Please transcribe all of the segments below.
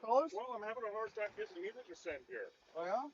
fellas? Well, I'm having a hard time getting the unit to send here. Oh, yeah?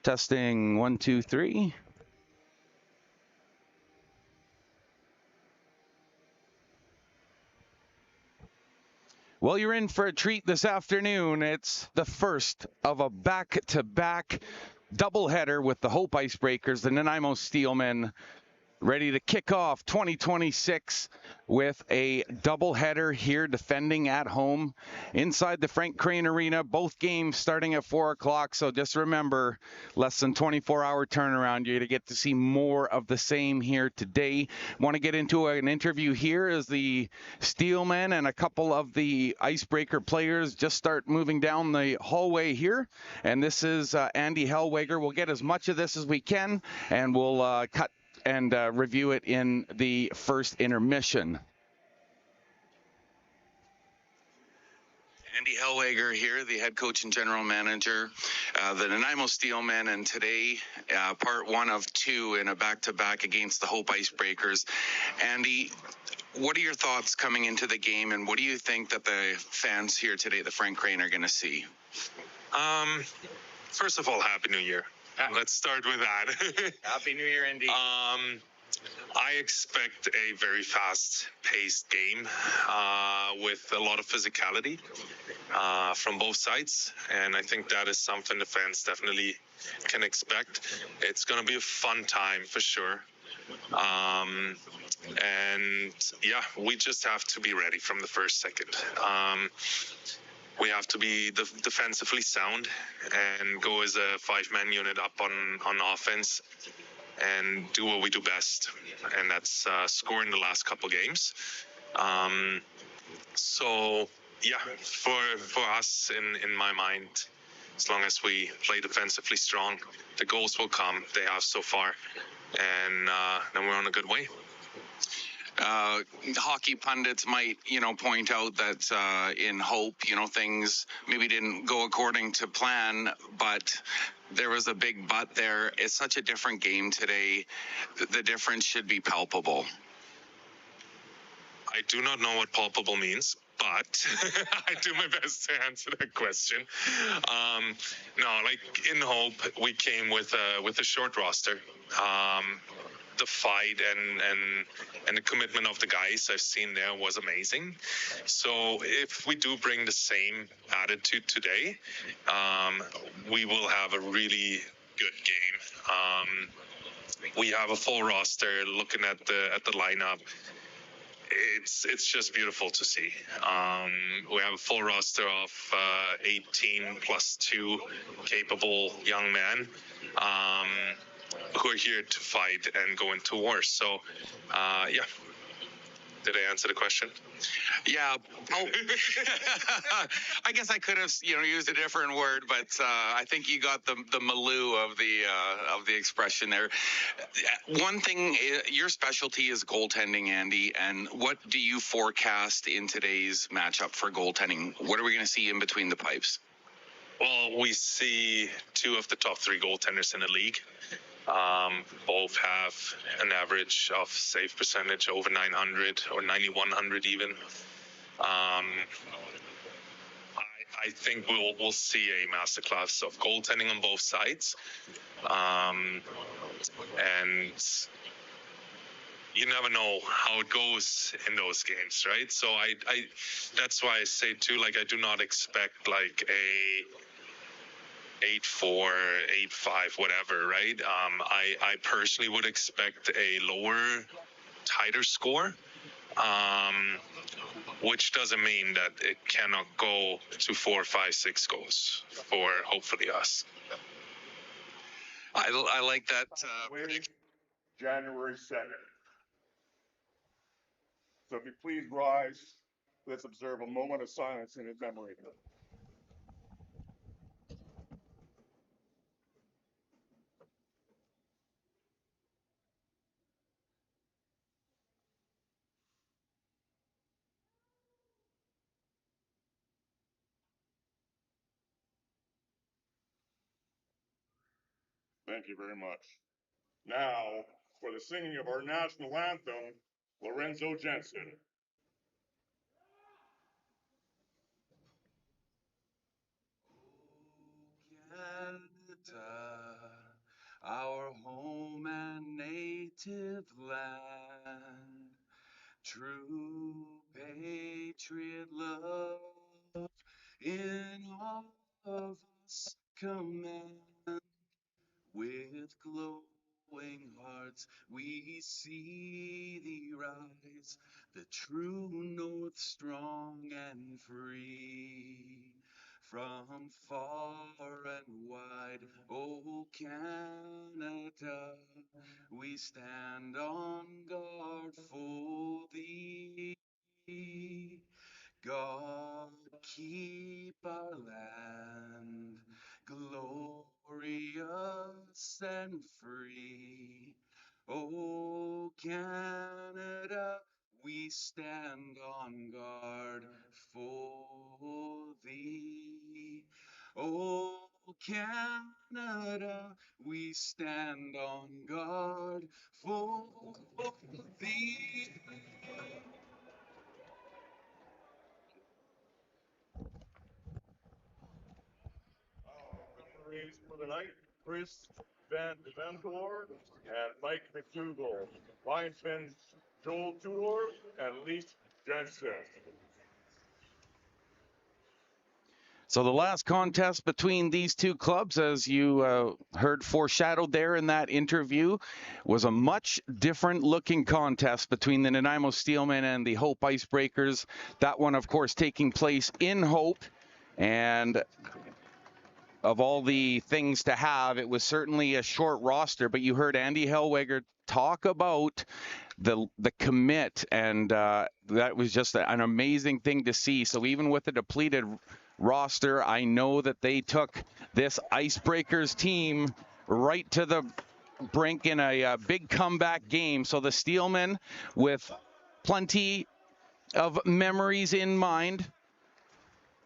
Testing 1, 2, 3. Well, you're in for a treat this afternoon. It's the first of a back-to-back doubleheader with the Hope IceBreakers, the Nanaimo Steelmen, ready to kick off 2026 with a doubleheader here, defending at home inside the Frank Crane Arena. Both games starting at 4 o'clock, so just remember, less than 24-hour turnaround. You're going to get to see more of the same here today. Want to get into an interview here as the Steelmen and a couple of the Icebreaker players just start moving down the hallway here. And this is Andy Hellweger. We'll get as much of this as we can, and we'll cut and review it in the first intermission. Andy Hellweger here, the head coach and general manager, the Nanaimo Steelmen, and today, part one of two in a back-to-back against the Hope IceBreakers. Andy, what are your thoughts coming into the game, and what do you think that the fans here today, the Frank Crane, are going to see? First of all, Happy New Year. Let's start with that. Happy New Year, Andy. I expect a very fast-paced game with a lot of physicality from both sides, and I think that is something the fans definitely can expect. It's going to be a fun time for sure. And yeah, we just have to be ready from the first second. We have to be defensively sound and go as a five-man unit up on offense and do what we do best, and that's score in the last couple games. So yeah, for us, in my mind, as long as we play defensively strong, the goals will come. They have so far, and then we're on a good way. Hockey pundits might, point out that in Hope, things maybe didn't go according to plan, but there was a big but there. It's such a different game today. The difference should be palpable. I do not know what palpable means, but I do my best to answer that question. No, like in Hope, we came with a short roster. The fight and the commitment of the guys I've seen there was amazing. So if we do bring the same attitude today, we will have a really good game. We have a full roster. Looking at the lineup, it's just beautiful to see. We have a full roster of 18 plus 2 capable young men who are here to fight and go into war. So, yeah. Did I answer the question? Yeah. Oh. I guess I could have, used a different word, but I think you got the maloo of the expression there. One thing, your specialty is goaltending, Andy, and what do you forecast in today's matchup for goaltending? What are we going to see in between the pipes? Well, we see two of the top 3 goaltenders in the league. Both have an average of save percentage over 900 or 9,100 even. I think we'll see a masterclass of goaltending on both sides, and you never know how it goes in those games, right? So I that's why I say too, like, I do not expect like a 8-4, 8-5, whatever, right? I personally would expect a lower, tighter score, which doesn't mean that it cannot go to 4, 5, 6 goals for hopefully us. I like that. January 2nd. So if you please rise, let's observe a moment of silence in his memory. Thank you very much. Now, for the singing of our national anthem, Lorenzo Jensen. Canada, our home and native land. True patriot love in all of us command. With glowing hearts we see thee rise, the true north strong and free. From far and wide, O Canada, we stand on guard for thee. God keep our land glorious and free. O Canada, we stand on guard for thee. O Canada, we stand on guard for thee. Referees for the night, Chris Van Deventor and Mike McDougall. Linesmen Joel Tudor and Leith Jensen. So the last contest between these two clubs, as you heard foreshadowed there in that interview, was a much different looking contest between the Nanaimo Steelmen and the Hope IceBreakers. That one, of course, taking place in Hope. And of all the things to have, it was certainly a short roster, but you heard Andy Hellweger talk about the commit, and that was just an amazing thing to see. So even with a depleted roster, I know that they took this IceBreakers team right to the brink in a big comeback game. So the Steelmen, with plenty of memories in mind,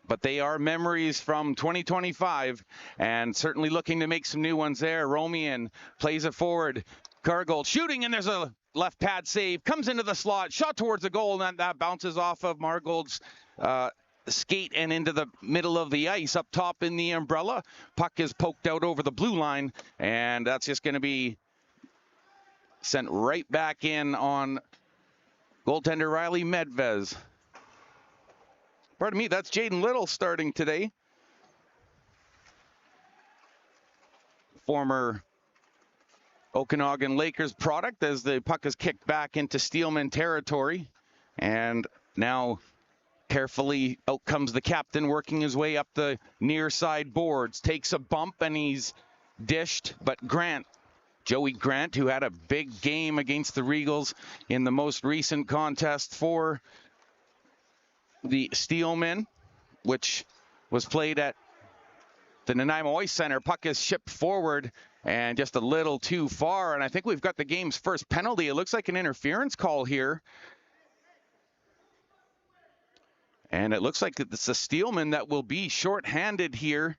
but they are memories from 2025 and certainly looking to make some new ones there. Romian plays it forward. Gargold shooting, and there's a left pad save. Comes into the slot, shot towards the goal, and that bounces off of Margold's skate and into the middle of the ice up top in the umbrella. Puck is poked out over the blue line, and that's just going to be sent right back in on goaltender Riley Medvez. Pardon me, that's Jaden Little starting today. Former Okanagan Lakers product, as the puck is kicked back into Steelman territory. And now carefully out comes the captain, working his way up the near side boards. Takes a bump and he's dished, but Joey Grant, who had a big game against the Regals in the most recent contest for the Steelmen, which was played at the Nanaimo Ice Center. Puck is shipped forward and just a little too far, and I think we've got the game's first penalty. It looks like an interference call here. And it looks like it's a Steelman that will be shorthanded here.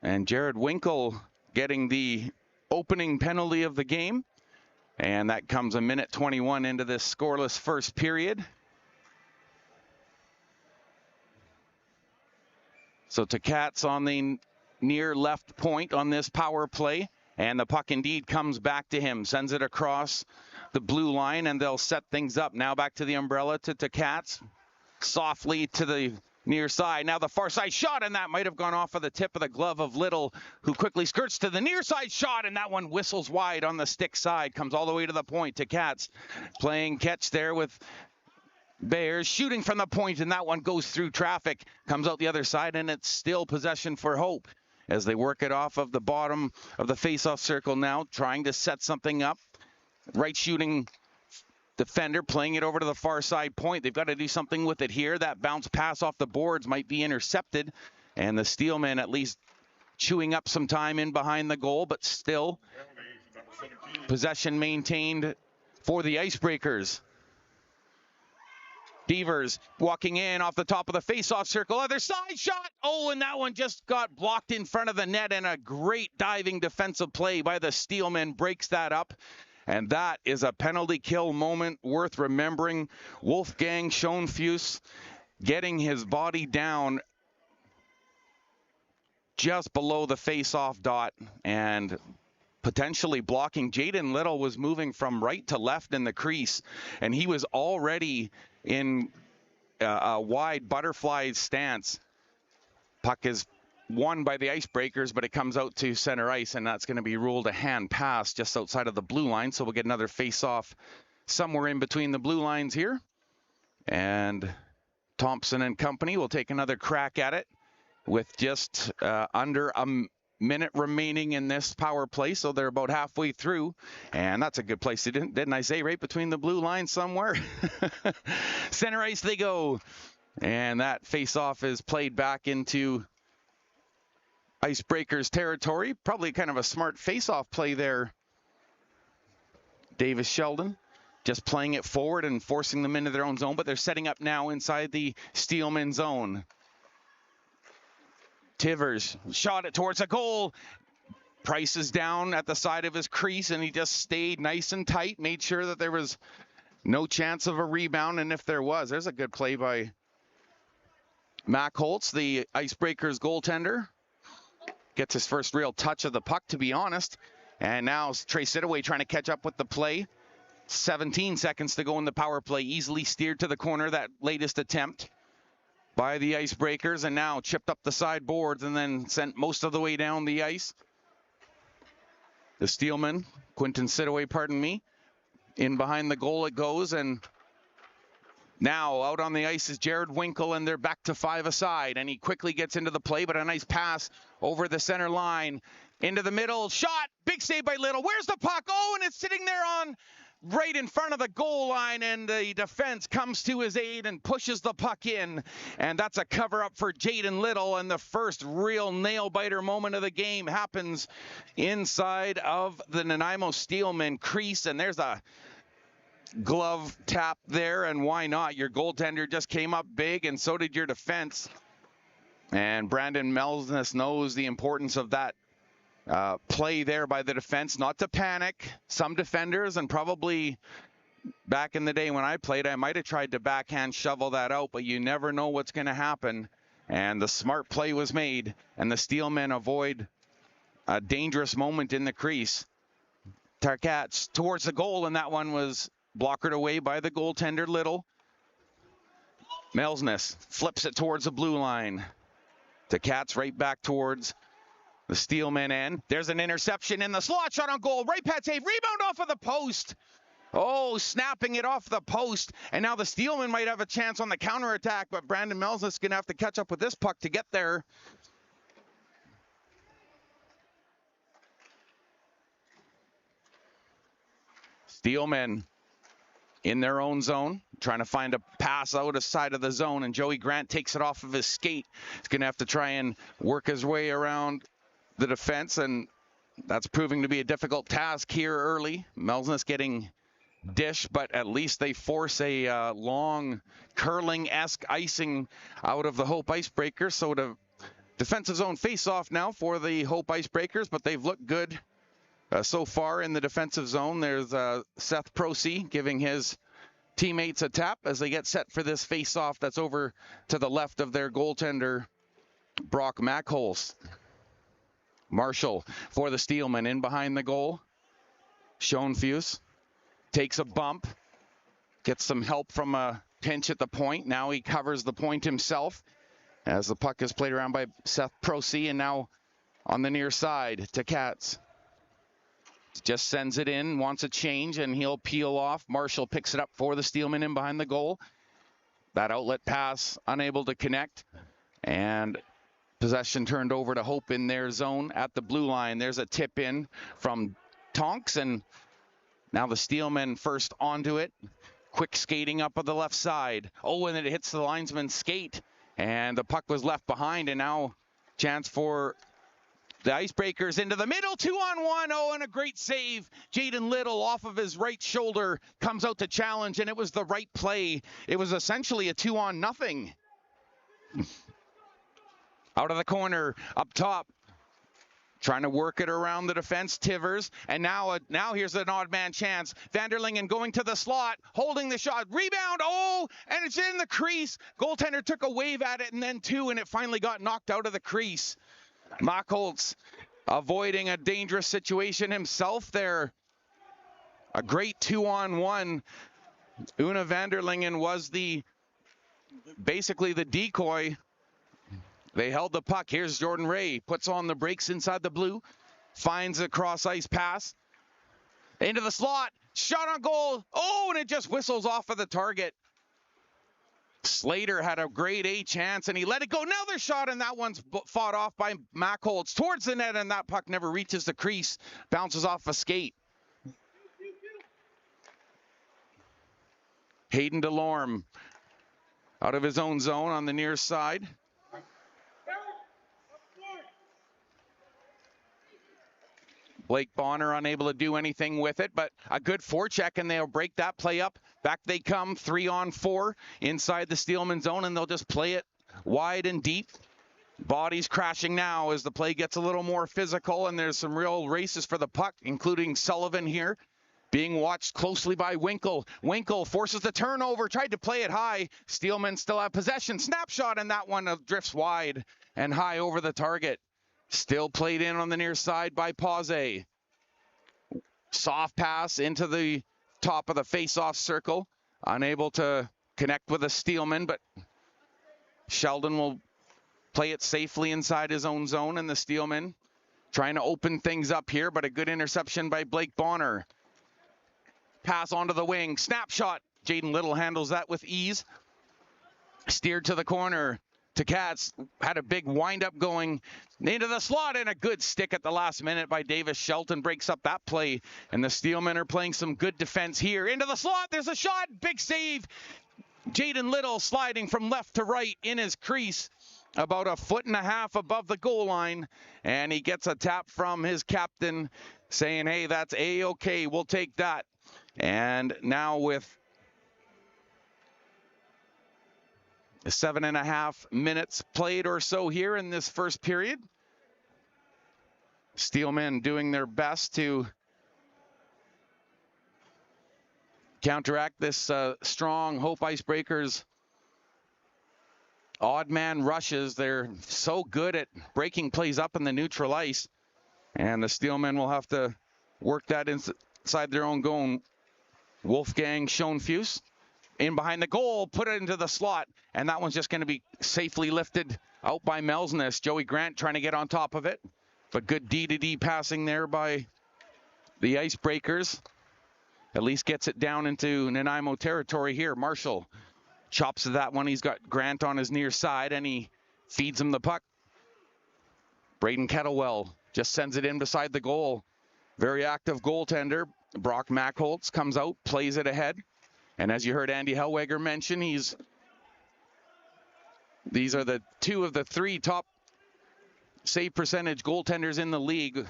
And Jared Winkle getting the opening penalty of the game. And that comes a minute 21 into this scoreless first period. So Takats on the near left point on this power play. And the puck indeed comes back to him. Sends it across the blue line, and they'll set things up. Now back to the umbrella to Takats. Softly to the near side. Now the far side shot, and that might have gone off of the tip of the glove of Little, who quickly skirts to the near side shot, and that one whistles wide on the stick side. Comes all the way to the point. Takats playing catch there with Bears, shooting from the point, and that one goes through traffic. Comes out the other side, and it's still possession for Hope as they work it off of the bottom of the face-off circle now, trying to set something up. Right shooting defender playing it over to the far side point. They've got to do something with it here. That bounce pass off the boards might be intercepted, and the Steelmen at least chewing up some time in behind the goal, but still possession maintained for the IceBreakers. Devers walking in off the top of the face-off circle. Other side shot. Oh, and that one just got blocked in front of the net, and a great diving defensive play by the Steelmen breaks that up. And that is a penalty kill moment worth remembering. Wolfgang Schoenfuss getting his body down just below the face-off dot, and potentially blocking. Jaden Little was moving from right to left in the crease, and he was already in a wide butterfly stance. Puck is won by the IceBreakers, but it comes out to center ice, and that's going to be ruled a hand pass just outside of the blue line. So we'll get another face-off somewhere in between the blue lines here. And Thompson and company will take another crack at it with just under a minute remaining in this power play. So they're about halfway through, and that's a good place. Didn't I say right between the blue lines somewhere? Center ice they go. And that face-off is played back into IceBreakers territory. Probably kind of a smart face-off play there. Davis Sheldon just playing it forward and forcing them into their own zone, but they're setting up now inside the Steelman zone. Tivers shot it towards a goal. Price is down at the side of his crease, and he just stayed nice and tight, made sure that there was no chance of a rebound, and if there was, there's a good play by Mac Holtz, the IceBreakers goaltender. Gets his first real touch of the puck, to be honest. And now Trey Sidaway trying to catch up with the play. 17 seconds to go in the power play. Easily steered to the corner, that latest attempt by the IceBreakers, and now chipped up the side boards and then sent most of the way down the ice. The Steelman, Quentin Sidaway, pardon me, in behind the goal it goes, and now out on the ice is Jared Winkle, and they're back to 5 aside, and he quickly gets into the play, but a nice pass over the center line, into the middle, shot, big save by Little. Where's the puck? Oh, and it's sitting there on right in front of the goal line, and the defense comes to his aid and pushes the puck in, and that's a cover-up for Jaden Little, and the first real nail-biter moment of the game happens inside of the Nanaimo Steelmen crease, and there's a glove tap there, and why not? Your goaltender just came up big, and so did your defense, and Brandon Melsness knows the importance of that play there by the defense, not to panic. Some defenders, and probably back in the day when I played, I might have tried to backhand shovel that out, but you never know what's going to happen. And the smart play was made, and the Steelmen avoid a dangerous moment in the crease. Tarkats towards the goal, and that one was blockered away by the goaltender Little. Melsness flips it towards the blue line. Tarkats right back towards the Steelmen end. There's an interception in the slot, shot on goal. Right pad save, rebound off of the post. Oh, snapping it off the post. And now the Steelmen might have a chance on the counterattack, but Brandon Melsness is going to have to catch up with this puck to get there. Steelmen in their own zone, trying to find a pass out of side of the zone, and Joey Grant takes it off of his skate. He's going to have to try and work his way around the defense, and that's proving to be a difficult task here early. Melsness getting dished, but at least they force a long curling-esque icing out of the Hope IceBreakers. So the defensive zone face-off now for the Hope IceBreakers, but they've looked good so far in the defensive zone. There's Seth Prosey giving his teammates a tap as they get set for this face-off that's over to the left of their goaltender, Brock Mackholz. Marshall for the Steelmen in behind the goal. Schoenfuss takes a bump, gets some help from a pinch at the point. Now he covers the point himself as the puck is played around by Seth Prosey, and now on the near side to Katz. Just sends it in, wants a change, and he'll peel off. Marshall picks it up for the Steelmen in behind the goal. That outlet pass unable to connect, and possession turned over to Hope in their zone at the blue line. There's a tip in from Tonks, and now the Steelmen first onto it. Quick skating up on the left side. Oh, and it hits the linesman's skate, and the puck was left behind, and now chance for the IceBreakers into the middle, 2-on-1. Oh, and a great save. Jaden Little off of his right shoulder comes out to challenge, and it was the right play. It was essentially a 2-on-0. Out of the corner, up top, trying to work it around the defense, Tivers. And now here's an odd man chance. Vanderlingen going to the slot, holding the shot. Rebound, oh, and it's in the crease. Goaltender took a wave at it and then two, and it finally got knocked out of the crease. Mackholtz avoiding a dangerous situation himself there. A great 2-on-1. Una Vanderlingen was basically the decoy. They held the puck. Here's Jordan Ray. Puts on the brakes inside the blue. Finds a cross-ice pass. Into the slot. Shot on goal. Oh, and it just whistles off of the target. Slater had a grade A chance, and he let it go. Another shot, and that one's fought off by Mackholtz towards the net, and that puck never reaches the crease. Bounces off a skate. Hayden DeLorme out of his own zone on the near side. Blake Bonner unable to do anything with it, but a good forecheck, and they'll break that play up. Back they come, 3-on-4 inside the Steelman zone, and they'll just play it wide and deep. Bodies crashing now as the play gets a little more physical, and there's some real races for the puck, including Sullivan here, being watched closely by Winkle. Winkle forces the turnover, tried to play it high. Steelman still have possession. Snapshot, and that one drifts wide and high over the target. Still played in on the near side by Pause. Soft pass into the top of the face-off circle. Unable to connect with a Steelman, but Sheldon will play it safely inside his own zone, and the Steelman trying to open things up here, but a good interception by Blake Bonner. Pass onto the wing. Snapshot. Jaden Little handles that with ease. Steered to the corner. To Katz, had a big windup going into the slot, and a good stick at the last minute by Davis Shelton breaks up that play. And the Steelmen are playing some good defense here. Into the slot, there's a shot, big save. Jaden Little sliding from left to right in his crease, about 1.5 feet above the goal line. And he gets a tap from his captain saying, hey, that's A-okay, we'll take that. And now with 7.5 minutes played or so here in this first period, Steelmen doing their best to counteract this strong Hope IceBreakers odd man rushes. They're so good at breaking plays up in the neutral ice, and the Steelmen will have to work that inside their own goal. Wolfgang Schoenfuss in behind the goal, put it into the slot, and that one's just going to be safely lifted out by Melsness. Joey Grant trying to get on top of it, but good D-to-D passing there by the IceBreakers. At least gets it down into Nanaimo territory here. Marshall chops to that one. He's got Grant on his near side, and he feeds him the puck. Braden Kettlewell just sends it in beside the goal. Very active goaltender. Brock Mackholtz comes out, plays it ahead. And as you heard Andy Hellweger mention, these are the 2 of the 3 top save percentage goaltenders in the league,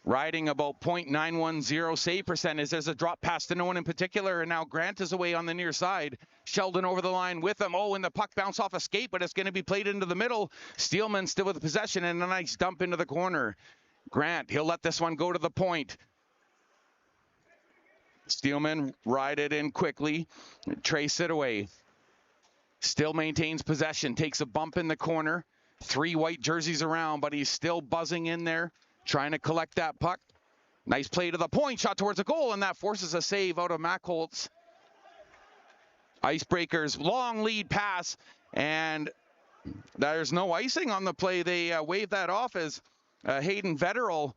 riding about .910 save percentage. There's a drop pass to no one in particular, and now Grant is away on the near side. Sheldon over the line with him. Oh, and the puck bounced off a skate, but it's going to be played into the middle. Steelman still with possession, and a nice dump into the corner. Grant, he'll let this one go to the point. Steelman ride it in quickly, trace it away. Still maintains possession, takes a bump in the corner. 3 white jerseys around, but he's still buzzing in there, trying to collect that puck. Nice play to the point, shot towards the goal, and that forces a save out of Mackholtz. IceBreakers, long lead pass, and there's no icing on the play. They waved that off as Hayden Vetterl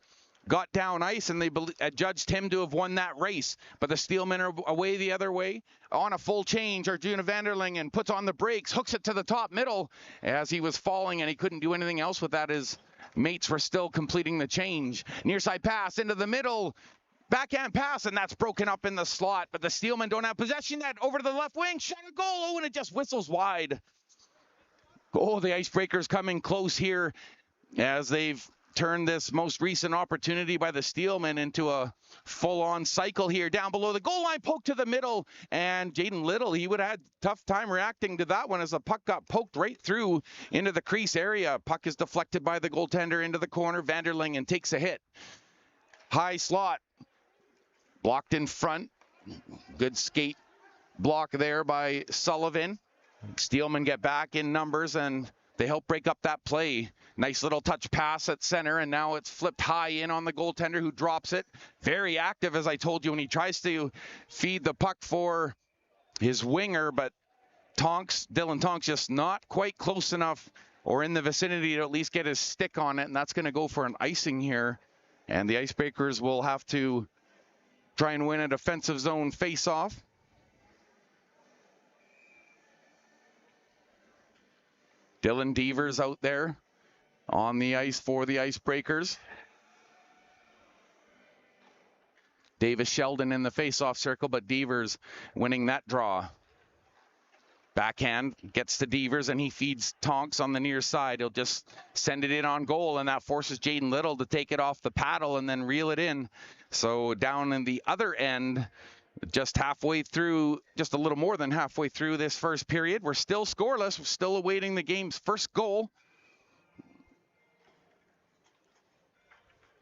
got down ice, and they judged him to have won that race. But the Steelmen are away the other way. On a full change, Arjuna Vanderlingen puts on the brakes, hooks it to the top middle as he was falling, and he couldn't do anything else with that. His mates were still completing the change. Near side pass into the middle. Backhand pass, and that's broken up in the slot. But the Steelmen don't have possession yet. Over to the left wing, shot a goal. Oh, and it just whistles wide. Oh, the IceBreakers coming close here as they've turned this most recent opportunity by the Steelmen into a full-on cycle here. Down below the goal line, poke to the middle, and Jaden Little, he would have had a tough time reacting to that one as the puck got poked right through into the crease area. Puck is deflected by the goaltender into the corner. Vanderlingen takes a hit. High slot, blocked in front. Good skate block there by Sullivan. Steelmen get back in numbers, and they help break up that play. Nice little touch pass at center, and now it's flipped high in on the goaltender who drops it. Very active, as I told you, when he tries to feed the puck for his winger, but Dylan Tonks just not quite close enough or in the vicinity to at least get his stick on it, and that's going to go for an icing here. And the IceBreakers will have to try and win a defensive zone face-off. Dylan Devers out there on the ice for the IceBreakers. Davis Sheldon in the face-off circle, but Devers winning that draw. Backhand gets to Devers, and he feeds Tonks on the near side. He'll just send it in on goal, and that forces Jaden Little to take it off the paddle and then reel it in. So down in the other end, just halfway through, just a little more than halfway through this first period, we're still scoreless. We're still awaiting the game's first goal.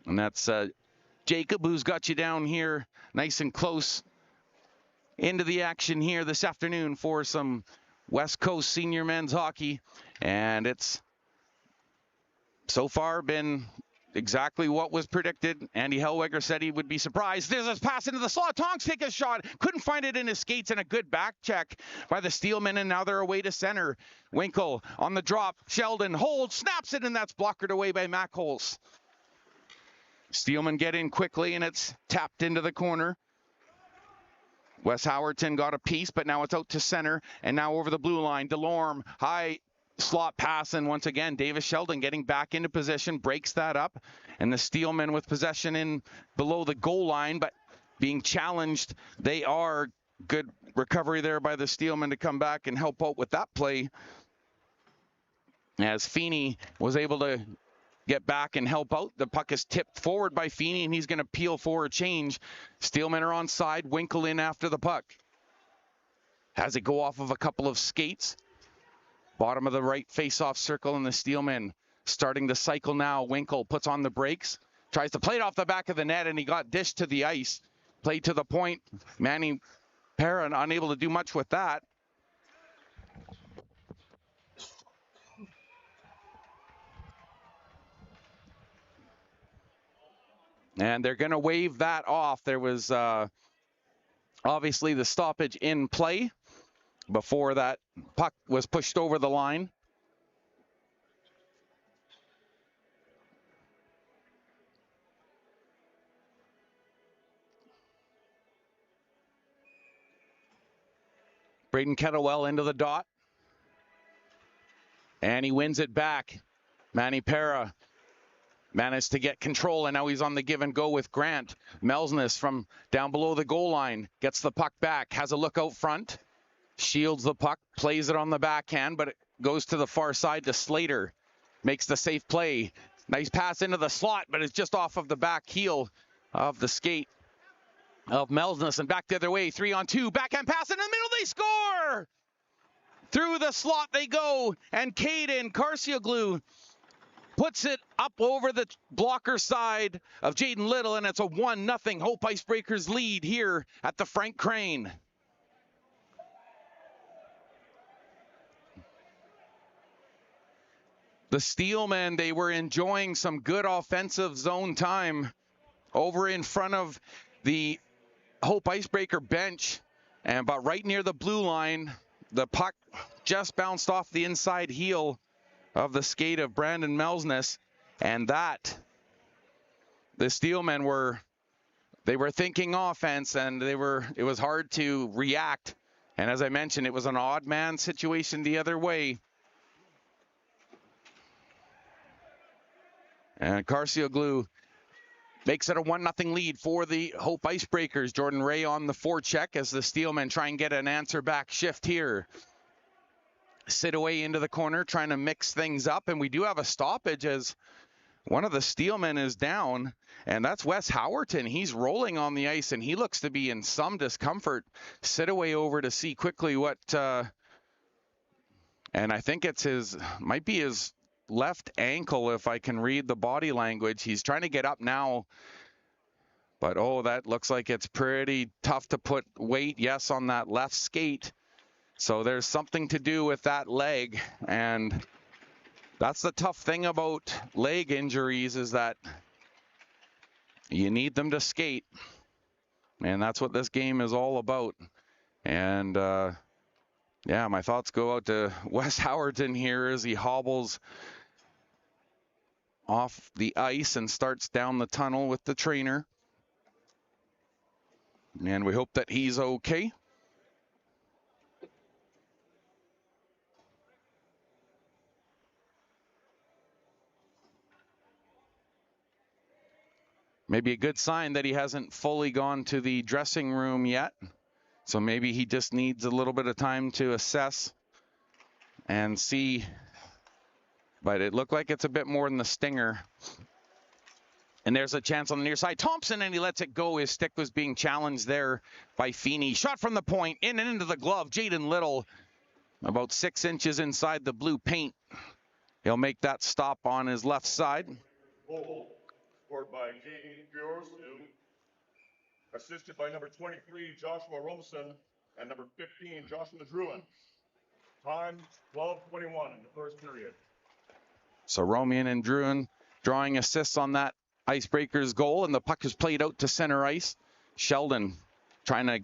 And that's Jacob, who's got you down here nice and close into the action here this afternoon for some West Coast senior men's hockey. And it's so far been exactly what was predicted. Andy Hellweger said he would be surprised. There's a pass into the slot. Tonks take a shot. Couldn't find it in his skates, and a good back check by the Steelmen, and now they're away to center. Winkle on the drop. Sheldon holds, snaps it, and that's blockered away by Mackholes. Steelmen get in quickly, and it's tapped into the corner. Wes Howerton got a piece, but now it's out to center, and now over the blue line. Delorme, high slot pass, and once again, Davis Sheldon getting back into position, breaks that up, and the Steelmen with possession in below the goal line, but being challenged. They are good recovery there by the Steelmen to come back and help out with that play, as Feeney was able to get back and help out. The puck is tipped forward by Feeney, and he's going to peel for a change. Steelmen are on side. Winkle in after the puck. Has it go off of a couple of skates. Bottom of the right face-off circle, and the Steelmen starting to cycle now. Winkle puts on the brakes. Tries to play it off the back of the net, and he got dished to the ice. Played to the point. Manny Perrin unable to do much with that. And they're going to wave that off. There was obviously the stoppage in play before that puck was pushed over the line. Braden Kettlewell into the dot. And he wins it back. Manny Pera managed to get control, and now he's on the give and go with Grant. Melsness from down below the goal line gets the puck back, has a look out front, shields the puck, plays it on the backhand, but it goes to the far side to Slater. Makes the safe play. Nice pass into the slot, but it's just off of the back heel of the skate of Melsness, and back the other way. 3-on-2, backhand pass in the middle, they score! Through the slot they go, and Caden Carcioglu puts it up over the blocker side of Jaden Little, and it's a 1-0 Hope IceBreakers lead here at the Frank Crane. The Steelmen, they were enjoying some good offensive zone time over in front of the Hope IceBreaker bench, but right near the blue line, the puck just bounced off the inside heel of the skate of Brandon Melsness, and that the Steelmen were thinking offense, and it was hard to react. And as I mentioned, it was an odd man situation the other way. And Carcioglu makes it a 1-0 lead for the Hope IceBreakers. Jordan Ray on the forecheck as the Steelmen try and get an answer back shift here. Sidaway into the corner, trying to mix things up, and we do have a stoppage as one of the Steelmen is down, and that's Wes Howerton. He's rolling on the ice, and he looks to be in some discomfort. Sidaway over to see quickly what, and I think might be his left ankle, if I can read the body language. He's trying to get up now, but that looks like it's pretty tough to put weight, yes, on that left skate. So there's something to do with that leg, and That's the tough thing about leg injuries, is that you need them to skate. And that's what this game is all about. And yeah, my thoughts go out to Wes Howerton here as he hobbles off the ice and starts down the tunnel with the trainer. And we hope that he's okay. Maybe a good sign that he hasn't fully gone to the dressing room yet. So maybe he just needs a little bit of time to assess and see. But it looked like it's a bit more than the stinger. And there's a chance on the near side. Thompson, and he lets it go. His stick was being challenged there by Feeney. Shot from the point, in and into the glove. Jaden Little, about 6 inches inside the blue paint. He'll make that stop on his left side. Goal scored by Jaden Bjorsen, assisted by number 23, Joshua Romeson, and number 15, Joshua Druin. Time, 12:21 in the first period. So Romian and Druin drawing assists on that IceBreakers goal, and the puck is played out to center ice. Sheldon trying to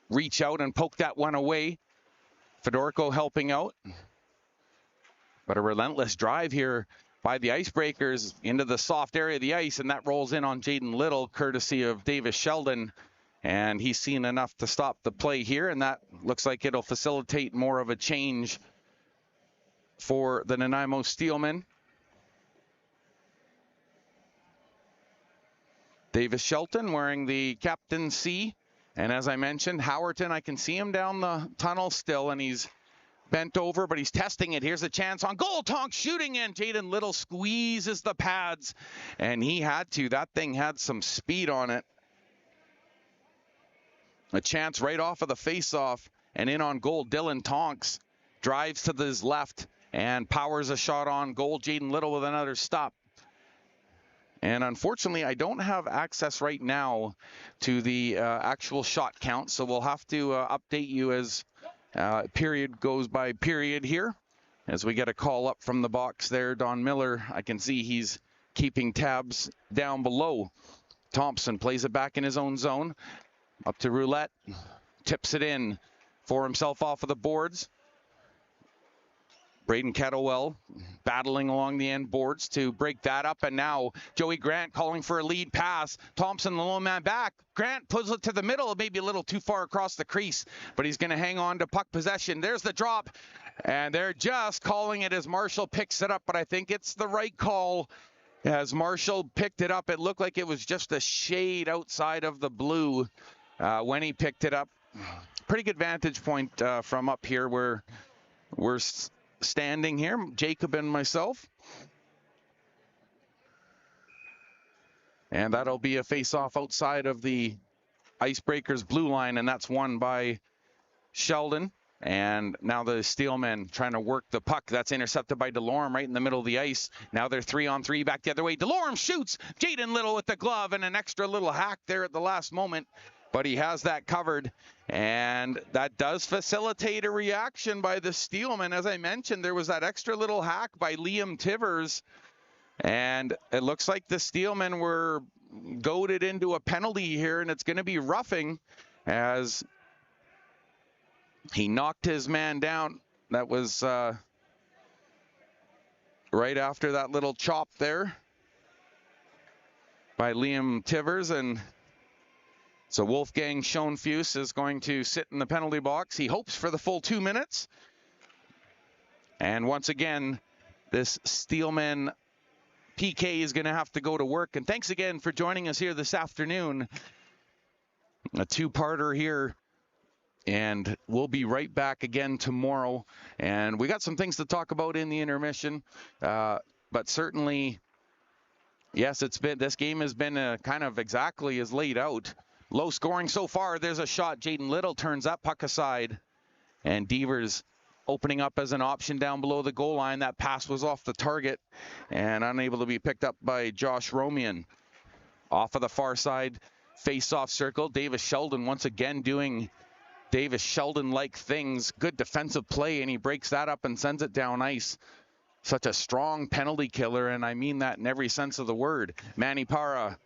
reach out and poke that one away. Fedorko helping out. But a relentless drive here by the IceBreakers into the soft area of the ice, and that rolls in on Jaden Little, courtesy of Davis Sheldon. And he's seen enough to stop the play here, and that looks like it'll facilitate more of a change for the Nanaimo Steelmen. Davis Shelton wearing the captaincy. And as I mentioned, Howerton, I can see him down the tunnel still, and he's bent over, but he's testing it. Here's a chance on goal. Tonk shooting in. Jaden Little squeezes the pads, and he had to. That thing had some speed on it. A chance right off of the face-off, and in on goal. Dylan Tonks drives to his left and powers a shot on goal. Jaden Little with another stop. And unfortunately, I don't have access right now to the actual shot count, so we'll have to update you as period goes by period here. As we get a call up from the box there, Don Miller, I can see he's keeping tabs down below. Thompson plays it back in his own zone. Up to Roulette, tips it in for himself off of the boards. Braden Kettlewell battling along the end boards to break that up. And now Joey Grant calling for a lead pass. Thompson, the lone man back. Grant pulls it to the middle, maybe a little too far across the crease, but he's going to hang on to puck possession. There's the drop, and they're just calling it as Marshall picks it up, but I think it's the right call. As Marshall picked it up, it looked like it was just a shade outside of the blue when he picked it up. Pretty good vantage point from up here where we're standing here, Jacob and myself. And that'll be a face-off outside of the IceBreakers blue line, and that's won by Sheldon. And now the Steelmen trying to work the puck. That's intercepted by DeLorme right in the middle of the ice. Now they're 3-on-3 back the other way. DeLorme shoots. Jaden Little with the glove and an extra little hack there at the last moment. But he has that covered, and that does facilitate a reaction by the Steelmen. As I mentioned, there was that extra little hack by Liam Tivers, and it looks like the Steelmen were goaded into a penalty here, and it's going to be roughing as he knocked his man down. That was right after that little chop there by Liam Tivers, and so Wolfgang Schoenfuss is going to sit in the penalty box. He hopes for the full 2 minutes. And once again, this Steelman PK is going to have to go to work. And thanks again for joining us here this afternoon. A two-parter here. And we'll be right back again tomorrow. And we got some things to talk about in the intermission. But certainly, yes, this game has been kind of exactly as laid out. Low scoring so far. There's a shot. Jaden Little turns that puck aside. And Devers opening up as an option down below the goal line. That pass was off the target and unable to be picked up by Josh Romian. Off of the far side, face-off circle. Davis Sheldon once again doing Davis Sheldon-like things. Good defensive play, and he breaks that up and sends it down ice. such a strong penalty killer, and I mean that in every sense of the word. Manny Para.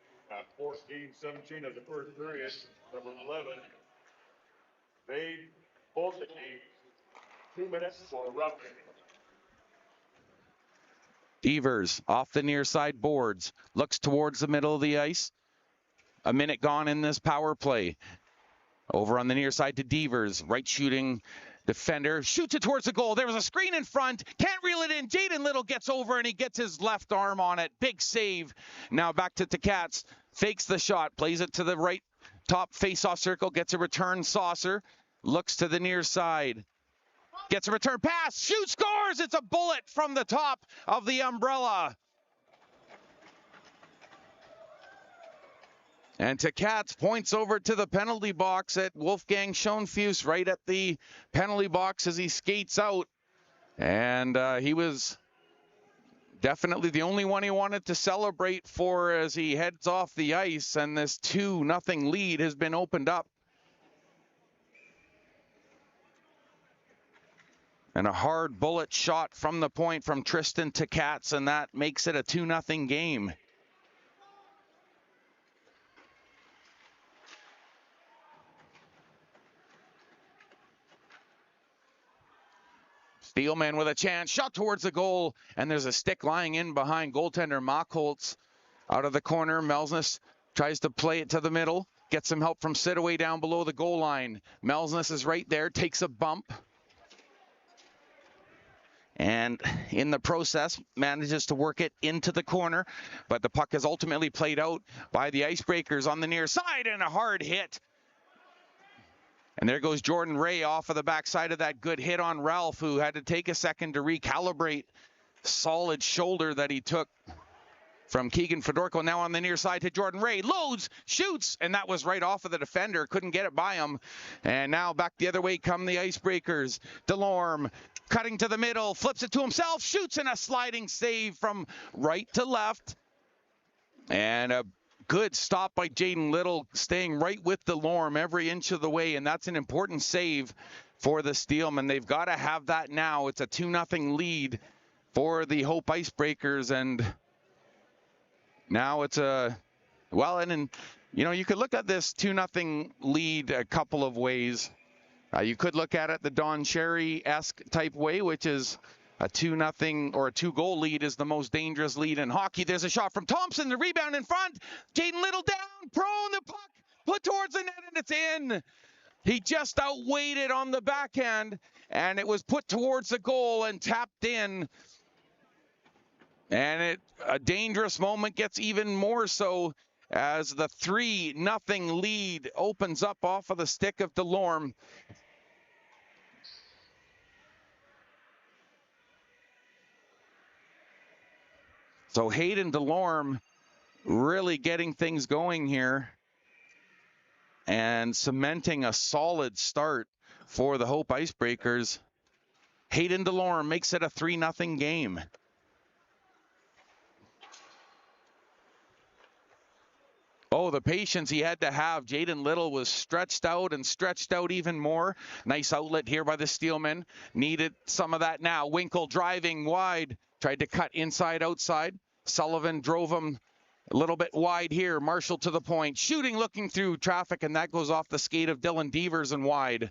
14-17 of the first period. Number 11. They both the game. 2 minutes for roughing. Devers off the near side boards, looks towards the middle of the ice. A minute gone in this power play. Over on the near side to Devers, right shooting defender, shoots it towards the goal. There was a screen in front, can't reel it in. Jaden Little gets over and he gets his left arm on it. Big save. Now back to Ticats, fakes the shot, plays it to the right top face-off circle, gets a return saucer, looks to the near side. Gets a return pass, shoots, scores! It's a bullet from the top of the umbrella. And Ticats points over to the penalty box at Wolfgang Schoenfuss, right at the penalty box as he skates out. And he was definitely the only one he wanted to celebrate for as he heads off the ice. And this 2-0 lead has been opened up. And a hard bullet shot from the point from Tristan Ticats, and that makes it a 2-0 game. Steelman with a chance, shot towards the goal, and there's a stick lying in behind goaltender Mockholtz out of the corner. Melsness tries to play it to the middle, gets some help from Sidaway down below the goal line. Melsness is right there, takes a bump. And in the process, manages to work it into the corner. But the puck is ultimately played out by the IceBreakers on the near side, and a hard hit. And there goes Jordan Ray off of the backside of that good hit on Ralph, who had to take a second to recalibrate. Solid shoulder that he took from Keegan Fedorko. Now on the near side to Jordan Ray. Loads, shoots, and that was right off of the defender. Couldn't get it by him. And now back the other way come the IceBreakers. Delorme cutting to the middle, flips it to himself, shoots, in a sliding save from right to left. And a good stop by Jaden Little, staying right with Delorme every inch of the way, and that's an important save for the Steelmen. They've got to have that now. It's a 2-0 lead for the Hope IceBreakers, and now it's a, well, and you know, you could look at this 2-0 lead a couple of ways. You could look at it the Don Cherry-esque type way, which is a 2-0 or a 2-goal lead is the most dangerous lead in hockey. There's a shot from Thompson, the rebound in front. Jaden Little down, prone, the puck put towards the net, and it's in. He just outweighed it on the backhand, and it was put towards the goal and tapped in. And a dangerous moment gets even more so as the 3-0 lead opens up off of the stick of Delorme. So Hayden Delorme really getting things going here and cementing a solid start for the Hope IceBreakers. Hayden Delorme makes it a 3-0 game. Oh, the patience he had to have. Jaden Little was stretched out and stretched out even more. Nice outlet here by the Steelmen. Needed some of that now. Winkle driving wide. Tried to cut inside, outside. Sullivan drove him a little bit wide here. Marshall to the point. Shooting, looking through traffic, and that goes off the skate of Dylan Devers and wide.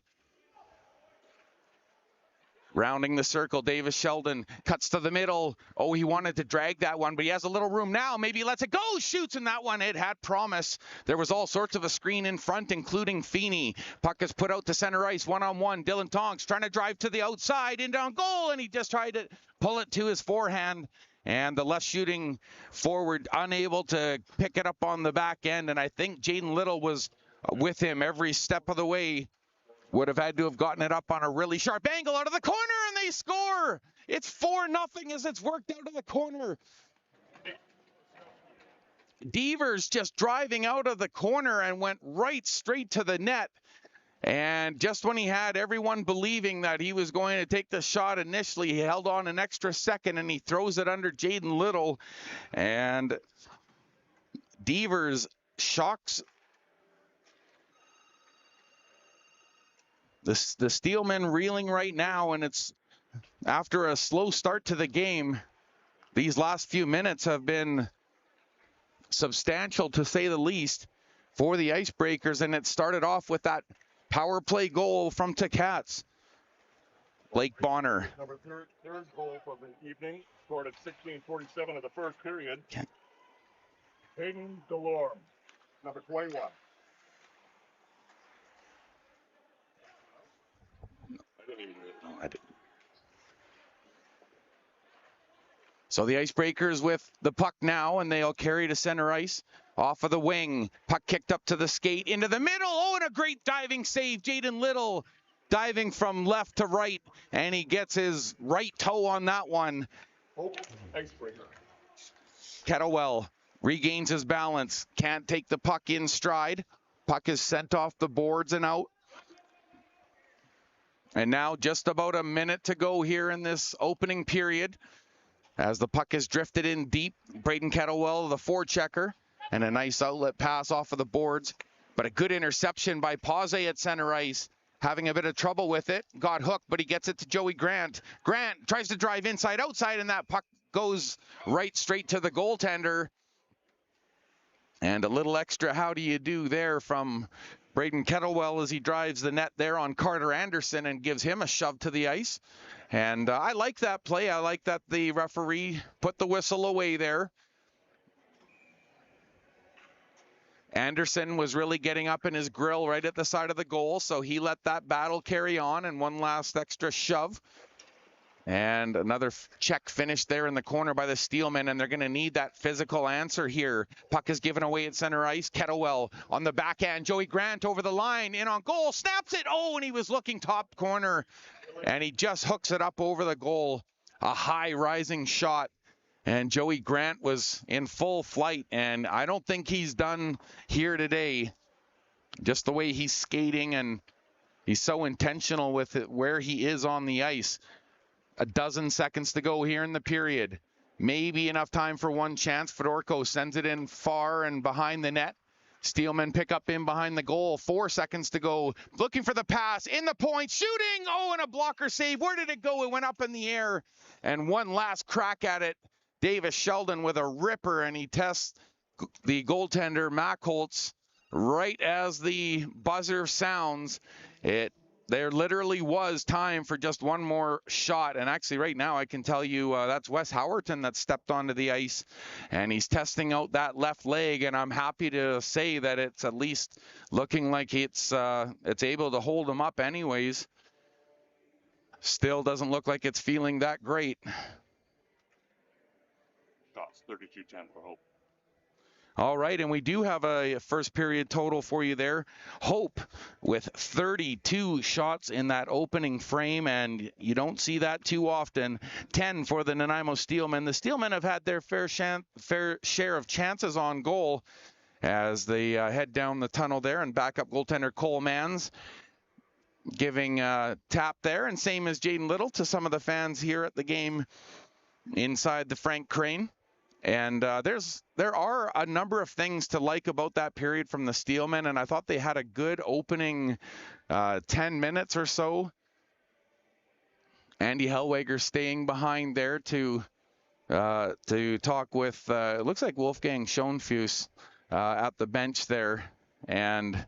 Rounding the circle, Davis Sheldon cuts to the middle. Oh, he wanted to drag that one, but he has a little room now. Maybe he lets it go. Shoots, and that one, it had promise. There was all sorts of a screen in front, including Feeney. Puck is put out to center ice, one-on-one. Dylan Tonks trying to drive to the outside, in down goal, and he just tried to pull it to his forehand. And the left shooting forward unable to pick it up on the back end. And I think Jaden Little was with him every step of the way. Would have had to have gotten it up on a really sharp angle out of the corner, and they score. It's 4-0 as it's worked out of the corner. Devers just driving out of the corner and went right straight to the net. And just when he had everyone believing that he was going to take the shot initially, he held on an extra second and he throws it under Jaden Little. And Devers shocks the Steelmen reeling right now, and it's after a slow start to the game, these last few minutes have been substantial, to say the least, for the IceBreakers, and it started off with that power play goal from Ticats. Blake Bonner. Number third goal for the evening, scored at 16:47 of the first period. Hayden Delorme, number 21. I didn't even read it. No, I didn't. So the IceBreakers with the puck now, and they'll carry to center ice. Off of the wing, puck kicked up to the skate, into the middle. Oh, and a great diving save. Jaden Little diving from left to right, and he gets his right toe on that one. Hope IceBreaker. Kettlewell regains his balance, can't take the puck in stride. Puck is sent off the boards and out. And now just about a minute to go here in this opening period. As the puck is drifted in deep, Braden Kettlewell, the forechecker, and a nice outlet pass off of the boards. But a good interception by Pause at center ice. Having a bit of trouble with it. Got hooked, but he gets it to Joey Grant. Grant tries to drive inside, outside, and that puck goes right straight to the goaltender. And a little extra how do you do there from Braden Kettlewell as he drives the net there on Carter Anderson and gives him a shove to the ice. And I like that play. I like that the referee put the whistle away there. Anderson was really getting up in his grill right at the side of the goal, so he let that battle carry on, and one last extra shove. And another check finish there in the corner by the Steelmen, and they're going to need that physical answer here. Puck is given away at center ice. Kettlewell on the backhand. Joey Grant over the line, in on goal, snaps it. Oh, and he was looking top corner, and he just hooks it up over the goal. A high rising shot. And Joey Grant was in full flight, and I don't think he's done here today. Just the way he's skating, and he's so intentional with it where he is on the ice. A dozen seconds to go here in the period. Maybe enough time for one chance. Fedorko sends it in far and behind the net. Steelmen pick up in behind the goal. 4 seconds to go. Looking for the pass. In the point. Shooting. Oh, and a blocker save. Where did it go? It went up in the air. And one last crack at it. Davis Sheldon with a ripper, and he tests the goaltender, Mac Holtz, right as the buzzer sounds. There literally was time for just one more shot. And actually right now I can tell you that's Wes Howerton that stepped onto the ice, and he's testing out that left leg, and I'm happy to say that it's at least looking like it's able to hold him up anyways. Still doesn't look like it's feeling that great. Shots 32-10 for Hope. All right, and we do have a first period total for you there. Hope with 32 shots in that opening frame, and you don't see that too often. 10 for the Nanaimo Steelmen. The Steelmen have had their fair share of chances on goal as they head down the tunnel there, and backup goaltender Cole Mans giving a tap there, and same as Jaden Little to some of the fans here at the game inside the Frank Crane. And there are a number of things to like about that period from the Steelmen, and I thought they had a good opening 10 minutes or so. Andy Hellweger staying behind there to talk with, it looks like Wolfgang Schoenfuss at the bench there. And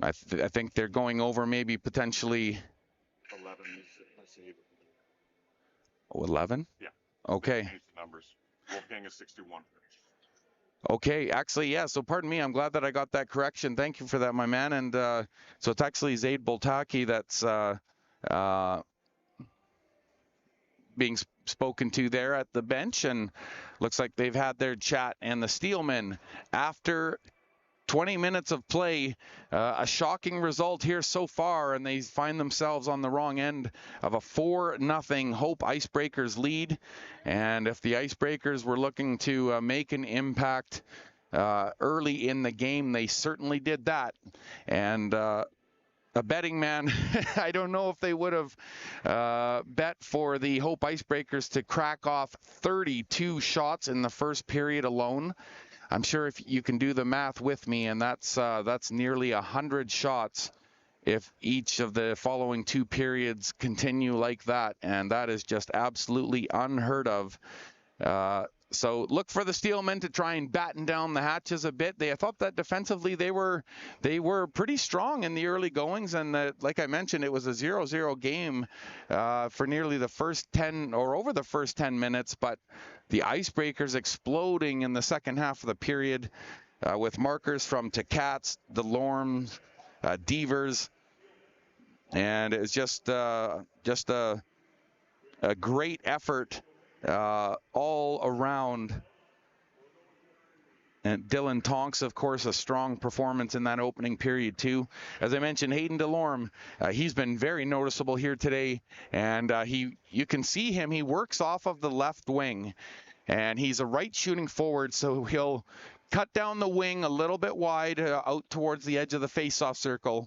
I think they're going over maybe potentially 11. 11? Yeah. Okay. Numbers. Wolfgang is 61. Okay, actually, yeah, so pardon me. I'm glad that I got that correction. Thank you for that, my man. And so it's actually Zaid Boltaki that's being spoken to there at the bench, and looks like they've had their chat. And the Steelmen, after 20 minutes of play, a shocking result here so far, and they find themselves on the wrong end of a 4-0 Hope IceBreakers lead. And if the IceBreakers were looking to make an impact early in the game, they certainly did that. And a betting man, I don't know if they would have bet for the Hope IceBreakers to crack off 32 shots in the first period alone. I'm sure if you can do the math with me, and that's nearly 100 shots if each of the following 2 periods continue like that, and that is just absolutely unheard of. So look for the Steelmen to try and batten down the hatches a bit. I thought that defensively they were pretty strong in the early goings, and like I mentioned, it was a 0-0 game for nearly the first 10 or over the first 10 minutes. But the Icebreakers exploding in the second half of the period with markers from Tkats, Delorme, Devers, and it was just a great effort all around. And Dylan Tonks, of course, a strong performance in that opening period too. As I mentioned, Hayden Delorme, he's been very noticeable here today, and you can see him. He works off of the left wing, and he's a right shooting forward, so he'll cut down the wing a little bit wide out towards the edge of the face-off circle,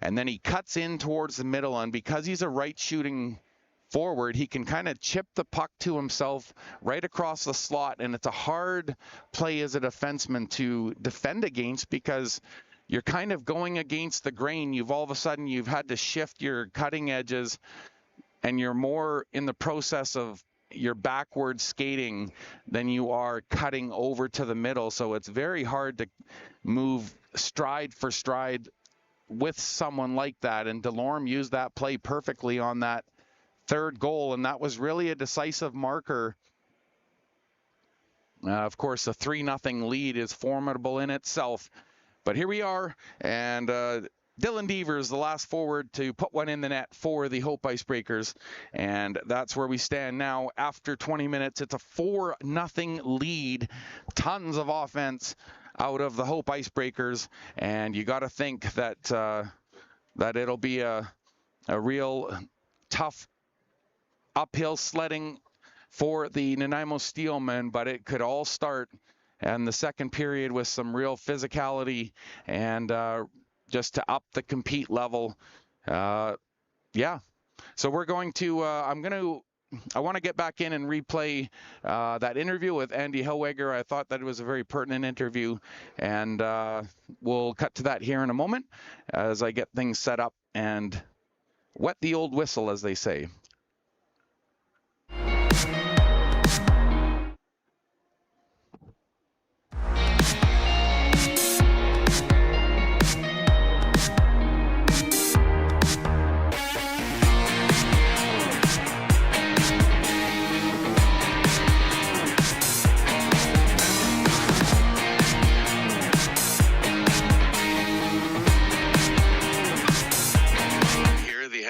and then he cuts in towards the middle, and because he's a right shooting forward, he can kind of chip the puck to himself right across the slot, and it's a hard play as a defenseman to defend against because you're kind of going against the grain. All of a sudden you've had to shift your cutting edges, and you're more in the process of your backward skating than you are cutting over to the middle. So it's very hard to move stride for stride with someone like that, and Delorme used that play perfectly on that third goal, and that was really a decisive marker. Of course, a 3-0 lead is formidable in itself, but here we are, and Dylan Devers, the last forward to put one in the net for the Hope Icebreakers, and that's where we stand now after 20 minutes. It's a 4-0 lead, tons of offense out of the Hope Icebreakers, and you got to think that that it'll be a real tough uphill sledding for the Nanaimo Steelmen, but it could all start in the second period with some real physicality and just to up the compete level. Yeah. So we're going to, I want to get back in and replay that interview with Andy Hellweger. I thought that it was a very pertinent interview, and we'll cut to that here in a moment as I get things set up and wet the old whistle, as they say.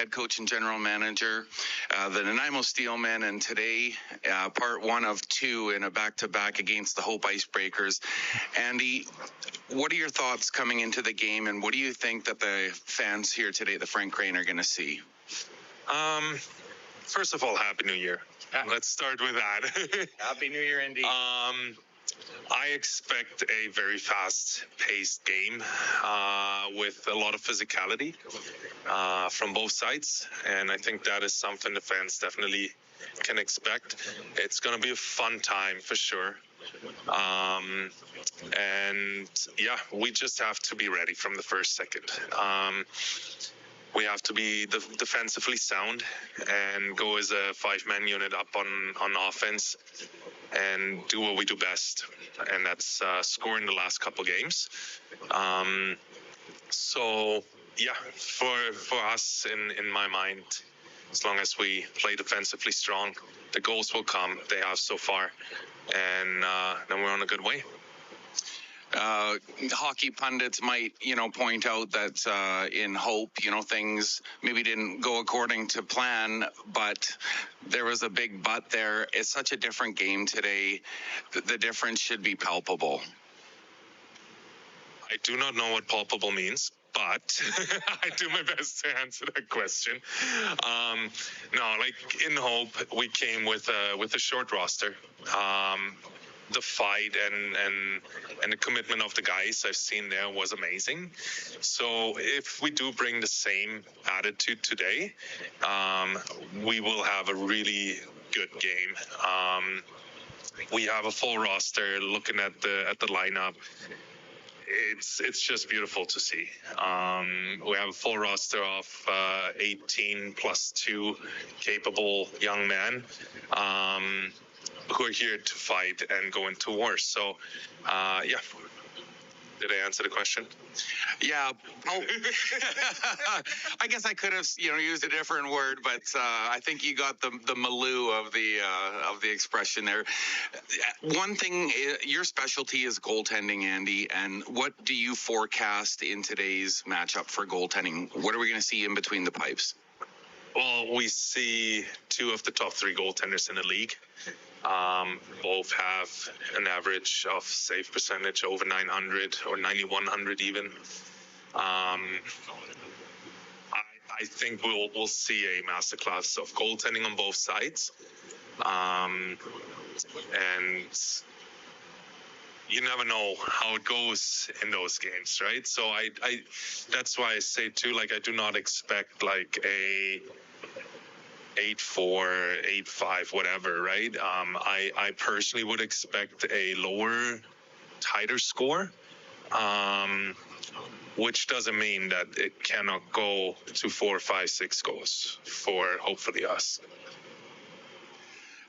Coach and general manager, the Nanaimo Steelmen, and today part 1 of 2 in a back-to-back against the Hope Icebreakers. Andy, what are your thoughts coming into the game, and what do you think that the fans here today at the Frank Crane are going to see? First of all, Happy New Year. Let's start with that. Happy New Year, indeed. I expect a very fast-paced game with a lot of physicality from both sides, and I think that is something the fans definitely can expect. It's going to be a fun time for sure. And yeah, we just have to be ready from the first second. We have to be defensively sound and go as a 5-man unit up on offense and do what we do best, and that's score in the last couple games. So yeah, for us, in my mind, as long as we play defensively strong, the goals will come. They have so far, and then we're on a good way. Hockey pundits might, point out that in Hope, things maybe didn't go according to plan, but there was a big but there. It's such a different game today. The difference should be palpable. I do not know what palpable means, but I do my best to answer that question. No, like in Hope, we came with a short roster. The fight and the commitment of the guys I've seen there was amazing. So if we do bring the same attitude today, we will have a really good game. We have a full roster. Looking at the lineup, it's just beautiful to see. We have a full roster of 18 plus 2 capable young men who are here to fight and go into war. So, yeah. Did I answer the question? Yeah. Oh. I guess I could have, used a different word, but I think you got the maloo of the expression there. One thing, your specialty is goaltending, Andy, and what do you forecast in today's matchup for goaltending? What are we going to see in between the pipes? Well, we see 2 of the top 3 goaltenders in the league. Both have an average of save percentage over 900 or 9100 even. I think we'll see a masterclass of goaltending on both sides, and you never know how it goes in those games, right? So I that's why I say too, like, I do not expect like a 8-4, 8-5, whatever, right? I personally would expect a lower, tighter score, which doesn't mean that it cannot go to 4, 5, 6 goals for hopefully us.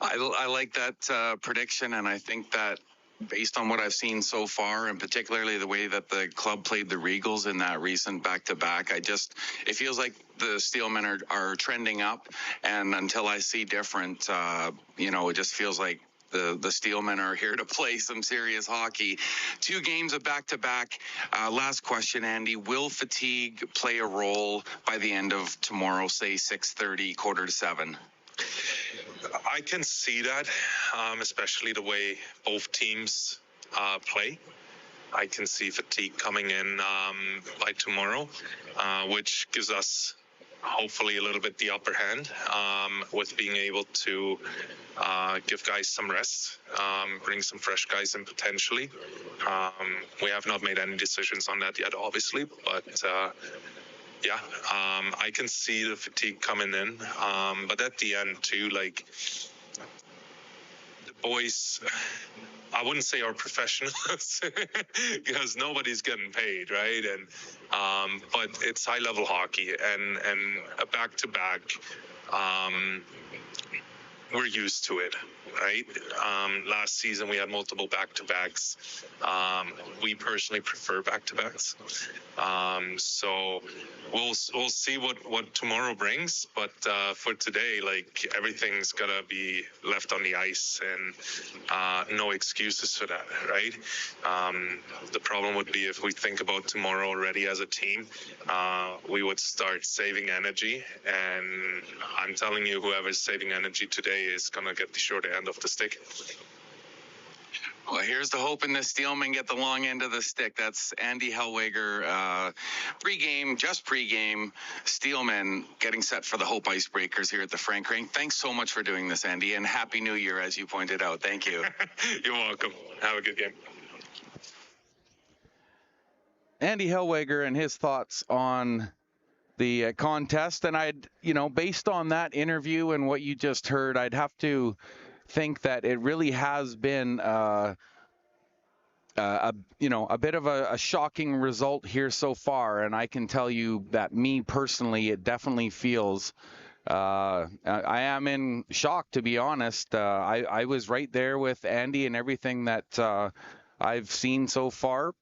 I like that prediction, and I think that based on what I've seen so far, and particularly the way that the club played the Regals in that recent back-to-back, it feels like the Steelmen are trending up, and until I see different, it just feels like the Steelmen are here to play some serious hockey. 2 games of back-to-back. Last question, Andy. Will fatigue play a role by the end of tomorrow, say 6:30, 6:45? I can see that, especially the way both teams play. I can see fatigue coming in by tomorrow, which gives us hopefully a little bit the upper hand with being able to give guys some rest, bring some fresh guys in potentially. We have not made any decisions on that yet, obviously, but yeah, I can see the fatigue coming in. But at the end too, like, the boys, I wouldn't say are professionals because nobody's getting paid, right? And but it's high level hockey, and a back-to-back, we're used to it, right? Last season we had multiple back-to-backs. We personally prefer back-to-backs. So we'll see what tomorrow brings. But for today, like, everything's gotta be left on the ice, and no excuses for that, right? The problem would be if we think about tomorrow already as a team, we would start saving energy, and I'm telling you, whoever's saving energy today is going to get the short end of the stick. Well, here's the hope in the Steelmen get the long end of the stick. That's Andy Hellweger, pre-game, Steelmen getting set for the Hope IceBreakers here at the Frank Ring. Thanks so much for doing this, Andy, and Happy New Year, as you pointed out. Thank you. You're welcome. Have a good game. Andy Hellweger and his thoughts on the contest, and based on that interview and what you just heard, I'd have to think that it really has been a bit of a shocking result here so far, and I can tell you that me personally, it definitely feels I am in shock, to be honest. I was right there with Andy and everything that I've seen so far,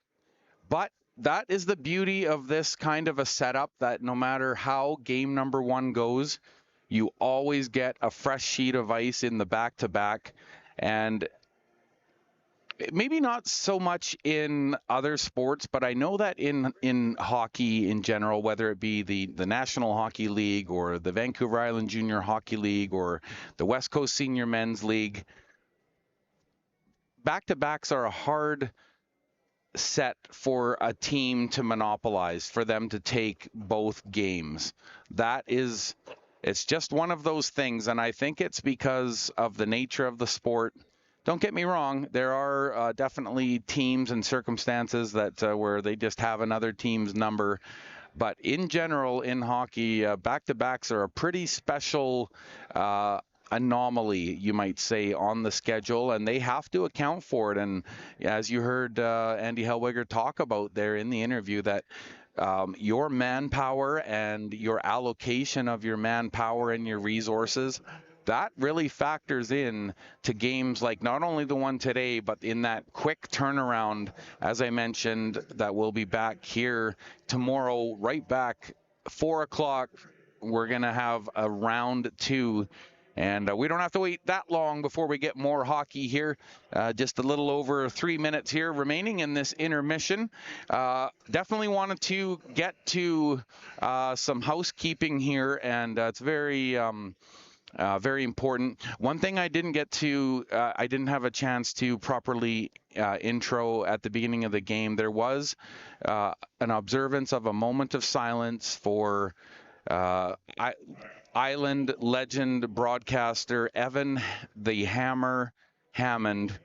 but that is the beauty of this kind of a setup, that no matter how game number 1 goes, you always get a fresh sheet of ice in the back-to-back. And maybe not so much in other sports, but I know that in hockey in general, whether it be the National Hockey League or the Vancouver Island Junior Hockey League or the West Coast Senior Men's League, back-to-backs are a hard set for a team to monopolize, for them to take both games. It's just one of those things, and I think it's because of the nature of the sport. Don't get me wrong, there are definitely teams and circumstances that where they just have another team's number, but in general in hockey, back-to-backs are a pretty special anomaly, you might say, on the schedule, and they have to account for it. And as you heard Andy Hellweger talk about there in the interview, that your manpower and your allocation of your manpower and your resources, that really factors in to games like not only the one today, but in that quick turnaround, as I mentioned, that we'll be back here tomorrow, right back 4 o'clock. We're going to have a round 2. And we don't have to wait that long before we get more hockey here. Just a little over 3 minutes here remaining in this intermission. Definitely wanted to get to some housekeeping here, and it's very important. One thing I didn't get to, I didn't have a chance to properly intro at the beginning of the game. There was an observance of a moment of silence for Island legend broadcaster Evan the Hammer Hammond,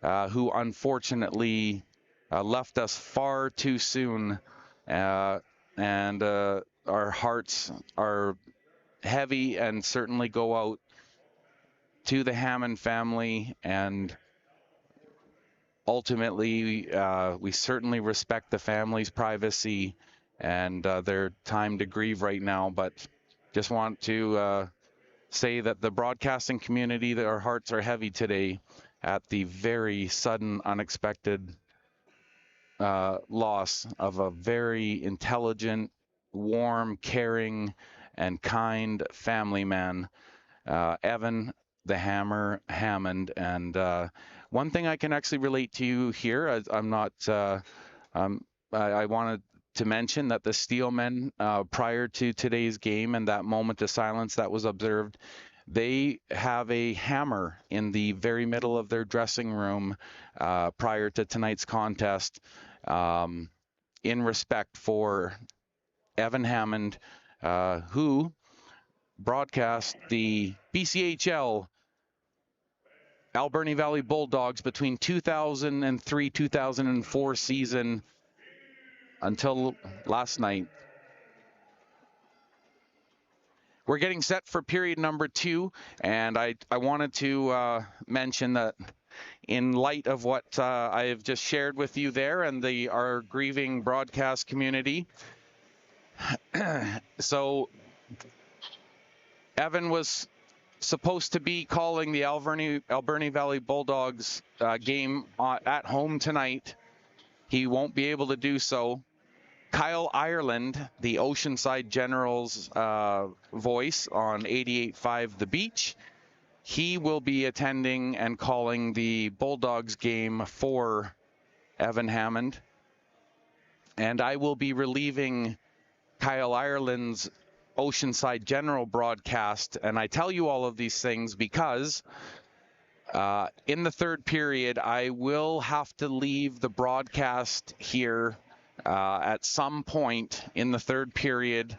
who unfortunately left us far too soon, and our hearts are heavy and certainly go out to the Hammond family, and ultimately we certainly respect the family's privacy and their time to grieve right now, but just want to say that the broadcasting community, that our hearts are heavy today at the very sudden, unexpected loss of a very intelligent, warm, caring, and kind family man, Evan the Hammer Hammond. And one thing I can actually relate to you here, I wanted to mention that the Steelmen, prior to today's game and that moment of silence that was observed, they have a hammer in the very middle of their dressing room prior to tonight's contest, in respect for Evan Hammond, who broadcast the BCHL Alberni Valley Bulldogs between 2003-2004 season until last night. We're getting set for period number 2, and I wanted to mention that in light of what I have just shared with you there and our grieving broadcast community, so Evan was supposed to be calling the Alberni Valley Bulldogs game at home tonight. He won't be able to do so. Kyle Ireland, the Oceanside Generals voice on 88.5 The Beach, he will be attending and calling the Bulldogs game for Evan Hammond. And I will be relieving Kyle Ireland's Oceanside General broadcast. And I tell you all of these things because in the third period, I will have to leave the broadcast here at some point in the third period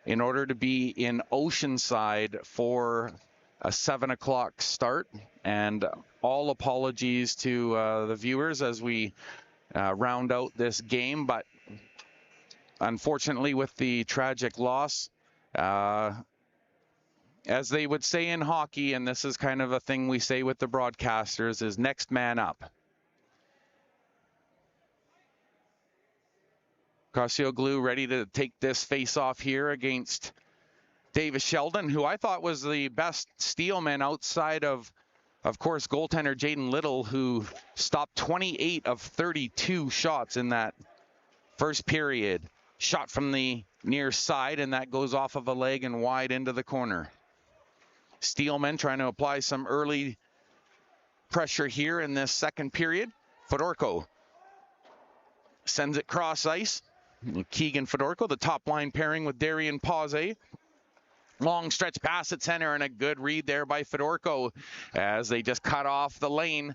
in order to be in Oceanside for a 7 o'clock start. And all apologies to the viewers as we round out this game, but unfortunately with the tragic loss, as they would say in hockey, and this is kind of a thing we say with the broadcasters, is next man up. Kosciuszko ready to take this face-off here against Davis Sheldon, who I thought was the best Steelman outside of course, goaltender Jaden Little, who stopped 28 of 32 shots in that first period. Shot from the near side, and that goes off of a leg and wide into the corner. Steelman trying to apply some early pressure here in this second period. Fedorko sends it cross ice. Keegan Fedorko, the top line pairing with Darian Pause. Long stretch pass at center and a good read there by Fedorko as they just cut off the lane.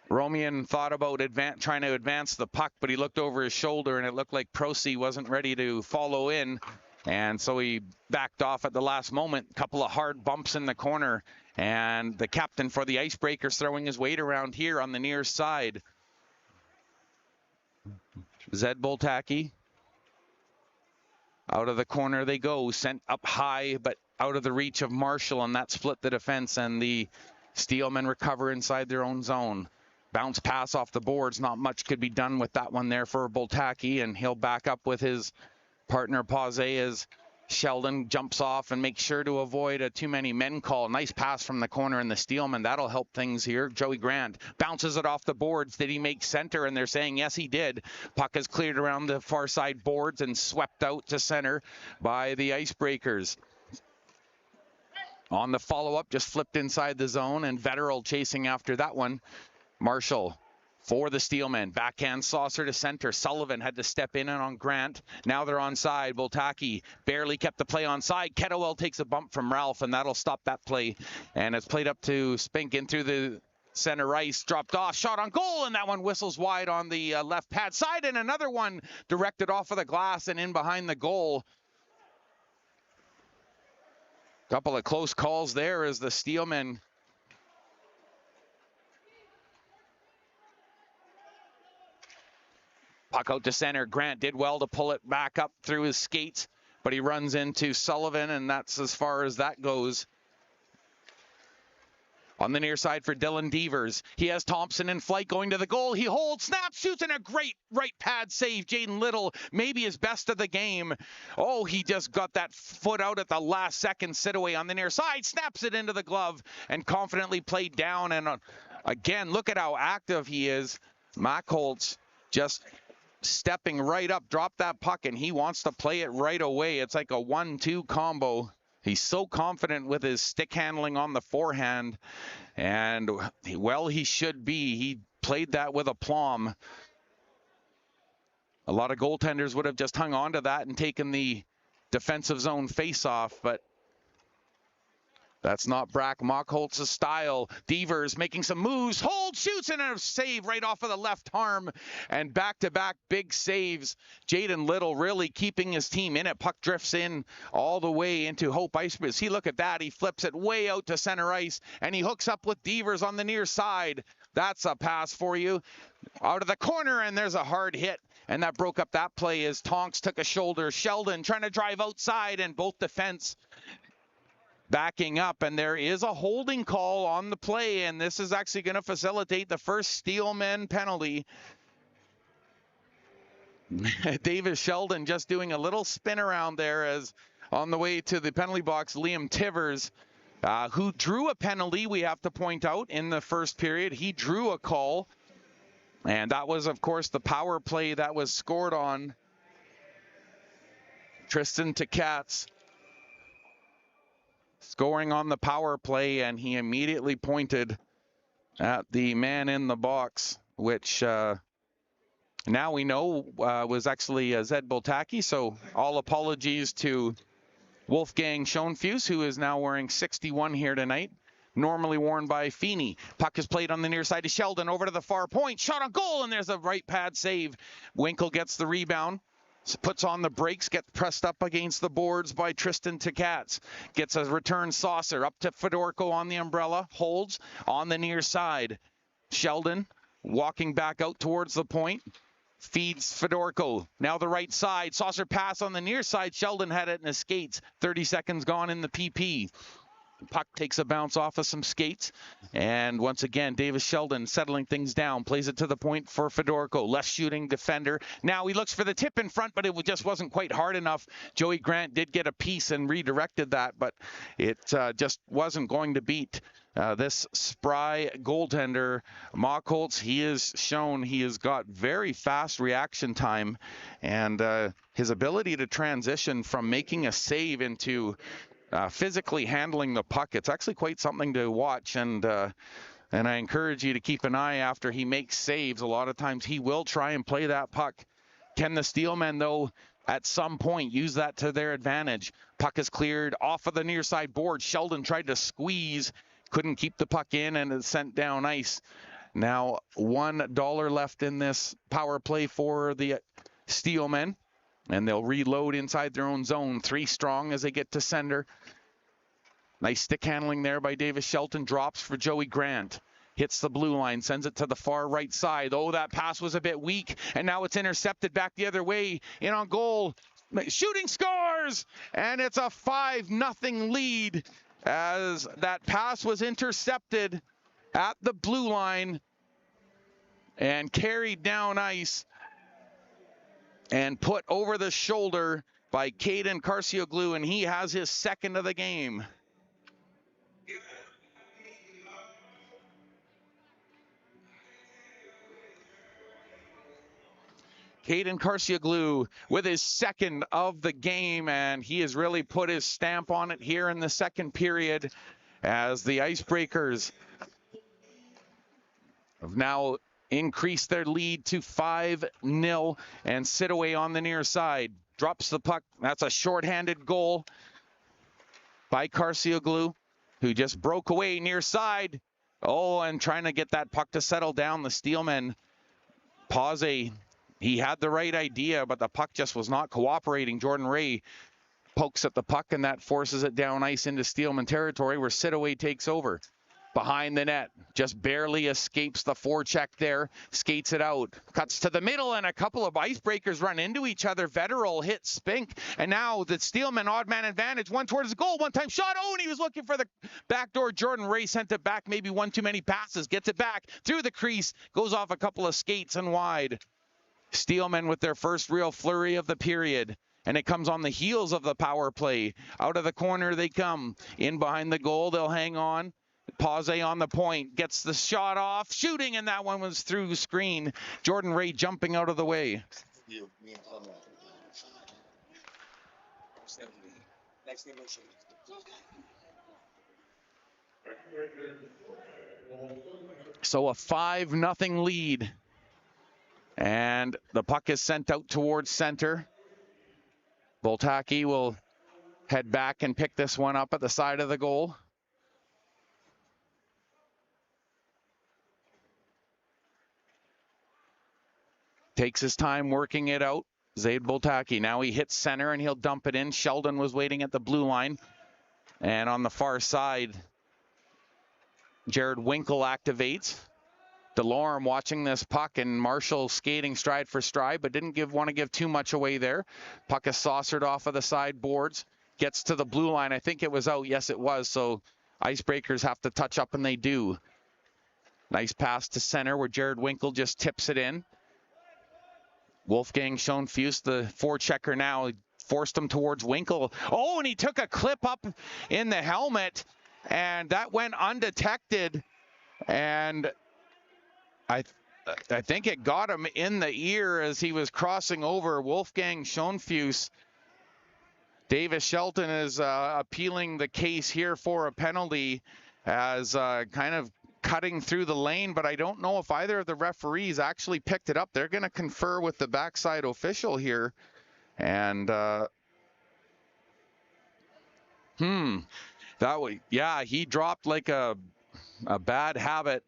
Romian thought about trying to advance the puck, but he looked over his shoulder and it looked like Prosy wasn't ready to follow in. And so he backed off at the last moment. A couple of hard bumps in the corner. And the captain for the IceBreakers throwing his weight around here on the near side. Zed Boltaki. Out of the corner they go. Sent up high, but out of the reach of Marshall, and that split the defense, and the Steelmen recover inside their own zone. Bounce pass off the boards. Not much could be done with that one there for Boltaki, and he'll back up with his partner Pause as Sheldon jumps off and makes sure to avoid a too many men call. Nice pass from the corner in the Steelman. That'll help things here. Joey Grant bounces it off the boards. Did he make center? And they're saying yes, he did. Puck is cleared around the far side boards and swept out to center by the IceBreakers. On the follow-up, just flipped inside the zone, and Vetterl chasing after that one. Marshall for the Steelmen. Backhand saucer to center. Sullivan had to step in and on Grant. Now they're onside. Boltaki barely kept the play onside. Kettlewell takes a bump from Ralph, and that'll stop that play. And it's played up to Spink in through the center ice. Dropped off. Shot on goal, and that one whistles wide on the left pad side. And another one directed off of the glass and in behind the goal. Couple of close calls there as the Steelmen puck out to center. Grant did well to pull it back up through his skates, but he runs into Sullivan, and that's as far as that goes. On the near side for Dylan Devers. He has Thompson in flight going to the goal. He holds, snaps, shoots, and a great right pad save. Jaden Little, maybe his best of the game. Oh, he just got that foot out at the last second. Sit-away on the near side, snaps it into the glove, and confidently played down. And again, look at how active he is. Mackholtz just stepping right up, dropped that puck, and he wants to play it right away. It's like a 1-2 combo. He's so confident with his stick handling on the forehand, and well, he should be. He played that with aplomb. A lot of goaltenders would have just hung on to that and taken the defensive zone face-off, but that's not Brack Mockholtz's style. Devers making some moves, holds, shoots, and a save right off of the left arm. And back-to-back big saves. Jaden Little really keeping his team in it. Puck drifts in all the way into Hope IceBreakers. See, look at that. He flips it way out to center ice, and he hooks up with Devers on the near side. That's a pass for you. Out of the corner, and there's a hard hit. And that broke up that play as Tonks took a shoulder. Sheldon trying to drive outside, and both defense backing up, and there is a holding call on the play, and this is actually going to facilitate the first Steelman penalty. Davis Sheldon just doing a little spin around there as on the way to the penalty box. Liam Tivers, who drew a penalty, we have to point out, in the first period. He drew a call, and that was, of course, the power play that was scored on. Tristan Tkats scoring on the power play, and he immediately pointed at the man in the box, which now we know was actually Zed Boltaki. So all apologies to Wolfgang Schoenfuss, who is now wearing 61 here tonight, normally worn by Feeney. Puck is played on the near side to Sheldon, over to the far point, shot on goal, and there's a right pad save. Winkle gets the rebound. Puts on the brakes, gets pressed up against the boards by Tristan Tkats. Gets a return saucer up to Fedorko on the umbrella. Holds on the near side. Sheldon walking back out towards the point. Feeds Fedorko. Now the right side. Saucer pass on the near side. Sheldon had it in his skates. 30 seconds gone in the PP. Puck takes a bounce off of some skates. And once again, Davis Sheldon settling things down. Plays it to the point for Fedorko. Less shooting defender. Now he looks for the tip in front, but it just wasn't quite hard enough. Joey Grant did get a piece and redirected that, but it just wasn't going to beat this spry goaltender. Mockholtz, he has shown he has got very fast reaction time, and his ability to transition from making a save into physically handling the puck, it's actually quite something to watch, and I encourage you to keep an eye after he makes saves. A lot of times he will try and play that puck. Can the Steelmen, though, at some point use that to their advantage? Puck is cleared off of the near side board. Sheldon tried to squeeze, couldn't keep the puck in, and it's sent down ice. Now $1 left in this power play for the Steelmen, and they'll reload inside their own zone. 3 strong as they get to center. Nice stick handling there by Davis Shelton. Drops for Joey Grant. Hits the blue line, sends it to the far right side. Oh, that pass was a bit weak, and now it's intercepted back the other way. In on goal. Shooting, scores! scores, and it's a 5-0 lead as that pass was intercepted at the blue line and carried down ice and put over the shoulder by Caden Carcioglu, and he has his second of the game. Caden Carcioglu with his second of the game, and he has really put his stamp on it here in the second period as the IceBreakers have now increased their lead to 5-0, and Sidaway on the near side drops the puck. That's a shorthanded goal by Carcioglu, who just broke away near side. Oh, and trying to get that puck to settle down. The Steelmen, Pause, he had the right idea, but the puck just was not cooperating. Jordan Ray pokes at the puck, and that forces it down ice into Steelman territory, where Sidaway takes over. Behind the net, just barely escapes the forecheck there, skates it out, cuts to the middle, and a couple of IceBreakers run into each other. Vetterl hits Spink, and now the Steelman odd man advantage, one towards the goal, one-time shot. Oh, and he was looking for the backdoor. Jordan Ray sent it back, maybe one too many passes, gets it back through the crease, goes off a couple of skates and wide. Steelmen with their first real flurry of the period, and it comes on the heels of the power play. Out of the corner they come, in behind the goal, they'll hang on. Pause on the point, gets the shot off, shooting, and that one was through the screen. Jordan Ray jumping out of the way. So a 5-0 lead, and the puck is sent out towards center. Voltaki will head back and pick this one up at the side of the goal. Takes his time working it out. Zaid Boltaki, now he hits center and he'll dump it in. Sheldon was waiting at the blue line. And on the far side, Jared Winkle activates. DeLorme watching this puck, and Marshall skating stride for stride, but didn't want to give too much away there. Puck is saucered off of the side boards. Gets to the blue line. I think it was out. Yes, it was. So IceBreakers have to touch up, and they do. Nice pass to center where Jared Winkle just tips it in. Wolfgang Schoenfuss, the forechecker now, forced him towards Winkle. Oh, and he took a clip up in the helmet, and that went undetected. And I think it got him in the ear as he was crossing over. Wolfgang Schoenfuss. Davis Shelton is appealing the case here for a penalty as kind of cutting through the lane, but I don't know if either of the referees actually picked it up. They're going to confer with the backside official here. And he dropped like a bad habit.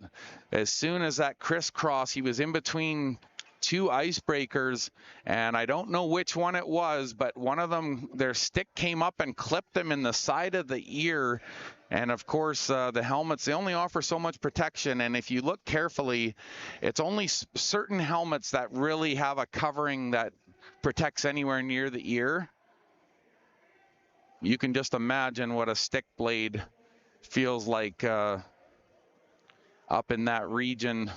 As soon as that crisscross, he was in between two IceBreakers, and I don't know which one it was, but one of them, their stick came up and clipped them in the side of the ear. And of course, the helmets, they only offer so much protection. And if you look carefully, it's only certain helmets that really have a covering that protects anywhere near the ear. You can just imagine what a stick blade feels like up in that region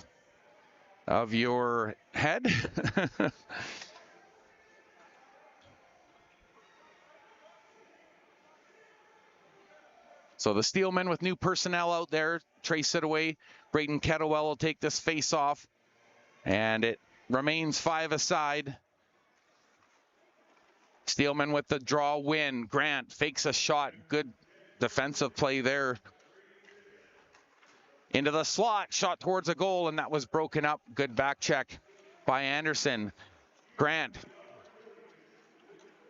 of your head. So the Steelmen with new personnel out there. Trey Sidaway, Braden Kettlewell will take this face off, and it remains 5-aside. Steelmen with the draw win. Grant fakes a shot. Good defensive play there. Into the slot, shot towards a goal, and that was broken up. Good back check by Anderson. Grant.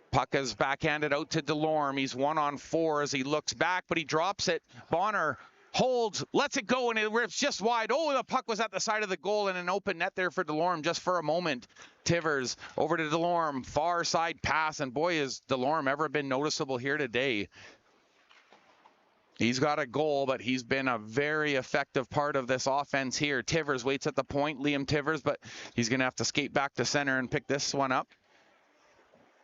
Puck is backhanded out to DeLorme. He's 1-on-4 as he looks back, but he drops it. Bonner holds, lets it go, and it rips just wide. Oh, the puck was at the side of the goal and an open net there for DeLorme just for a moment. Tivers over to DeLorme. Far side pass, and boy, has DeLorme ever been noticeable here today. He's got a goal, but he's been a very effective part of this offense here. Tivers waits at the point, Liam Tivers, but he's going to have to skate back to center and pick this one up.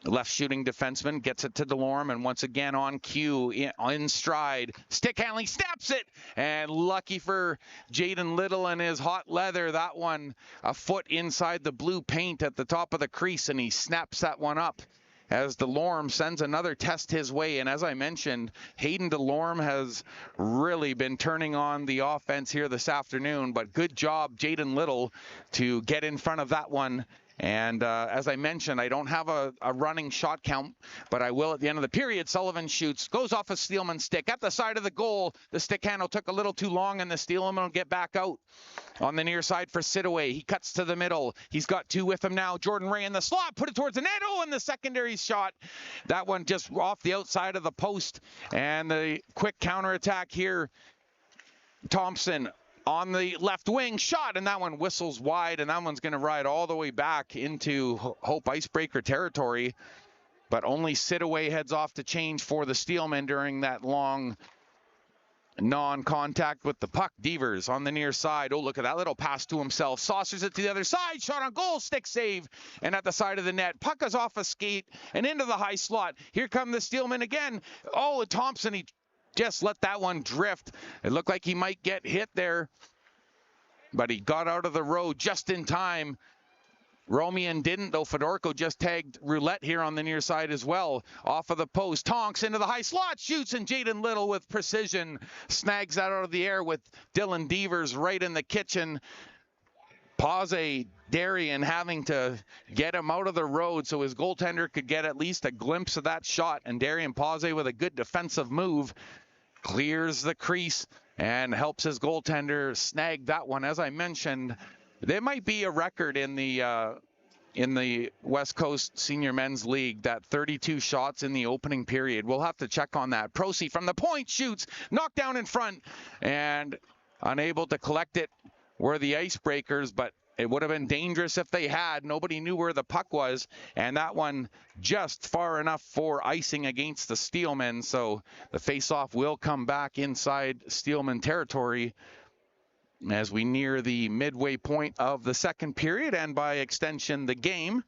left shooting defenseman gets it to Delorme, and once again on cue, in stride, stick handling, snaps it, and lucky for Jaden Little and his hot leather, that one a foot inside the blue paint at the top of the crease, and he snaps that one up as Delorme sends another test his way. And as I mentioned, Hayden Delorme has really been turning on the offense here this afternoon, but good job, Jaden Little, to get in front of that one. And as I mentioned, I don't have a running shot count, but I will at the end of the period. Sullivan shoots, goes off a Steelman stick at the side of the goal. The stick handle took a little too long, and the Steelman will get back out on the near side for Sidaway. He cuts to the middle. He's got two with him now. Jordan Ray in the slot, put it towards the net. Oh, and the secondary shot. That one just off the outside of the post. And the quick counterattack here. Thompson on the left wing, shot, and that one whistles wide, and that one's going to ride all the way back into Hope Icebreaker territory. But only Sidaway heads off to change for the Steelmen during that long non-contact with the puck. Devers on the near side. Oh, look at that little pass to himself. Saucers it to the other side. Shot on goal. Stick save. And at the side of the net. Puck is off a skate and into the high slot. Here come the Steelmen again. Oh, Thompson, he just let that one drift. It looked like he might get hit there, but he got out of the road just in time. Romian didn't, though. Fedorko just tagged Roulette here on the near side as well. Off of the post, Tonks into the high slot, shoots, and Jaden Little with precision snags that out of the air with Dylan Devers right in the kitchen. Pause Darian having to get him out of the road so his goaltender could get at least a glimpse of that shot, and Darian Pause with a good defensive move clears the crease and helps his goaltender snag that one. As I mentioned, there might be a record in the West Coast Senior Men's League, that 32 shots in the opening period. We'll have to check on that. Prosy from the point shoots, knocked down in front, and unable to collect it were the Icebreakers, but it would have been dangerous if they had. Nobody knew where the puck was, and that one just far enough for icing against the Steelmen. So the faceoff will come back inside Steelman territory as we near the midway point of the second period, and by extension, the game.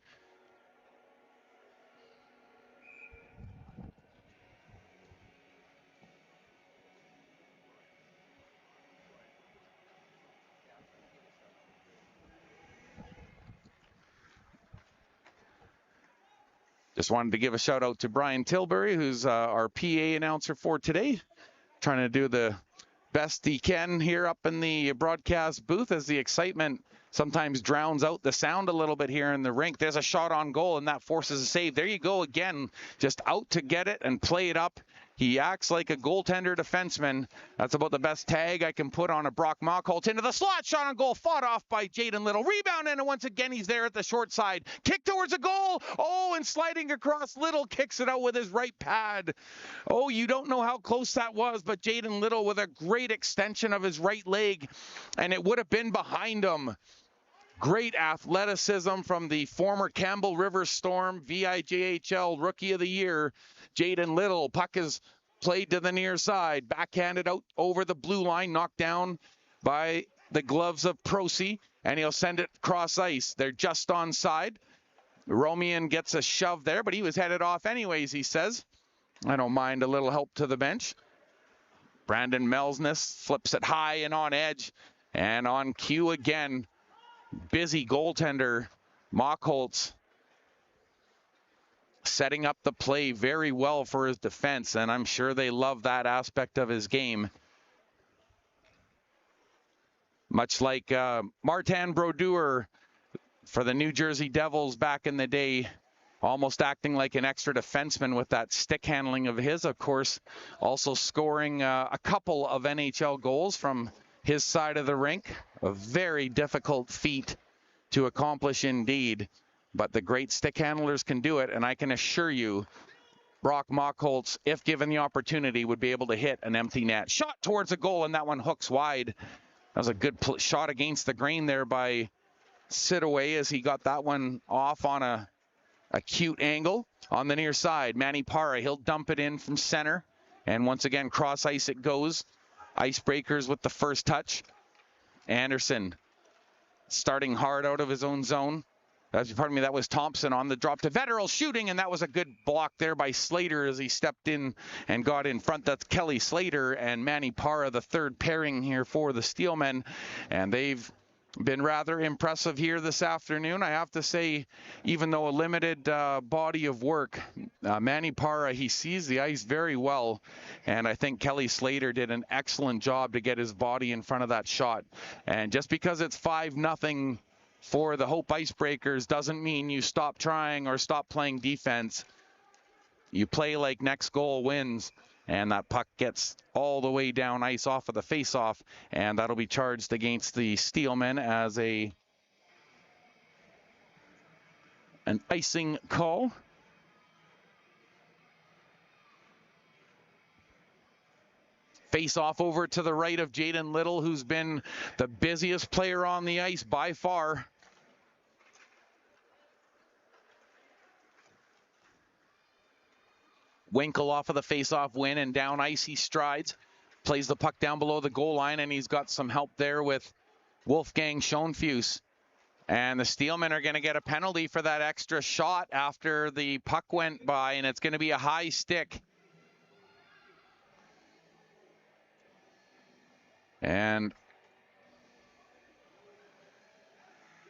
Just wanted to give a shout out to Brian Tilbury, who's our PA announcer for today, trying to do the best he can here up in the broadcast booth as the excitement sometimes drowns out the sound a little bit here in the rink. There's a shot on goal, and that forces a save. There you go again, just out to get it and play it up. He acts like a goaltender defenseman. That's about the best tag I can put on a Brock Mockholt. Into the slot, shot on goal, fought off by Jaden Little. Rebound, and once again he's there at the short side. Kick towards a goal. Oh, and sliding across, Little kicks it out with his right pad. Oh, you don't know how close that was, but Jaden Little with a great extension of his right leg, and it would have been behind him. Great athleticism from the former Campbell River Storm VIJHL Rookie of the Year, Jaden Little. Puck is played to the near side, backhanded out over the blue line, knocked down by the gloves of Prosy, and he'll send it cross ice. They're just onside. Romian gets a shove there, but he was headed off anyways, he says. I don't mind a little help to the bench. Brandon Melsness flips it high and on edge, and on cue again. Busy goaltender Mockholtz setting up the play very well for his defense, and I'm sure they love that aspect of his game. Much like Martin Brodeur for the New Jersey Devils back in the day, almost acting like an extra defenseman with that stick handling of his, of course, also scoring a couple of NHL goals from his side of the rink. A very difficult feat to accomplish indeed, but the great stick handlers can do it, and I can assure you Brock Mockholtz, if given the opportunity, would be able to hit an empty net. Shot towards a goal, and that one hooks wide. That was a good shot against the grain there by Sidaway as he got that one off on a cute angle on the near side. Manny Parra, he'll dump it in from center, and once again cross ice it goes. Icebreakers with the first touch. Anderson starting hard out of his own zone. Pardon me, that was Thompson on the drop to Vetterl shooting, and that was a good block there by Slater as he stepped in and got in front. That's Kelly Slater and Manny Parra, the third pairing here for the Steelmen, and they've been rather impressive here this afternoon. I have to say, even though a limited body of work, Manny Parra, he sees the ice very well, and I think Kelly Slater did an excellent job to get his body in front of that shot. And just because it's 5-0 for the Hope IceBreakers doesn't mean you stop trying or stop playing defense. You play like next goal wins, and that puck gets all the way down ice off of the face-off, and that'll be charged against the Steelmen as an icing call. Face-off over to the right of Jaden Little, who's been the busiest player on the ice by far. Winkle off of the face-off win, and down ice he strides. Plays the puck down below the goal line, and he's got some help there with Wolfgang Schoenfuss. And the Steelmen are going to get a penalty for that extra shot after the puck went by, and it's going to be a high stick. And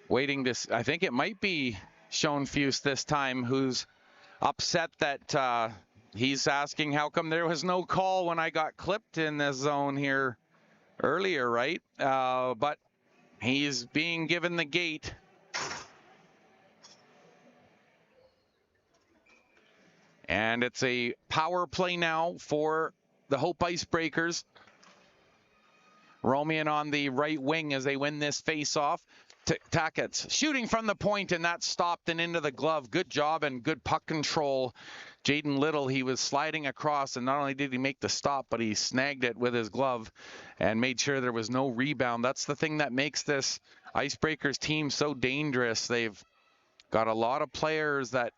waiting this, I think it might be Schoenfuss this time, who's upset that he's asking how come there was no call when I got clipped in this zone here earlier, right? But he's being given the gate. And it's a power play now for the Hope IceBreakers. Romian on the right wing as they win this face-off. Tackett shooting from the point, and that stopped and into the glove. Good job and good puck control. Jaden Little, he was sliding across, and not only did he make the stop, but he snagged it with his glove and made sure there was no rebound. That's the thing that makes this IceBreakers team so dangerous. They've got a lot of players that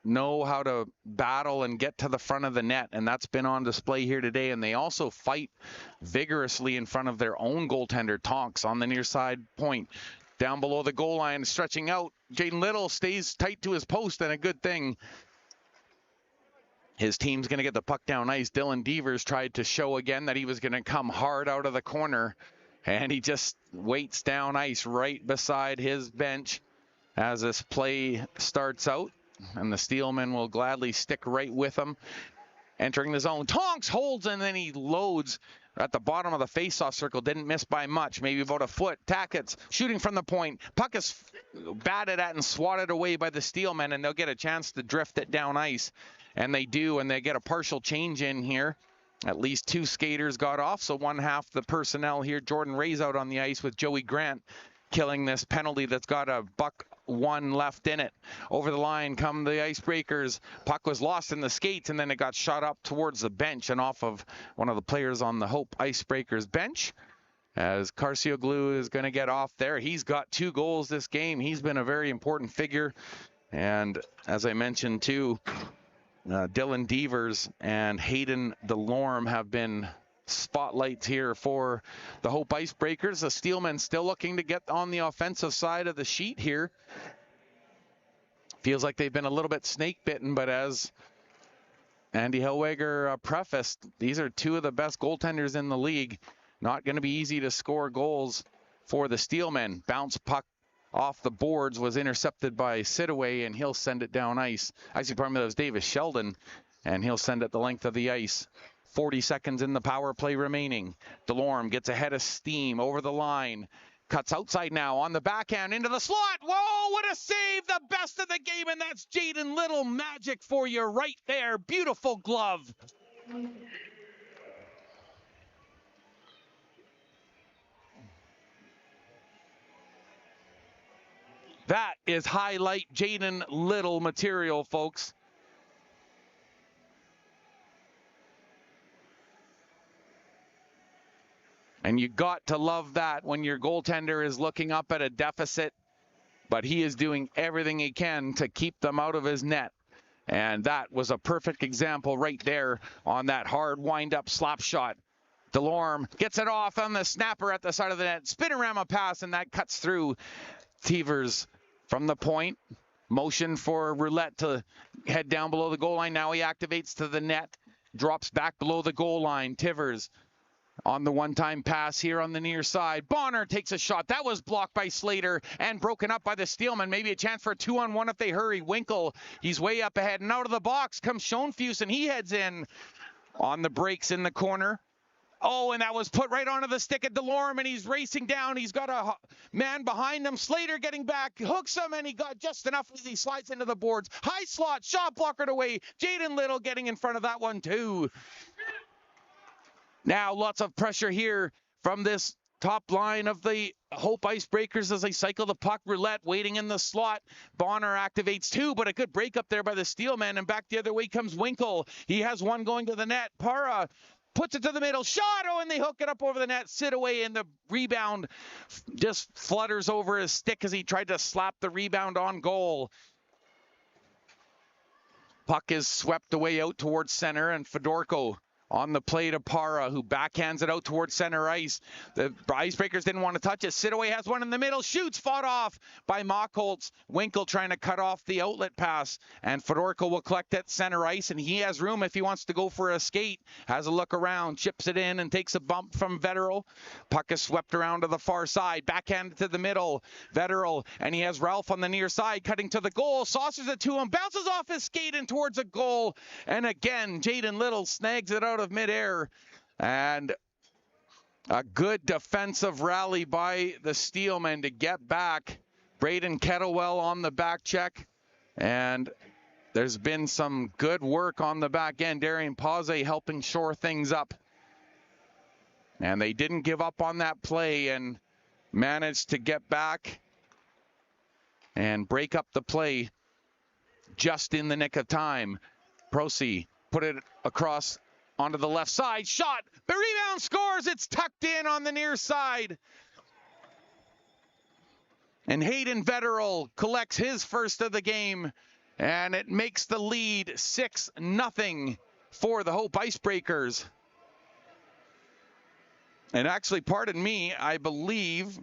know how to battle and get to the front of the net, and that's been on display here today. And they also fight vigorously in front of their own goaltender, Tonks, on the near side point. Down below the goal line, stretching out. Jaden Little stays tight to his post, and a good thing. His team's going to get the puck down ice. Dylan Devers tried to show again that he was going to come hard out of the corner, and he just waits down ice right beside his bench as this play starts out. And the Steelmen will gladly stick right with him. Entering the zone, Tonks holds, and then he loads at the bottom of the face-off circle. Didn't miss by much, maybe about a foot. Tackett's shooting from the point. Puck is batted at and swatted away by the Steelmen, and they'll get a chance to drift it down ice. And they do, and they get a partial change in here. At least two skaters got off, so one half the personnel here. Jordan Ray's out on the ice with Joey Grant killing this penalty that's got a $1 left in it. Over the line come the IceBreakers. Puck was lost in the skates, and then it got shot up towards the bench and off of one of the players on the Hope IceBreakers bench. As Carcioglu is going to get off there. He's got 2 goals this game. He's been a very important figure. And as I mentioned too, Dylan Devers and Hayden DeLorme have been spotlights here for the Hope IceBreakers. The Steelmen still looking to get on the offensive side of the sheet here. Feels like they've been a little bit snake bitten, but as Andy Hellweger prefaced, these are 2 of the best goaltenders in the league. Not going to be easy to score goals for the Steelmen. Bounce puck off the boards was intercepted by Sidaway, and he'll send it down ice. Actually, pardon me, that was Davis Sheldon, and he'll send it the length of the ice. 40 seconds in the power play remaining. DeLorme gets ahead of steam over the line. Cuts outside now on the backhand into the slot. Whoa, what a save. The best of the game, and that's Jaden Little. Magic for you right there. Beautiful glove. That is highlight Jaden Little material, folks. And you got to love that when your goaltender is looking up at a deficit, but he is doing everything he can to keep them out of his net. And that was a perfect example right there on that hard wind-up slap shot. DeLorme gets it off on the snapper at the side of the net. Spinorama pass, and that cuts through Devers from the point. Motion for Roulette to head down below the goal line. Now he activates to the net. Drops back below the goal line. Tivers on the one-time pass here on the near side. Bonner takes a shot. That was blocked by Slater and broken up by the Steelmen. Maybe a chance for a 2-on-1 if they hurry. Winkle, he's way up ahead. And out of the box comes Schoenfuss, and he heads in on the breaks in the corner. Oh, and that was put right onto the stick of DeLorme, and he's racing down. He's got a man behind him. Slater getting back, hooks him, and he got just enough as he slides into the boards. High slot, shot blockered away. Jaden Little getting in front of that one, too. Now, lots of pressure here from this top line of the Hope Icebreakers as they cycle the puck. Roulette waiting in the slot. Bonner activates too, but a good break up there by the Steelmen, and back the other way comes Winkle. He has one going to the net. Para puts it to the middle. Shot! Oh, and they hook it up over the net. Sit away, and the rebound just flutters over his stick as he tried to slap the rebound on goal. Puck is swept away out towards center, and Fedorko on the play to Para, who backhands it out towards center ice. The Icebreakers didn't want to touch it. Sidaway has one in the middle. Shoots, fought off by Mockholtz. Winkle trying to cut off the outlet pass. And Fedorko will collect at center ice, and he has room if he wants to go for a skate. Has a look around, chips it in, and takes a bump from Vetterl. Puck is swept around to the far side. Backhand to the middle. Vetterl, and he has Ralph on the near side, cutting to the goal. Saucers it to him. Bounces off his skate and towards a goal. And again, Jaden Little snags it out of midair, and a good defensive rally by the Steelmen to get back. Braden Kettlewell on the back check, and there's been some good work on the back end. Darian Pause helping shore things up, and they didn't give up on that play and managed to get back and break up the play just in the nick of time. Prosy put it across onto the left side, shot, the rebound, scores, it's tucked in on the near side. And Hayden Vetterl collects his first of the game, and it makes the lead 6-0 for the Hope Icebreakers. And actually, pardon me, I believe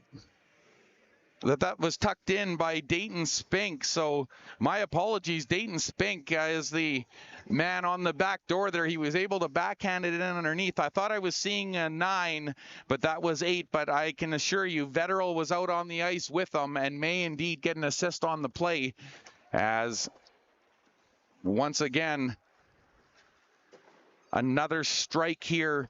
that was tucked in by Dayton Spink. So my apologies. Dayton Spink is the man on the back door there. He was able to backhand it in underneath. I thought I was seeing a 9, but that was 8. But I can assure you, Vetterl was out on the ice with them and may indeed get an assist on the play, as once again, another strike here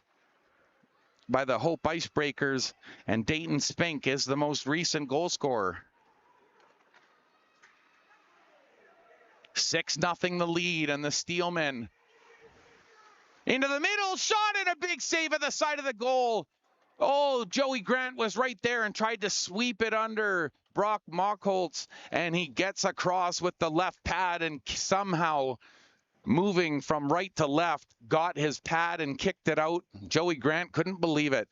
by the Hope Icebreakers, and Dayton Spink is the most recent goal scorer. 6-0 the lead, and the Steelmen into the middle, shot, and a big save at the side of the goal. Oh, Joey Grant was right there and tried to sweep it under Brock Mockholtz, and he gets across with the left pad and somehow, moving from right to left, got his pad and kicked it out. Joey Grant couldn't believe it.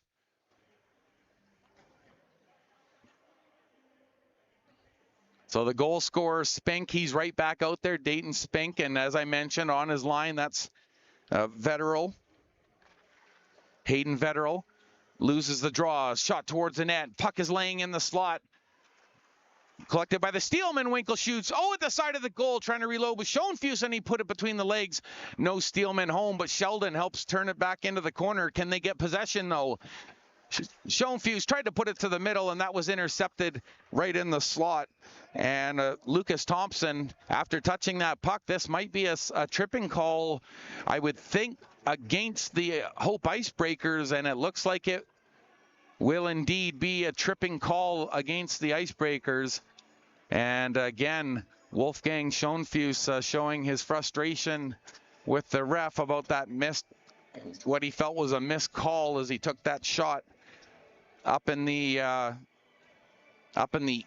So the goal scorer, Spink, he's right back out there, Dayton Spink. And as I mentioned, on his line, that's Vetterl. Hayden Vetterl loses the draw. Shot towards the net. Puck is laying in the slot. Collected by the Steelman. Winkle shoots. Oh, at the side of the goal, trying to reload with Schoenfuss, and he put it between the legs. No Steelman home, but Sheldon helps turn it back into the corner. Can they get possession, though? Schoenfuss tried to put it to the middle, and that was intercepted right in the slot. And Lucas Thompson, after touching that puck, this might be a tripping call, I would think, against the Hope Icebreakers, and it looks like it will indeed be a tripping call against the Icebreakers. And again, Wolfgang Schoenfuss showing his frustration with the ref about that what he felt was a missed call as he took that shot up in the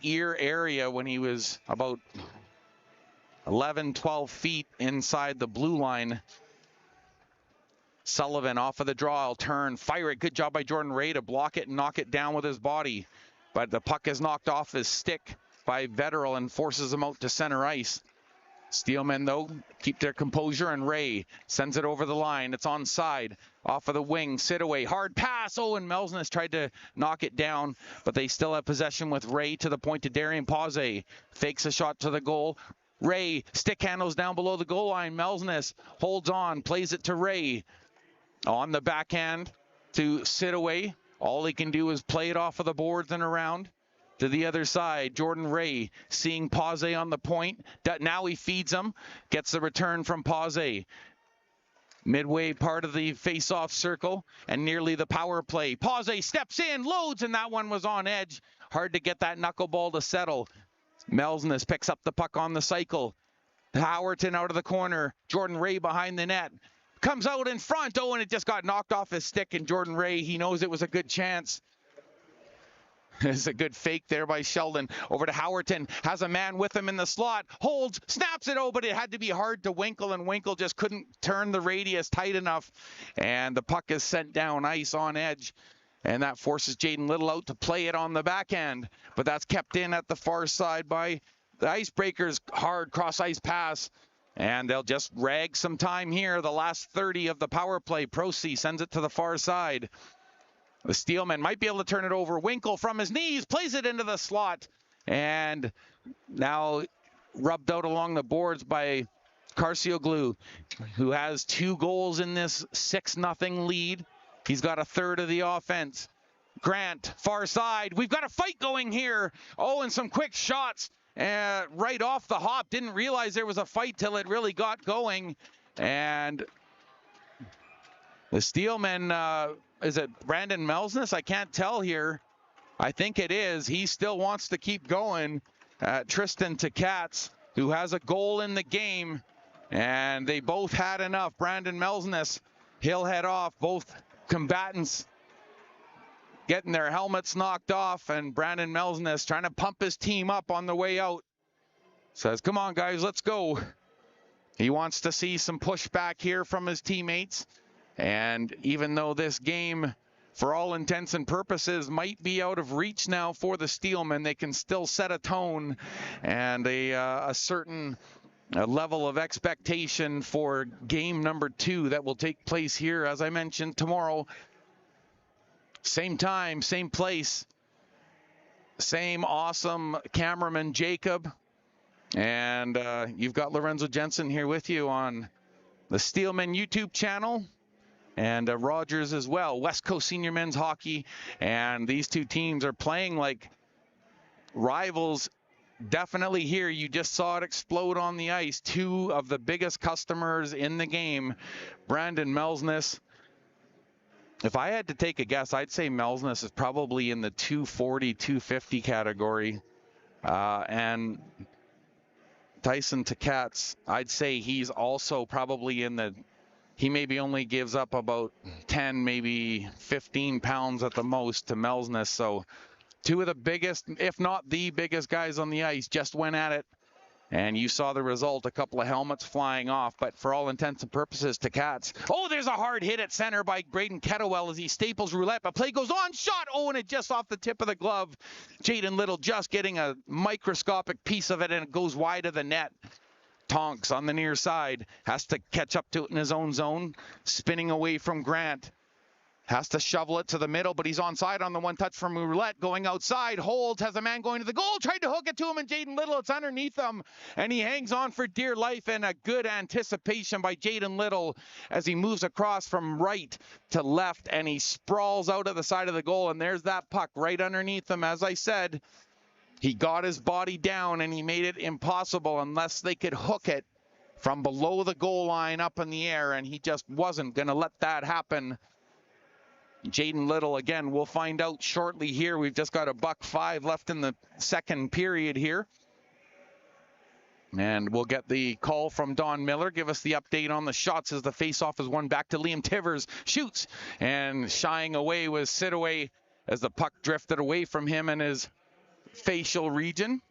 ear area when he was about 11, 12 feet inside the blue line. Sullivan off of the draw, will turn, fire it. Good job by Jordan Ray to block it and knock it down with his body. But the puck is knocked off his stick by Vetterl and forces him out to center ice. Steelmen, though, keep their composure, and Ray sends it over the line. It's onside. off of the wing. Sit-away, hard pass. Oh, and Melsness tried to knock it down, but they still have possession with Ray to the point to Darian Pause. Fakes a shot to the goal. Ray, stick handles down below the goal line. Melsness holds on, plays it to Ray. On the backhand to Sit-away. All he can do is play it off of the boards and around. To the other side, Jordan Ray seeing Pause on the point. Now he feeds him, gets the return from Pause. Midway part of the face-off circle and nearly the power play. Pause steps in, loads, and that one was on edge. Hard to get that knuckleball to settle. Melsness picks up the puck on the cycle. Howerton out of the corner. Jordan Ray behind the net. Comes out in front. Oh, and it just got knocked off his stick. And Jordan Ray, he knows it was a good chance. It's a good fake there by Sheldon. Over to Howerton. Has a man with him in the slot. Holds. Snaps it. Oh, but it had to be hard to Winkle. And Winkle just couldn't turn the radius tight enough. And the puck is sent down ice on edge. And that forces Jaden Little out to play it on the backhand. But that's kept in at the far side by the IceBreakers. Hard cross-ice pass. And they'll just rag some time here. The last 30 of the power play. Prosy sends it to the far side. The Steelmen might be able to turn it over. Winkle from his knees plays it into the slot. And now rubbed out along the boards by Carcioglu, who has 2 goals in this 6-0 lead. He's got a third of the offense. Grant, far side. We've got a fight going here. Oh, and some quick shots right off the hop. Didn't realize there was a fight till it really got going. And the Steelmen, is it Brandon Melsness? I can't tell here. I think it is. He still wants to keep going. Tristan Tkats, who has a goal in the game. And they both had enough. Brandon Melsness, he'll head off. Both combatants getting their helmets knocked off, and Brandon Melsness trying to pump his team up on the way out. Says, come on, guys, let's go. He wants to see some pushback here from his teammates. And even though this game, for all intents and purposes, might be out of reach now for the Steelmen, they can still set a tone and a certain level of expectation for game number 2 that will take place here, as I mentioned, tomorrow. Same time, same place, same awesome cameraman Jacob. And you've got Lorenzo Jensen here with you on the Steelmen YouTube channel. And Rogers as well. West Coast Senior Men's Hockey. And these two teams are playing like rivals. Definitely here. You just saw it explode on the ice. 2 of the biggest customers in the game. Brandon Melsness. If I had to take a guess, I'd say Melsness is probably in the 240, 250 category. And Tyson Tkats, I'd say he's also probably in the, he maybe only gives up about 10, maybe 15 pounds at the most to Melsness. So 2 of the biggest, if not the biggest guys on the ice just went at it. And you saw the result, a couple of helmets flying off. But for all intents and purposes, Tkats. Oh, there's a hard hit at center by Braden Kettlewell as he staples roulette. But play goes on, shot. Oh, and it just off the tip of the glove. Jaden Little just getting a microscopic piece of it, and it goes wide of the net. Tonks on the near side. Has to catch up to it in his own zone. Spinning away from Grant. Has to shovel it to the middle, but he's onside on the one touch from Roulette. Going outside, holds, has a man going to the goal, tried to hook it to him, and Jaden Little, it's underneath him, and he hangs on for dear life, and a good anticipation by Jaden Little as he moves across from right to left, and he sprawls out of the side of the goal, and there's that puck right underneath him. As I said, he got his body down, and he made it impossible unless they could hook it from below the goal line up in the air, and he just wasn't going to let that happen. Jaden Little, again, we'll find out shortly here. We've just got $1.05 left in the second period here. And we'll get the call from Don Miller. Give us the update on the shots as the faceoff is won back to Liam Tivers. Shoots, and shying away was Sit-away as the puck drifted away from him in his facial region.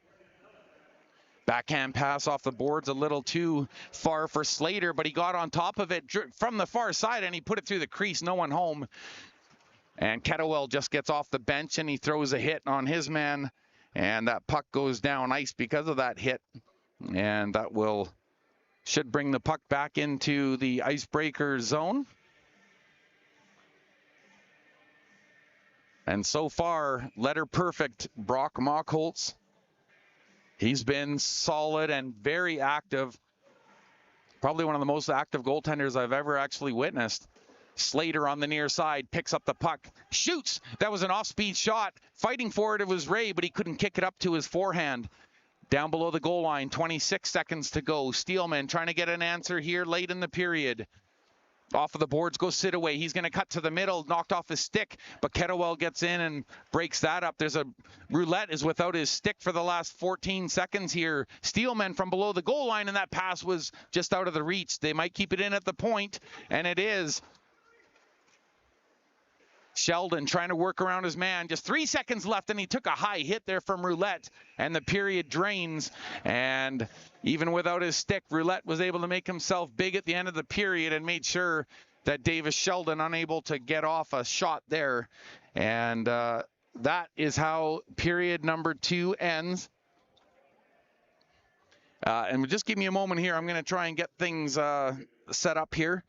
Backhand pass off the boards a little too far for Slater, but he got on top of it from the far side, and he put it through the crease. No one home. And Kettlewell just gets off the bench, and he throws a hit on his man, and that puck goes down ice because of that hit. And that should bring the puck back into the IceBreakers zone. And so far, letter perfect, Brock Mockholtz. He's been solid and very active. Probably one of the most active goaltenders I've ever actually witnessed. Slater on the near side, picks up the puck, shoots. That was an off-speed shot. Fighting for it was Ray, but he couldn't kick it up to his forehand. Down below the goal line, 26 seconds to go. Steelman trying to get an answer here late in the period. Off of the boards goes Sidaway. He's going to cut to the middle, knocked off his stick, but Kettlewell gets in and breaks that up. There's a Roulette is without his stick for the last 14 seconds here. Steelman from below the goal line, and that pass was just out of the reach. They might keep it in at the point, and it is. Sheldon trying to work around his man. Just 3 seconds left, and he took a high hit there from Roulette, and the period drains. And even without his stick, Roulette was able to make himself big at the end of the period and made sure that Davis Sheldon unable to get off a shot there. And that is how period number 2 ends. And just give me a moment here. I'm going to try and get things set up here.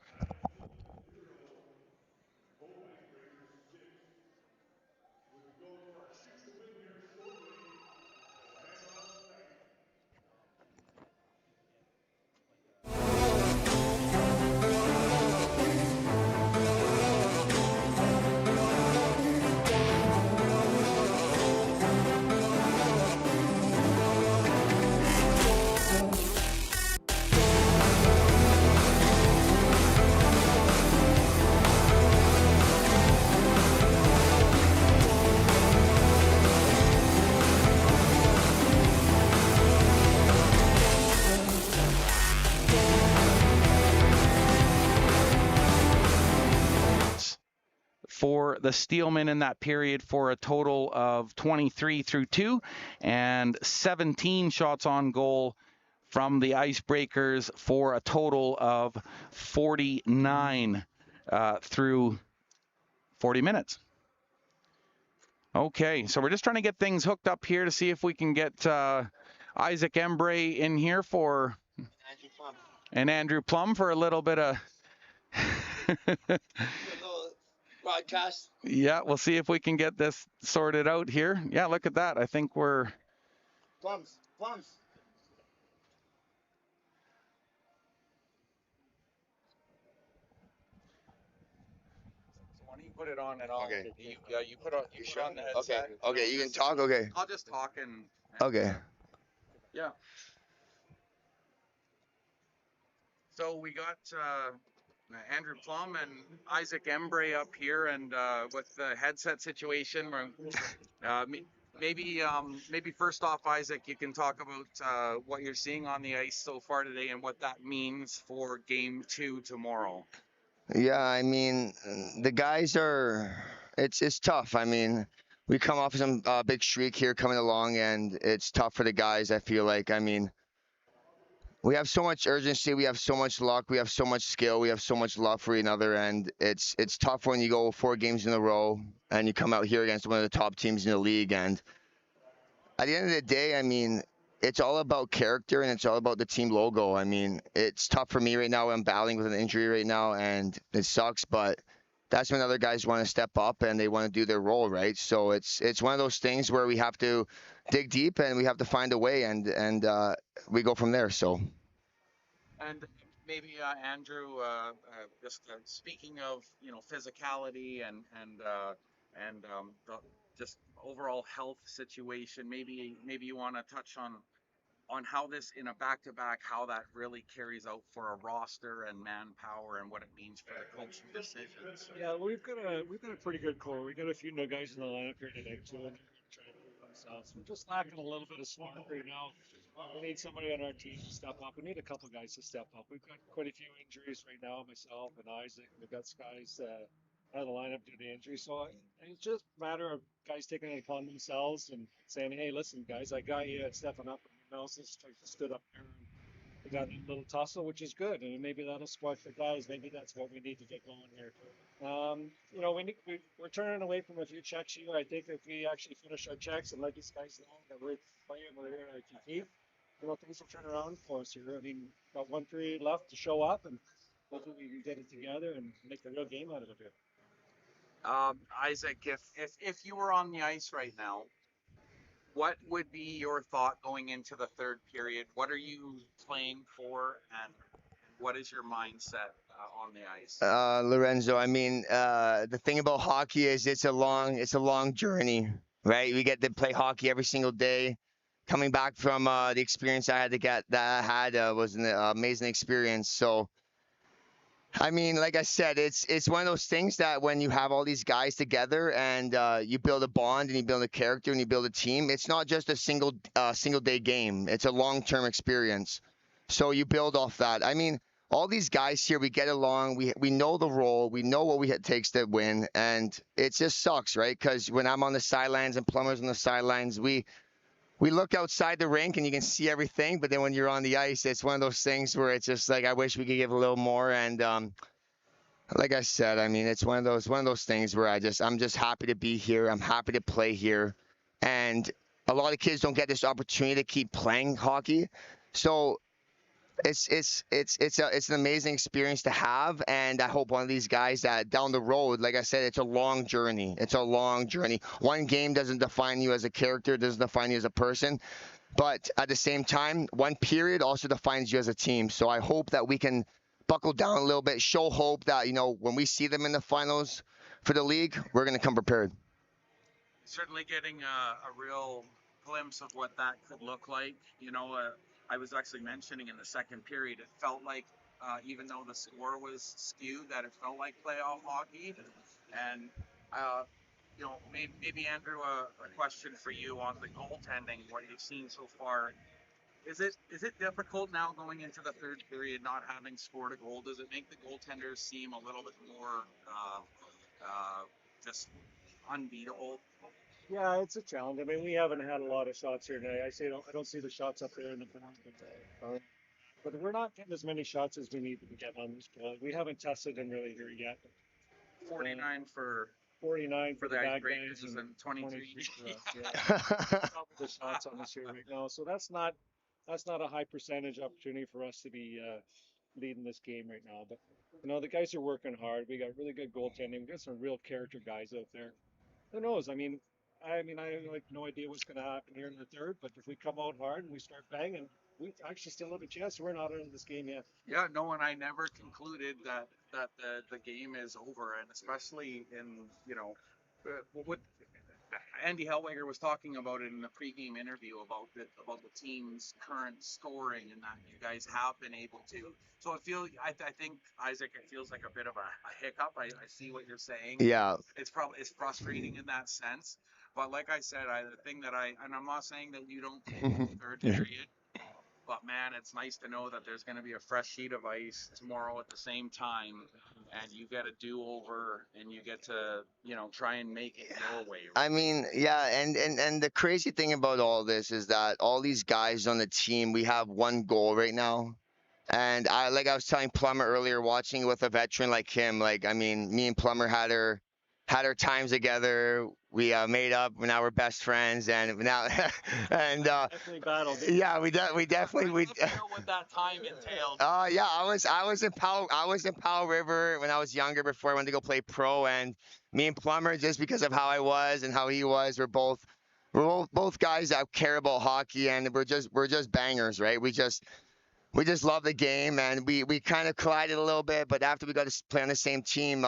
For the Steelmen in that period for a total of 23 through 2 and 17 shots on goal from the IceBreakers for a total of 49 through 40 minutes. Okay, so we're just trying to get things hooked up here to see if we can get Isaac Embray in here for Andrew Plum for a little bit of broadcast. Yeah, we'll see if we can get this sorted out here. Yeah, look at that. I think we're Plums. So why don't you put it on and I'll Okay. you put on on the headset. Okay, you can talk. Okay. I'll just talk and Okay. yeah. So we got Andrew Plum and Isaac Embray up here, and with the headset situation, maybe first off, Isaac, you can talk about what you're seeing on the ice so far today and what that means for Game 2 tomorrow. Yeah, I mean, the guys are. It's tough. I mean, we come off some big streak here coming along, and it's tough for the guys. I feel like. I mean, we have so much urgency, we have so much luck, we have so much skill, we have so much love for each other, and it's tough when you go 4 games in a row and you come out here against one of the top teams in the league. And at the end of the day, I mean, it's all about character and it's all about the team logo. I mean, it's tough for me right now. I'm battling with an injury right now, and it sucks, but that's when other guys want to step up and they want to do their role, right? So it's one of those things where we have to dig deep and we have to find a way, and we go from there. So. And maybe Andrew, just speaking of physicality and the just overall health situation, maybe you want to touch on how this in a back-to-back, how that really carries out for a roster and manpower and what it means for the coaching decisions. Yeah, we've got a pretty good core. We got a few new guys in the lineup here today too, and they're trying to prove themselves. We're just lacking a little bit of spark right now. We need somebody on our team to step up. We need a couple guys to step up. We've got quite a few injuries right now, myself and Isaac. We've got guys out of the lineup due to injury. So it's just a matter of guys taking it upon themselves and saying, hey, listen, guys, I got you stepping up. And Nelson stood up there. And we got a little tussle, which is good. And maybe that'll spark the guys. Maybe that's what we need to get going here. We're turning away from a few checks here. I think if we actually finish our checks and let these guys know that we're playing, we're here to compete, things will turn around for us here. I mean, got 1 period left to show up, and hopefully we can get it together and make a real game out of it here. Isaac, if you were on the ice right now, what would be your thought going into the third period? What are you playing for, and what is your mindset on the ice? Lorenzo, I mean, the thing about hockey is it's a long journey, right? We get to play hockey every single day. Coming back from the experience I had was an amazing experience. So, I mean, like I said, it's one of those things that when you have all these guys together and you build a bond and you build a character and you build a team, it's not just a single day game. It's a long term experience. So you build off that. I mean, all these guys here, we get along. We know the role. We know what it takes to win, and it just sucks, right? Because when I'm on the sidelines and Plummer's on the sidelines, we look outside the rink and you can see everything, but then when you're on the ice, it's one of those things where it's just like I wish we could give a little more. And like I said, I mean, it's one of those things where I'm just happy to be here. I'm happy to play here, and a lot of kids don't get this opportunity to keep playing hockey. So it's an amazing experience to have, and I hope one of these guys that down the road, like I said, it's a long journey. It's a long journey. One game doesn't define you as a character, doesn't define you as a person, but at the same time, one period also defines you as a team. So I hope that we can buckle down a little bit, show hope that when we see them in the finals for the league, we're going to come prepared. Certainly getting a real glimpse of what that could look like. I was actually mentioning in the second period, it felt like, even though the score was skewed, that it felt like playoff hockey. And, maybe Andrew, a question for you on the goaltending, what you've seen so far. Is it difficult now going into the third period, not having scored a goal? Does it make the goaltenders seem a little bit more just unbeatable? Yeah, it's a challenge. I mean, we haven't had a lot of shots here tonight. I don't see the shots up there in the front, but we're not getting as many shots as we need to get on this play. We haven't tested them really here yet. 49 for 49 for for the the bad IceBreakers guys and and 23. 23 for us. Yeah, top of the shots on this here right now. So that's not a high percentage opportunity for us to be leading this game right now. But the guys are working hard. We got really good goaltending. We got some real character guys out there. Who knows? I have like no idea what's going to happen here in the third. But if we come out hard and we start banging, we actually still have a chance. We're not out of this game yet. Yeah, no, and I never concluded that the game is over, and especially in what Andy Hellweger was talking about it in the pregame interview about the team's current scoring and that you guys have been able to. So I think Isaac, it feels like a bit of a hiccup. I see what you're saying. Yeah. It's frustrating in that sense. But like I said, the thing and I'm not saying that you don't take the third period, but man, it's nice to know that there's going to be a fresh sheet of ice tomorrow at the same time, and you get a do-over, and you get to, try and make it your way. I mean, yeah, and the crazy thing about all this is that all these guys on the team, we have one goal right now. And like I was telling Plummer earlier, watching with a veteran like him, like I mean, me and Plummer had our times together. We made up. Now we're best friends, and now Definitely battled. yeah, we definitely I'd love to know what that time entailed. Yeah, I was in Powell River when I was younger before I went to go play pro, and me and Plummer, just because of how I was and how he was, we're both guys that care about hockey, and we're just bangers, right? We just love the game, and we kind of collided a little bit, but after we got to play on the same team,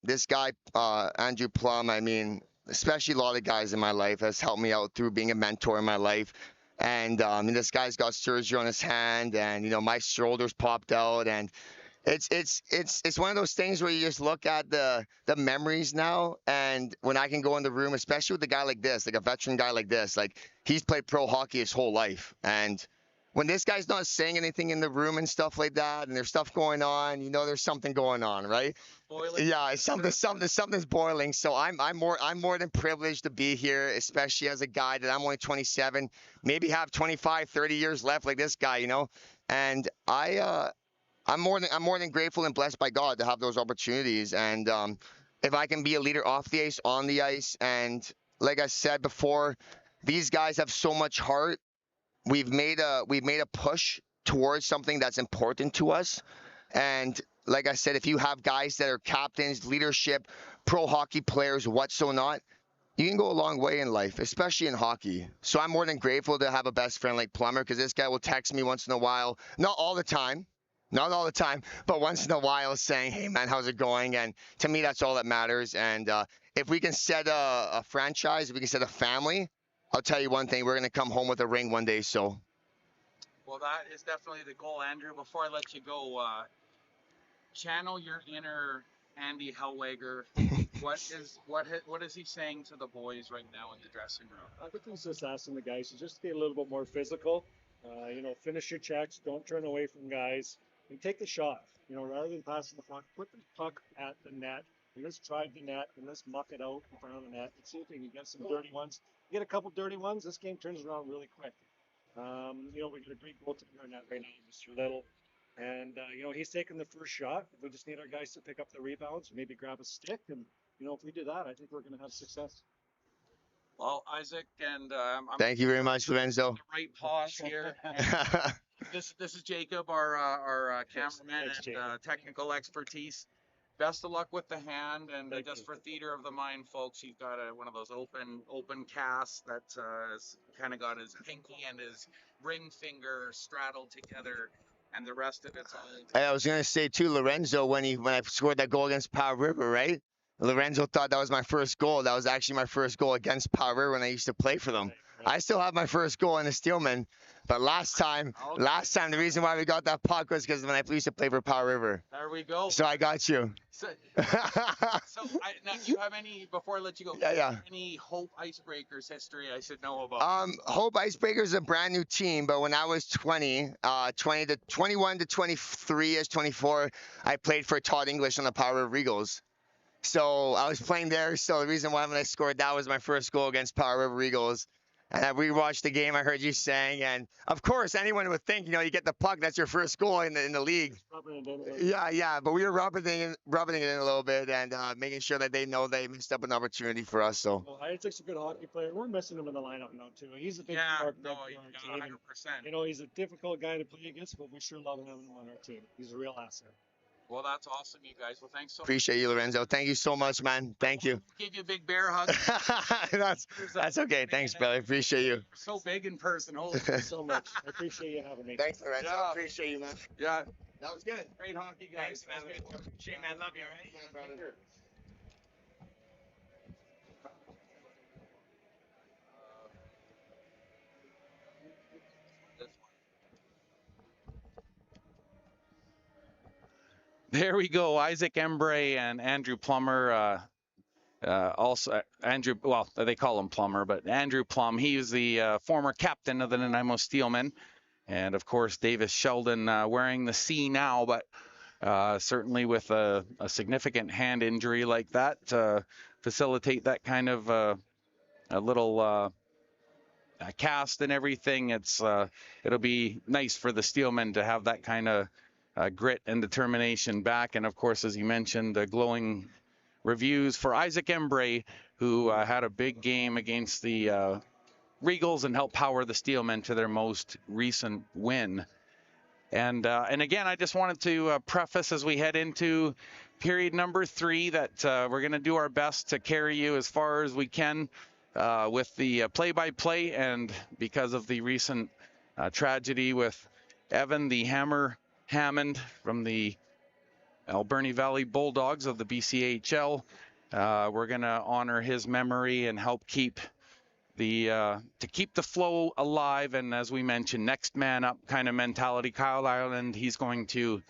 this guy, Andrew Plum, I mean, especially a lot of guys in my life, has helped me out through being a mentor in my life. And this guy's got surgery on his hand, and my shoulders popped out, and it's one of those things where you just look at the memories now, and when I can go in the room, especially with a guy like this, like a veteran guy like this, like he's played pro hockey his whole life, and when this guy's not saying anything in the room and stuff like that, and there's stuff going on, there's something going on, right? Boiling. Yeah, it's something's boiling. So I'm more than privileged to be here, especially as a guy that I'm only 27, maybe have 25, 30 years left like this guy, and I'm more than grateful and blessed by God to have those opportunities. And if I can be a leader off the ice, on the ice, and like I said before, these guys have so much heart. We've made a push towards something that's important to us. And like I said, if you have guys that are captains, leadership, pro hockey players, what so not, you can go a long way in life, especially in hockey. So I'm more than grateful to have a best friend like Plummer, because this guy will text me once in a while, not all the time, but once in a while saying, hey man, how's it going? And to me, that's all that matters. And if we can set a franchise, if we can set a family, I'll tell you one thing, we're going to come home with a ring one day. So Well, that is definitely the goal, Andrew. Before I let you go, channel your inner Andy Hellwager. What is he saying to the boys right now in the dressing room? I think he's just asking the guys to just be a little bit more physical. Finish your checks. Don't turn away from guys. And take the shot. Rather than passing the puck, put the puck at the net. And let's drive the net and let's muck it out in front of the net and see if we can get some dirty ones. Get a couple dirty ones. This game turns around really quick. We got a great goaltender in that right now, Mr. Little. And, he's taking the first shot. We just need our guys to pick up the rebounds, maybe grab a stick. And, if we do that, I think we're going to have success. Well, Isaac, and I'm thank you very much, Lorenzo. right pause here. This is Jacob, our cameraman and technical expertise. Best of luck with the hand, and just for theater of the mind, folks, he's got one of those open casts that has kind of got his pinky and his ring finger straddled together, and the rest of it's all. I was gonna say too, Lorenzo, when I scored that goal against Powell River, right? Lorenzo thought that was my first goal. That was actually my first goal against Powell River when I used to play for them. I still have my first goal in the Steelmen, but last time, the reason why we got that puck was because when I used to play for Powell River. There we go. So I got you. So now, do you have any, before I let you go, any Hope IceBreakers history I should know about? Hope IceBreakers is a brand new team, but when I was 21 to 23-ish, 24, I played for Todd English on the Powell River Eagles. So I was playing there. So the reason why when I scored that was my first goal against Powell River Eagles. And I rewatched the game. I heard you saying, and of course, anyone would think, you get the puck, that's your first goal in the league. Yeah. But we were rubbing it in a little bit and making sure that they know they missed up an opportunity for us. So. Well, Isaac's a good hockey player. We're missing him in the lineup now too. He's a big part of our team. 100%. He's a difficult guy to play against, but we sure love having him on our team. He's a real asset. Well, that's awesome, you guys. Well, thanks so much. Appreciate you, Lorenzo. Thank you so much, man. Thank you. Give you a big bear hug. That's okay. Thanks, Billy. Appreciate you. You're so big in person. Holy. Thank you so much. I appreciate you having me. Thanks, Lorenzo. Yeah. Appreciate you, man. Yeah. That was good. Great hockey, guys. Thanks, man. Appreciate, man. Love you, all right? Yeah, brother. There we go. Isaac Embray and Andrew Plummer. Also, Andrew, well, they call him Plummer, but Andrew Plum, he is the former captain of the Nanaimo Steelmen. And of course, Davis Sheldon wearing the C now, but certainly with a significant hand injury like that, facilitate that kind of a little cast and everything. It'll be nice for the Steelmen to have that kind of grit and determination back. And of course, as you mentioned, glowing reviews for Isaac Embray, who had a big game against the Regals and helped power the Steelmen to their most recent win. And again, I just wanted to preface as we head into period number 3 that we're going to do our best to carry you as far as we can with the play-by-play. And because of the recent tragedy with Evan the Hammer Hammond from the Alberni Valley Bulldogs of the BCHL, we're going to honor his memory and help keep the flow alive. And as we mentioned, next man up kind of mentality. Kyle Ireland, he's going to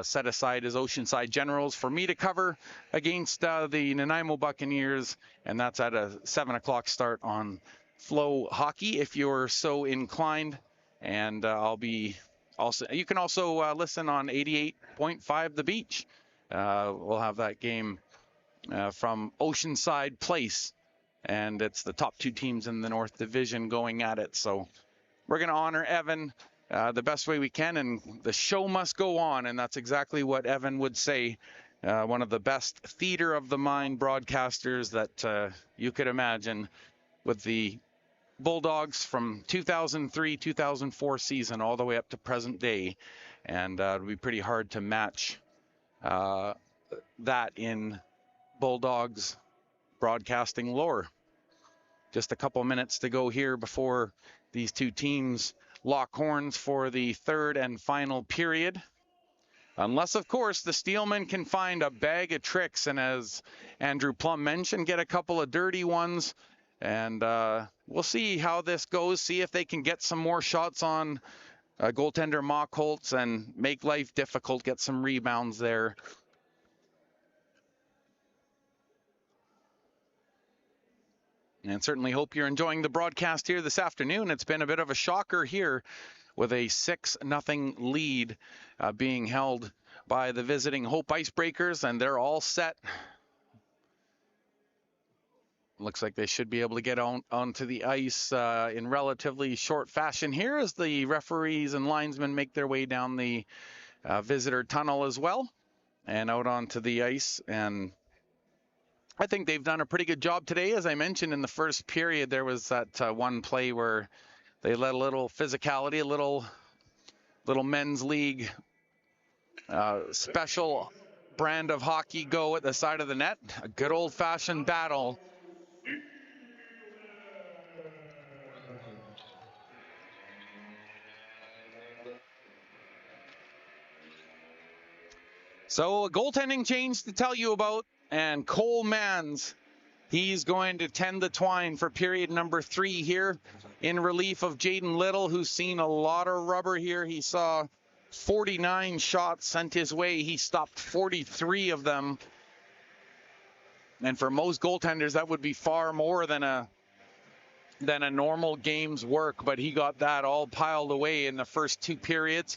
set aside his Oceanside Generals for me to cover against the Nanaimo Buccaneers, and that's at a 7 o'clock start on Flow Hockey if you're so inclined. And I'll be also, you can also listen on 88.5 The Beach. We'll have that game from Oceanside Place, and it's the top 2 teams in the North Division going at it. So we're going to honor Evan the best way we can, and the show must go on. And that's exactly what Evan would say. One of the best theater of the mind broadcasters that you could imagine, with the Bulldogs from 2003, 2004 season all the way up to present day. And it'll be pretty hard to match that in Bulldogs broadcasting lore. Just a couple minutes to go here before these two teams lock horns for the third and final period. Unless, of course, the Steelmen can find a bag of tricks, and as Andrew Plum mentioned, get a couple of dirty ones. And we'll see how this goes, see if they can get some more shots on goaltender Mockholtz and make life difficult, get some rebounds there. And certainly hope you're enjoying the broadcast here this afternoon. It's been a bit of a shocker here with a 6-0 lead being held by the visiting Hope IceBreakers, and they're all set. Looks like they should be able to get onto the ice in relatively short fashion here as the referees and linesmen make their way down the visitor tunnel as well and out onto the ice. And I think they've done a pretty good job today. As I mentioned in the first period, there was that one play where they let a little physicality, a little men's league special brand of hockey go at the side of the net. A good old-fashioned battle. So a goaltending change to tell you about, and Cole Mans, he's going to tend the twine for period number 3 here in relief of Jaden Little, who's seen a lot of rubber here. He saw 49 shots sent his way. He stopped 43 of them. And for most goaltenders, that would be far more than a normal game's work, but he got that all piled away in the first 2 periods.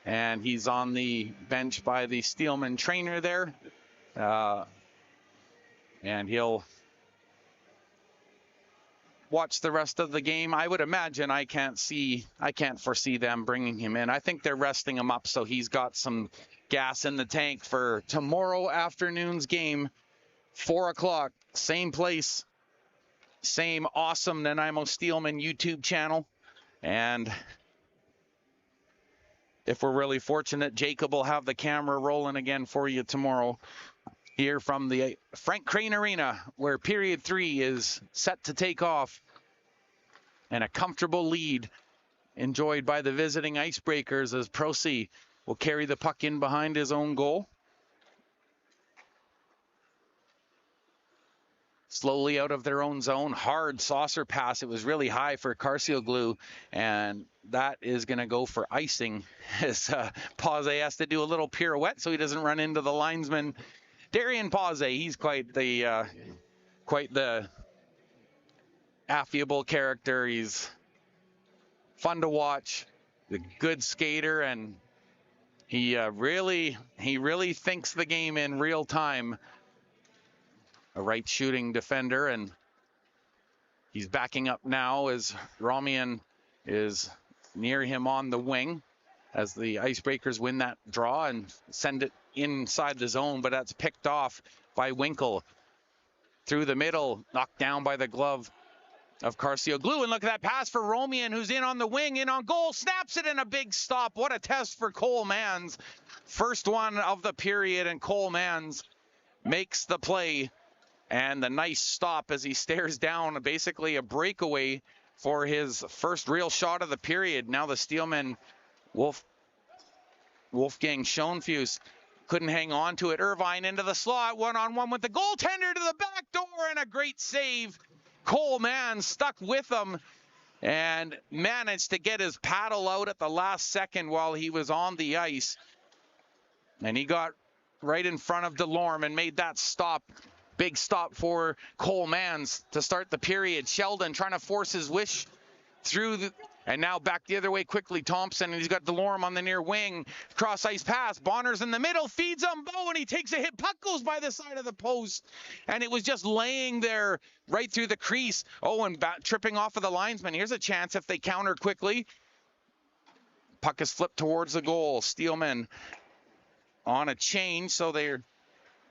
And he's on the bench by the Steelman trainer there. And he'll watch the rest of the game. I would imagine I can't foresee them bringing him in. I think they're resting him up so he's got some gas in the tank for tomorrow afternoon's game, 4 o'clock, same place, same awesome Nanaimo Steelmen YouTube channel. And if we're really fortunate, Jacob will have the camera rolling again for you tomorrow here from the Frank Crane Arena, where period 3 is set to take off. And a comfortable lead enjoyed by the visiting IceBreakers as Prosy will carry the puck in behind his own goal. Slowly out of their own zone, hard saucer pass. It was really high for Carcioglu, and that is going to go for icing as Pause has to do a little pirouette so he doesn't run into the linesman. Darian Pause, he's quite the affable character. He's fun to watch, a good skater, and he really thinks the game in real time. A right shooting defender, and he's backing up now as Romian is near him on the wing as the IceBreakers win that draw and send it inside the zone, but that's picked off by Winkle through the middle, knocked down by the glove of Carcioglu. And look at that pass for Romian, who's in on the wing, in on goal, snaps it in a big stop. What a test for Cole Mans. First one of the period, and Cole Mans makes the play. And the nice stop as he stares down, basically a breakaway for his first real shot of the period. Now the Steelmen, Wolfgang Schoenfuss couldn't hang on to it. Irvine into the slot, one-on-one with the goaltender to the back door, and a great save. Cole Mann stuck with him and managed to get his paddle out at the last second while he was on the ice. And he got right in front of Delorme and made that stop. Big stop for Cole Mans to start the period. Sheldon trying to force his wish through and now back the other way quickly. Thompson, and he's got Delorme on the near wing. Cross ice pass. Bonner's in the middle, feeds him. Bow, and he takes a hit. Puck goes by the side of the post, and it was just laying there right through the crease. Oh, and tripping off of the linesman. Here's a chance if they counter quickly. Puck is flipped towards the goal. Steelman on a change, so they're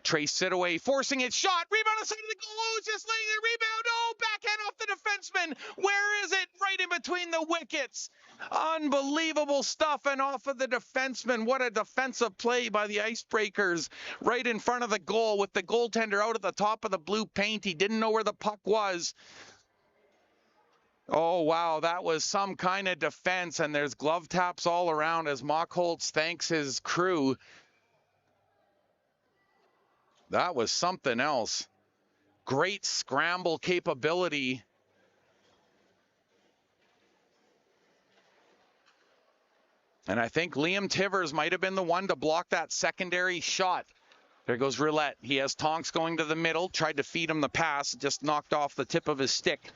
Trey Sidaway forcing it, shot, rebound on the side of the goal. Oh, just laying the rebound. Oh, backhand off the defenseman. defenseman. Where is it? Right in between the wickets. Unbelievable stuff, and off of the defenseman. What a defensive play by the IceBreakers. Right in front of the goal with the goaltender out at the top of the blue paint. He didn't know where the puck was. Oh, wow, that was some kind of defense, and there's glove taps all around as Mockholtz thanks his crew. That was something else. Great scramble capability. And I think Liam Tivers might have been the one to block that secondary shot. There goes Roulette. He has Tonks going to the middle, tried to feed him the pass, just knocked off the tip of his stick.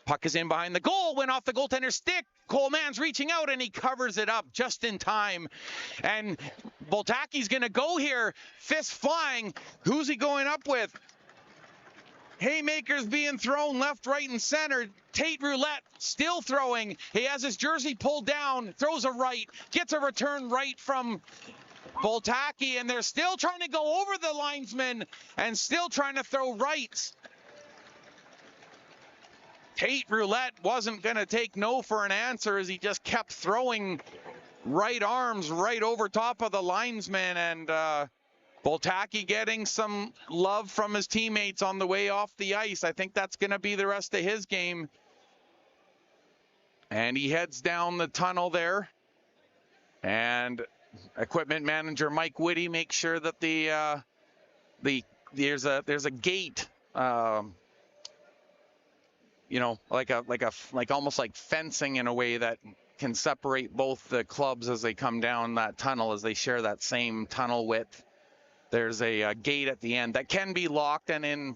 Puck is in behind the goal, went off the goaltender's stick. Coleman's reaching out, and he covers it up just in time. And Boltaki's going to go here, fist flying. Who's he going up with? Haymakers being thrown left, right, and center. Tate Roulette still throwing. He has his jersey pulled down, throws a right, gets a return right from Boltaki, and they're still trying to go over the linesman and still trying to throw rights. Tate Roulette wasn't going to take no for an answer as he just kept throwing right arms right over top of the linesman, and Boltaki getting some love from his teammates on the way off the ice. I think that's going to be the rest of his game. And he heads down the tunnel there. And equipment manager Mike Whitty makes sure that there's a gate, you know, like almost like fencing in a way that can separate both the clubs as they come down that tunnel, as they share that same tunnel width. There's a gate at the end that can be locked, and in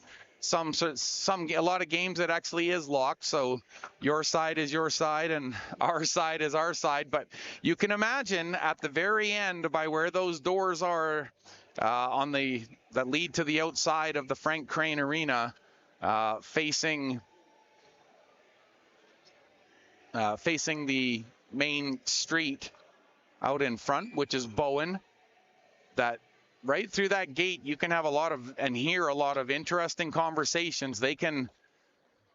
a lot of games it actually is locked. So your side is your side and our side is our side. But you can imagine at the very end, by where those doors are that lead to the outside of the Frank Crane Arena, facing the main street out in front, which is Bowen, that right through that gate you can have hear a lot of interesting conversations. It's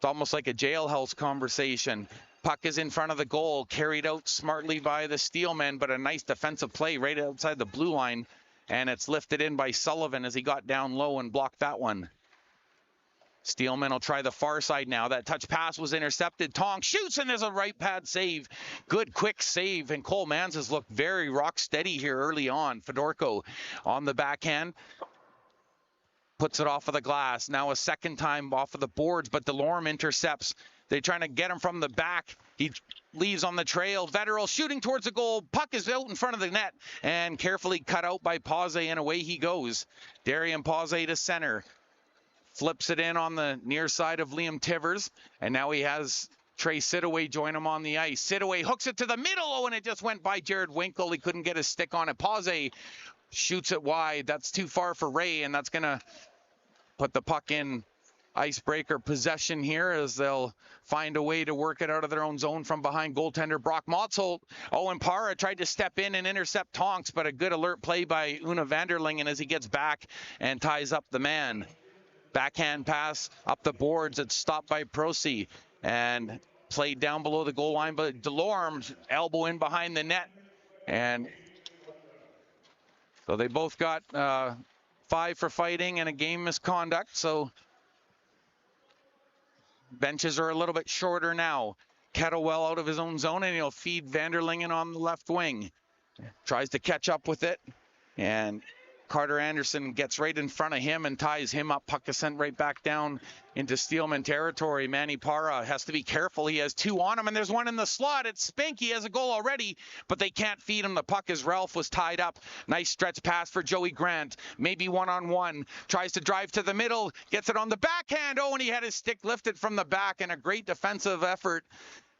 almost like a jailhouse conversation. Puck is in front of the goal, carried out smartly by the Steelmen, but a nice defensive play right outside the blue line, and it's lifted in by Sullivan as he got down low and blocked that one. Steelman will try the far side now. That touch pass was intercepted. Tong shoots, and there's a right pad save. Good quick save, and Cole Mans has looked very rock steady here early on. Fedorko on the backhand. Puts it off of the glass. Now a second time off of the boards, but Delorme intercepts. They're trying to get him from the back. He leaves on the trail. Vetterl shooting towards the goal. Puck is out in front of the net and carefully cut out by Pause, and away he goes. Darian Pause to center. Flips it in on the near side of Liam Tivers, and now he has Trey Sidaway join him on the ice. Sidaway hooks it to the middle, and it just went by Jared Winkle. He couldn't get his stick on it. Pause shoots it wide. That's too far for Ray, and that's going to put the puck in icebreaker possession here as they'll find a way to work it out of their own zone from behind goaltender Brock Motzolt. Owen Parra tried to step in and intercept Tonks, but a good alert play by Una Vanderlingen as he gets back and ties up the man. Backhand pass up the boards. It's stopped by Prosy and played down below the goal line, but Delorme elbow in behind the net. And so they both got 5 for fighting and a game misconduct. So benches are a little bit shorter now. Kettlewell out of his own zone, and he'll feed Vanderlingen on the left wing. Tries to catch up with it, and Carter Anderson gets right in front of him and ties him up. Puck is sent right back down into Steelman territory. Manny Parra has to be careful. He has 2 on him, and there's one in the slot. It's Spink. He has a goal already, but they can't feed him the puck as Ralph was tied up. Nice stretch pass for Joey Grant. Maybe one-on-one. Tries to drive to the middle. Gets it on the backhand. Oh, and he had his stick lifted from the back, and a great defensive effort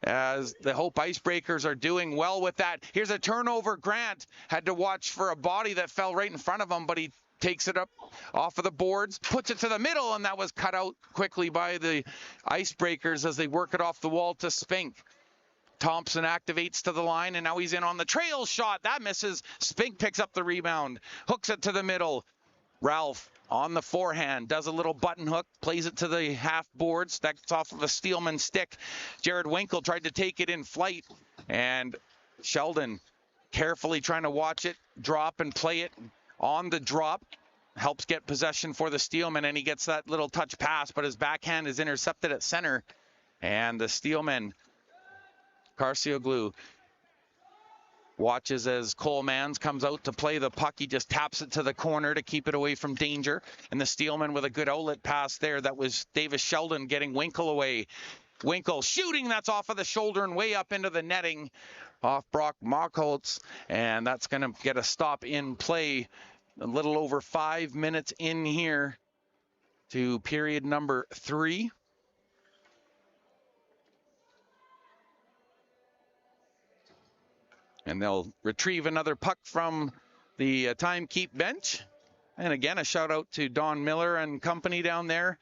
as the Hope Icebreakers are doing well with that. Here's a turnover. Grant had to watch for a body that fell right in front of him, but he takes it up off of the boards, puts it to the middle, and that was cut out quickly by the Icebreakers as they work it off the wall to Spink. Thompson activates to the line, and now he's in on the trail shot. That misses. Spink picks up the rebound, hooks it to the middle. Ralph on the forehand, does a little button hook, plays it to the half boards. That's off of a Steelman stick. Jared Winkle tried to take it in flight, and Sheldon carefully trying to watch it, drop and play it on the drop. Helps get possession for the Steelman, and he gets that little touch pass, but his backhand is intercepted at center. And the Steelman, Carcioglu, watches as Cole Mans comes out to play the puck. He just taps it to the corner to keep it away from danger. And the Steelman with a good outlet pass there. That was Davis Sheldon getting Winkle away. Winkle shooting, that's off of the shoulder and way up into the netting off Brock Mockholtz. And that's going to get a stop in play. A little over 5 minutes in here to period number 3. And they'll retrieve another puck from the timekeep bench. And again, a shout out to Don Miller and company down there,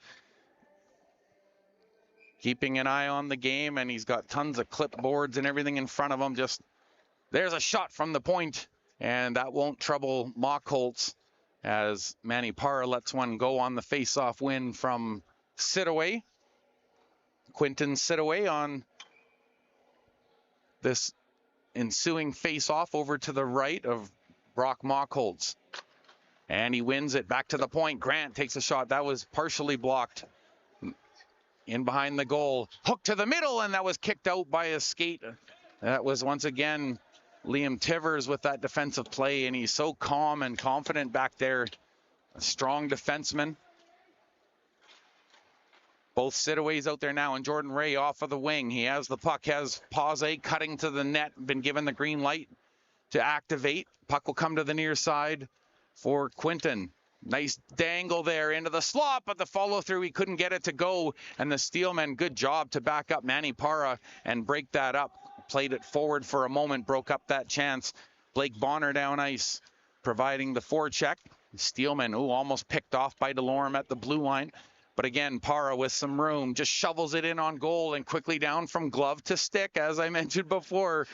keeping an eye on the game. And he's got tons of clipboards and everything in front of him. Just there's a shot from the point, and that won't trouble Mockholtz as Manny Parra lets one go on the face-off win from Sidaway. Quinton Sidaway on this ensuing face-off over to the right of Brock Mockholtz. And he wins it back to the point. Grant takes a shot. That was partially blocked in behind the goal. Hook to the middle, and that was kicked out by a skate. That was once again Liam Tivers with that defensive play, and he's so calm and confident back there. A strong defenseman. Both Sidaways out there now, and Jordan Ray off of the wing. He has the puck, has Pause cutting to the net, been given the green light to activate. Puck will come to the near side for Quinton. Nice dangle there into the slot, but the follow through, he couldn't get it to go. And the Steelmen, good job to back up Manny Parra and break that up. Played it forward for a moment, broke up that chance. Blake Bonner down ice, providing the forecheck. Steelman, almost picked off by Delorme at the blue line. But again, Parra with some room, just shovels it in on goal and quickly down from glove to stick, as I mentioned before.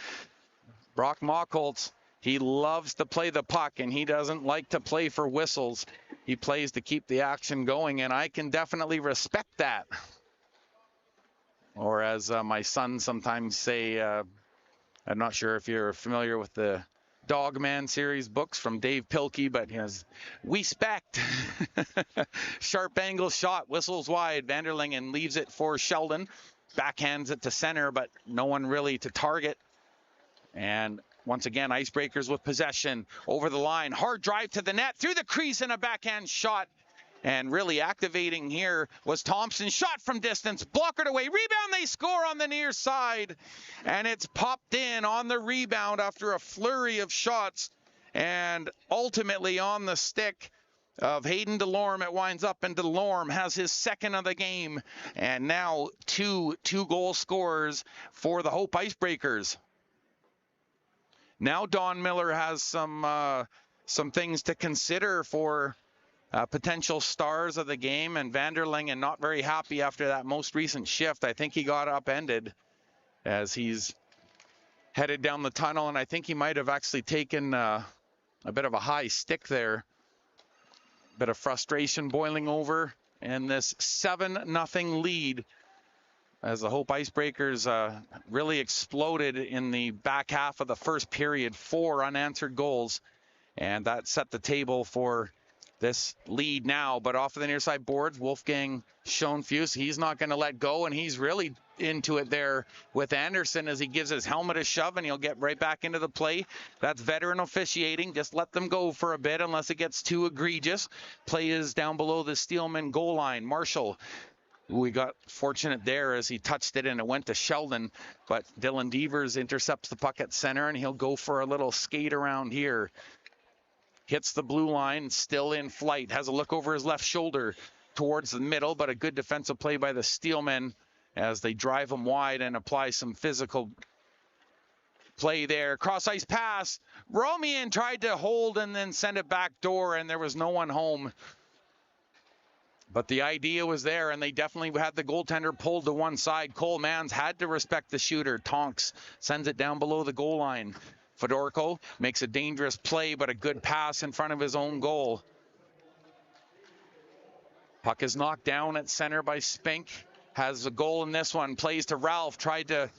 Brock Mockholtz, he loves to play the puck, and he doesn't like to play for whistles. He plays to keep the action going, and I can definitely respect that. Or as my son sometimes say, I'm not sure if you're familiar with the Dogman series books from Dave Pilkey, but he has, we spect. Sharp angle shot, whistles wide. Vanderlingen leaves it for Sheldon. Backhands it to center, but no one really to target. And once again, IceBreakers with possession over the line. Hard drive to the net, through the crease, and a backhand shot. And really activating here was Thompson. Shot from distance, blockered away. Rebound, they score on the near side. And it's popped in on the rebound after a flurry of shots. And ultimately on the stick of Hayden Delorme, it winds up, and Delorme has his second of the game. And now two goal scorers for the Hope IceBreakers. Now Don Miller has some things to consider for potential stars of the game, and Vanderlingen not very happy after that most recent shift. I think he got upended as he's headed down the tunnel, and I think he might have actually taken a bit of a high stick there. Bit of frustration boiling over in this 7-0 lead as the Hope IceBreakers really exploded in the back half of the first period. 4 unanswered goals, and that set the table for this lead now. But off of the near side boards, Wolfgang Schoenfuss, he's not going to let go, and he's really into it there with Anderson as he gives his helmet a shove, and he'll get right back into the play. That's veteran officiating. Just let them go for a bit unless it gets too egregious. Play is down below the Steelman goal line. Marshall, we got fortunate there as he touched it and it went to Sheldon, but Dylan Devers intercepts the puck at center, and he'll go for a little skate around here. Hits the blue line, still in flight, has a look over his left shoulder towards the middle, but a good defensive play by the Steelmen as they drive him wide and apply some physical play there. Cross ice pass. Romian tried to hold and then send it back door, and there was no one home. But the idea was there, and they definitely had the goaltender pulled to one side. Cole Mans had to respect the shooter. Tonks sends it down below the goal line. Fedorko makes a dangerous play, but a good pass in front of his own goal. Puck is knocked down at center by Spink. Has a goal in this one. Plays to Ralph. Tried to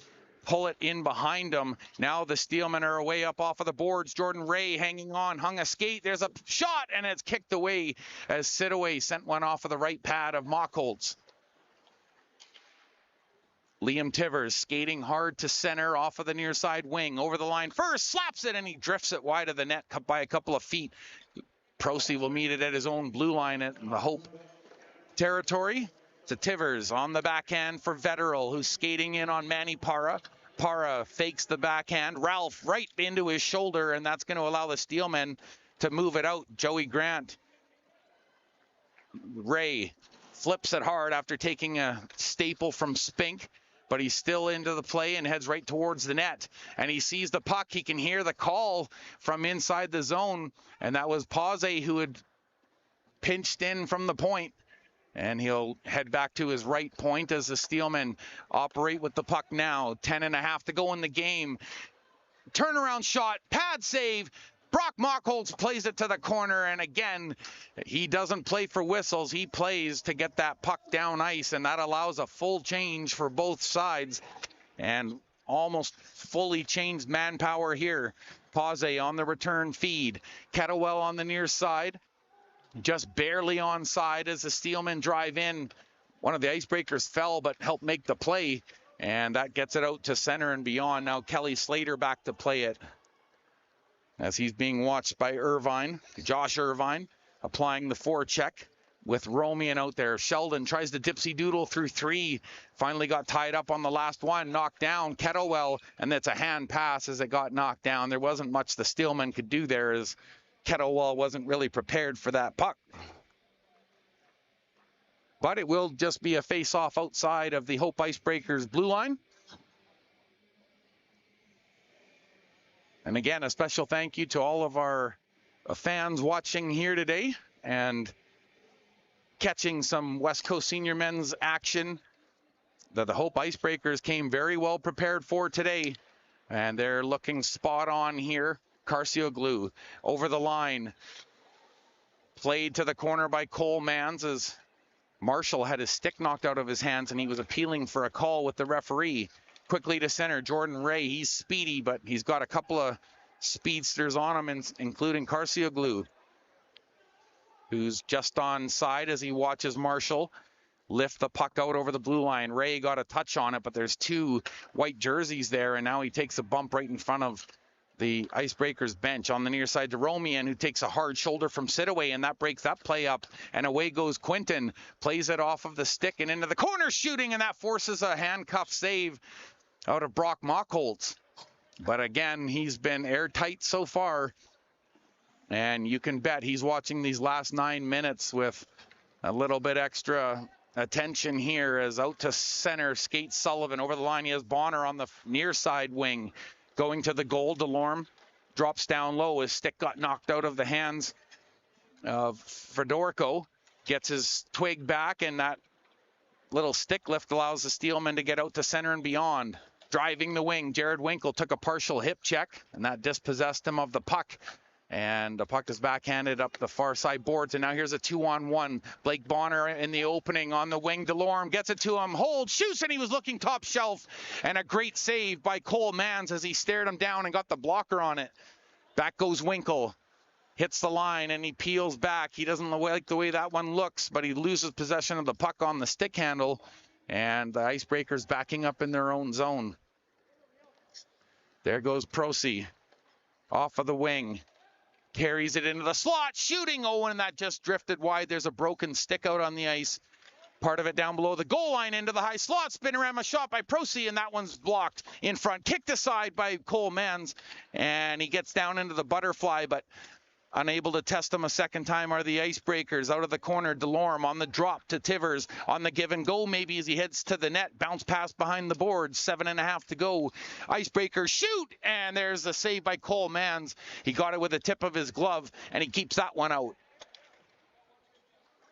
pull it in behind him. Now the Steelmen are away up off of the boards. Jordan Ray hanging on. Hung a skate. There's a shot, and it's kicked away as Sidaway sent one off of the right pad of Mockholtz. Liam Tivers skating hard to center off of the near side wing. Over the line first. Slaps it, and he drifts it wide of the net by a couple of feet. Prosy will meet it at his own blue line at the Hope territory. To Tivers on the backhand for Vetterl, who's skating in on Manny Para. Para fakes the backhand. Ralph right into his shoulder, and that's going to allow the Steelmen to move it out. Joey Grant. Ray flips it hard after taking a staple from Spink, but he's still into the play and heads right towards the net. And he sees the puck. He can hear the call from inside the zone, and that was Pause who had pinched in from the point. And he'll head back to his right point as the Steelmen operate with the puck now. 10.5 to go in the game. Turnaround shot, pad save. Brock Mockholtz plays it to the corner, and again, he doesn't play for whistles. He plays to get that puck down ice, and that allows a full change for both sides. And almost fully changed manpower here. Pause on the return feed. Kettlewell on the near side. Just barely onside as the Steelmen drive in. One of the Icebreakers fell but helped make the play, and that gets it out to center and beyond. Now Kelly Slater back to play it as he's being watched by Irvine. Josh Irvine applying the forecheck with Romian out there. Sheldon tries to dipsy doodle through three. Finally got tied up on the last one. Knocked down Kettlewell, and that's a hand pass as it got knocked down. There wasn't much the Steelmen could do there as Kettlewell wasn't really prepared for that puck. But it will just be a face-off outside of the Hope Icebreakers blue line. And again, a special thank you to all of our fans watching here today and catching some West Coast Senior Men's action that the Hope Icebreakers came very well prepared for today. And they're looking spot on here. Carcioglu over the line. Played to the corner by Cole Mans as Marshall had his stick knocked out of his hands and he was appealing for a call with the referee. Quickly to center, Jordan Ray. He's speedy, but he's got a couple of speedsters on him, including Carcioglu, who's just on side as he watches Marshall lift the puck out over the blue line. Ray got a touch on it, but there's two white jerseys there, and now he takes a bump right in front of the Icebreakers bench. On the near side to Romian, who takes a hard shoulder from Sidaway, and that breaks that play up, and away goes Quinton. Plays it off of the stick and into the corner shooting, and that forces a handcuff save out of Brock Mockholtz. But again, he's been airtight so far, and you can bet he's watching these last 9 minutes with a little bit extra attention here as out to center skates Sullivan. Over the line, he has Bonner on the near side wing. Going to the goal, Delorme drops down low. His stick got knocked out of the hands of Fedorko. Gets his twig back, and that little stick lift allows the Steelmen to get out to center and beyond. Driving the wing, Jared Winkle took a partial hip check, and that dispossessed him of the puck. And the puck is backhanded up the far side boards, and now here's a 2-on-1. Blake Bonner in the opening on the wing. Delorme gets it to him, holds, shoots, and he was looking top shelf. And a great save by Cole Mans as he stared him down and got the blocker on it. Back goes Winkle. Hits the line, and he peels back. He doesn't like the way that one looks, but he loses possession of the puck on the stick handle. And the Icebreakers backing up in their own zone. There goes Prosy off of the wing. Carries it into the slot, shooting. Oh, and that just drifted wide. There's a broken stick out on the ice. Part of it down below the goal line into the high slot. Spinorama shot by Prosy, and that one's blocked in front. Kicked aside by Cole Mans, and he gets down into the butterfly, but unable to test him a second time are the Icebreakers. Out of the corner, Delorme on the drop to Tivers. On the give and go maybe as he heads to the net. Bounce pass behind the boards. 7.5 to go. Icebreakers shoot, and there's the save by Cole Mans. He got it with the tip of his glove, and he keeps that one out.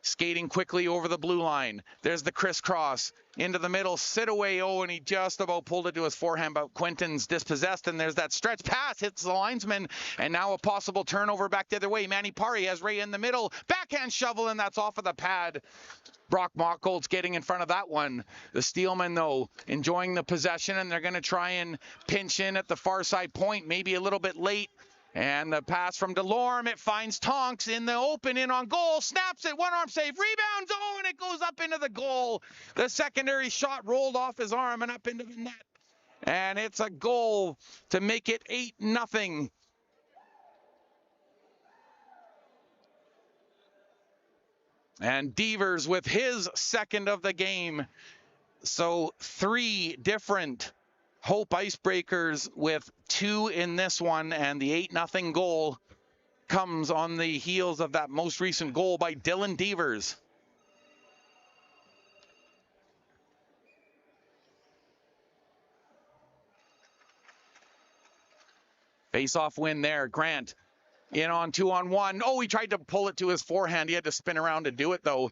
skating quickly over the blue line. There's the crisscross into the middle, sit away. Oh, and he just about pulled it to his forehand, but Quentin's dispossessed, and there's that stretch pass, hits the linesman, and now a possible turnover back the other way. Manny Pari has Ray in the middle, backhand shovel, and that's off of the pad. Brock Mockholtz getting in front of that one. The Steelmen, though, enjoying the possession, and they're going to try and pinch in at the far side point, maybe a little bit late. And the pass from Delorme, it finds Tonks in the open, in on goal, snaps it, one-arm save, rebounds, oh, and it goes up into the goal. The secondary shot rolled off his arm and up into the net. And it's a goal to make it 8-0. And Devers with his second of the game. So 3 different Hope Icebreakers with 2 in this one, and the 8-0 goal comes on the heels of that most recent goal by Dylan Devers. Face-off win there. Grant in on 2-on-1. Oh, he tried to pull it to his forehand. He had to spin around to do it, though.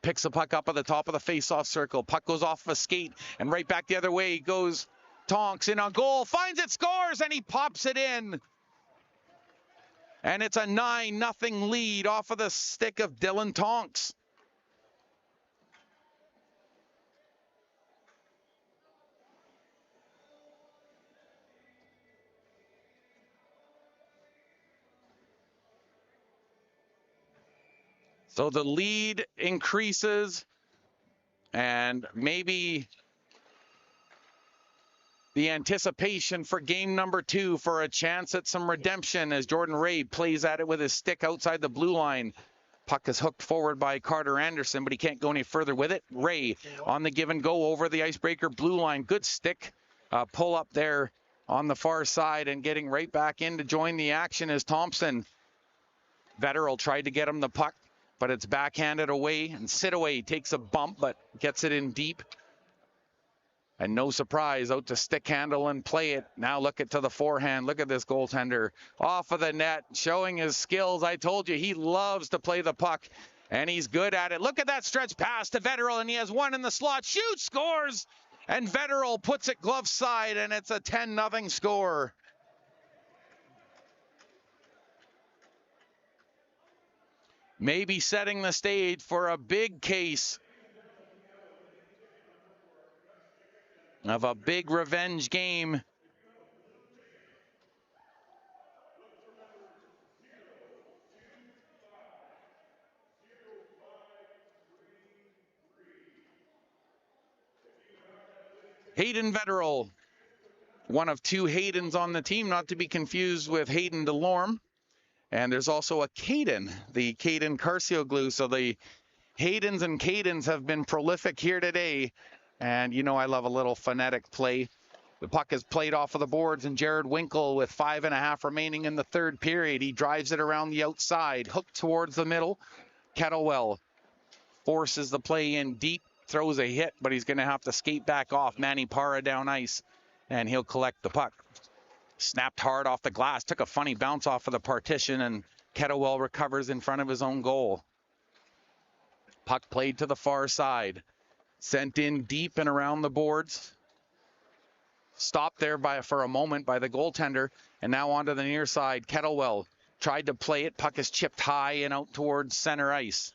Picks the puck up at the top of the face-off circle. Puck goes off a skate, and right back the other way goes Tonks in on goal. Finds it, scores, and he pops it in. And it's a 9-0 lead off of the stick of Dylan Tonks. So the lead increases, and maybe the anticipation for game number 2 for a chance at some redemption as Jordan Ray plays at it with his stick outside the blue line. Puck is hooked forward by Carter Anderson, but he can't go any further with it. Ray on the give and go over the icebreaker blue line. Good stick pull up there on the far side, and getting right back in to join the action is Thompson. Vetterl tried to get him the puck, but it's backhanded away, and Sidaway takes a bump but gets it in deep. And no surprise, out to stick handle and play it. Now look it to the forehand. Look at this goaltender off of the net, showing his skills. I told you, he loves to play the puck, and he's good at it. Look at that stretch pass to Vetterl, and he has one in the slot. Shoots, scores, and Vetterl puts it glove side, and it's a 10-0 score. Maybe setting the stage for a big case of a big revenge game. Hayden Vetterl, one of 2 Haydens on the team, not to be confused with Hayden Delorme. And there's also a Caden, the Caden Carcioglu. So the Haydens and Cadens have been prolific here today. And you know I love a little phonetic play. The puck is played off of the boards, and Jared Winkle with 5.5 remaining in the third period. He drives it around the outside, hooked towards the middle. Kettlewell forces the play in deep, throws a hit, but he's going to have to skate back off. Manny Para down ice, and he'll collect the puck. Snapped hard off the glass, took a funny bounce off of the partition, and Kettlewell recovers in front of his own goal. Puck played to the far side. Sent in deep and around the boards. Stopped there for a moment by the goaltender, and now onto the near side. Kettlewell tried to play it. Puck is chipped high and out towards center ice.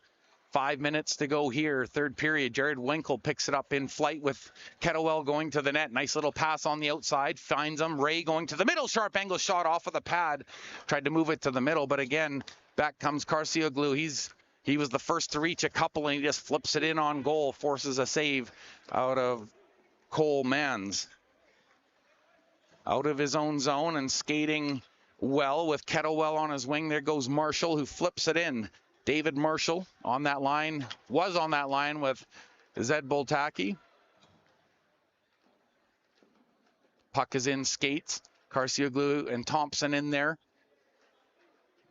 5 minutes to go here, third period. Jared Winkle picks it up in flight with Kettlewell going to the net. Nice little pass on the outside. Finds him. Ray going to the middle. Sharp angle shot off of the pad. Tried to move it to the middle, but again, back comes Carcioglu. He was the first to reach a couple, and he just flips it in on goal. Forces a save out of Cole Mans. Out of his own zone and skating well with Kettlewell on his wing. There goes Marshall, who flips it in. David Marshall on that line, was on that line with Zed Boltaki. Puck is in skates. Carcioglu and Thompson in there.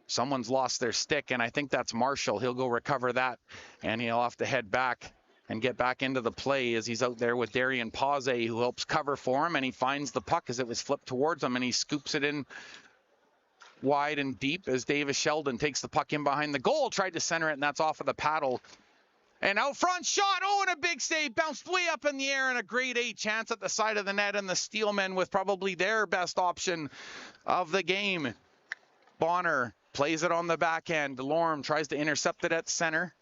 Someone's lost their stick, and I think that's Marshall. He'll go recover that, and he'll have to head back and get back into the play as he's out there with Darian Pause, who helps cover for him, and he finds the puck as it was flipped towards him, and he scoops it in wide and deep as Davis Sheldon takes the puck in behind the goal, tried to center it, and that's off of the paddle. And out front shot, and a big save, bounced way up in the air, and a grade A chance at the side of the net, and the Steelmen with probably their best option of the game. Bonner plays it on the back end. Delorme tries to intercept it at center.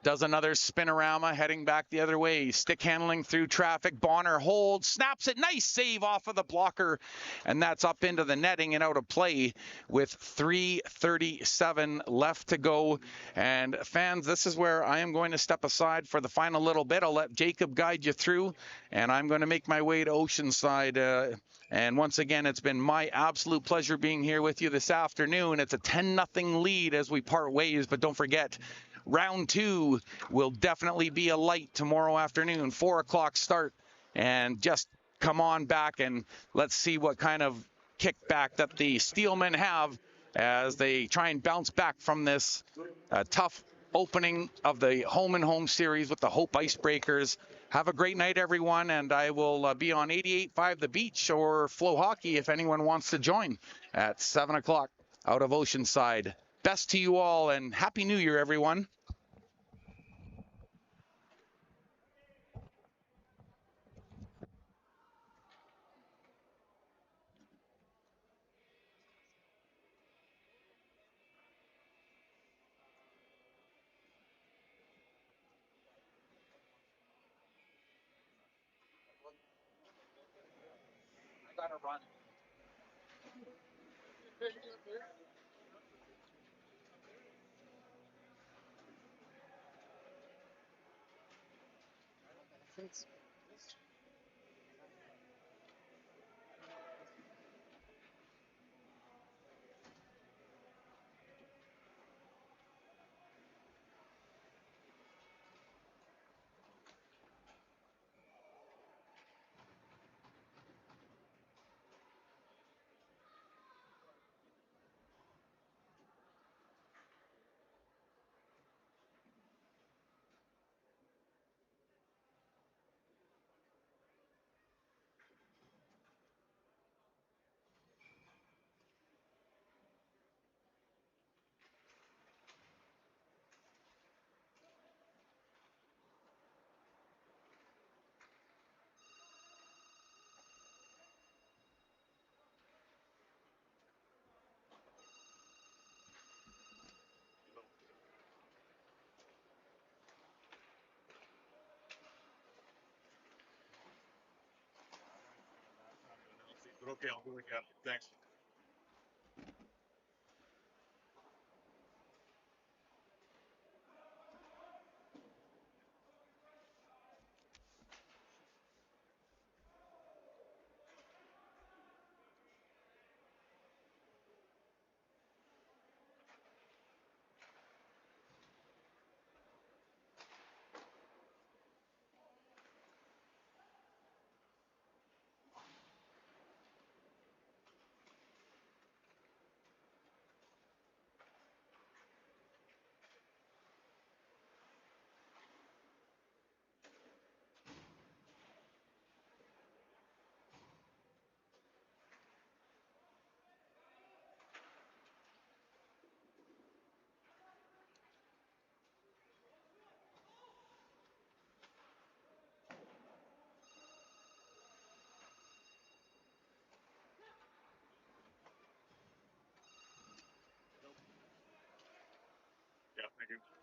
Does another spinorama, heading back the other way. Stick handling through traffic. Bonner holds, snaps it. Nice save off of the blocker. And that's up into the netting and out of play with 3:37 left to go. And fans, this is where I am going to step aside for the final little bit. I'll let Jacob guide you through. And I'm going to make my way to Oceanside. And once again, it's been my absolute pleasure being here with you this afternoon. It's a 10-0 lead as we part ways. But don't forget, round 2 will definitely be a light tomorrow afternoon, 4 o'clock start. And just come on back and let's see what kind of kickback that the Steelmen have as they try and bounce back from this tough opening of the home and home series with the Hope Icebreakers. Have a great night, everyone, and I will be on 88.5 The Beach or Flow Hockey if anyone wants to join at 7 o'clock out of Oceanside. Best to you all, and Happy New Year, everyone. But okay, I'll do it again. Thanks. Yeah, thank you.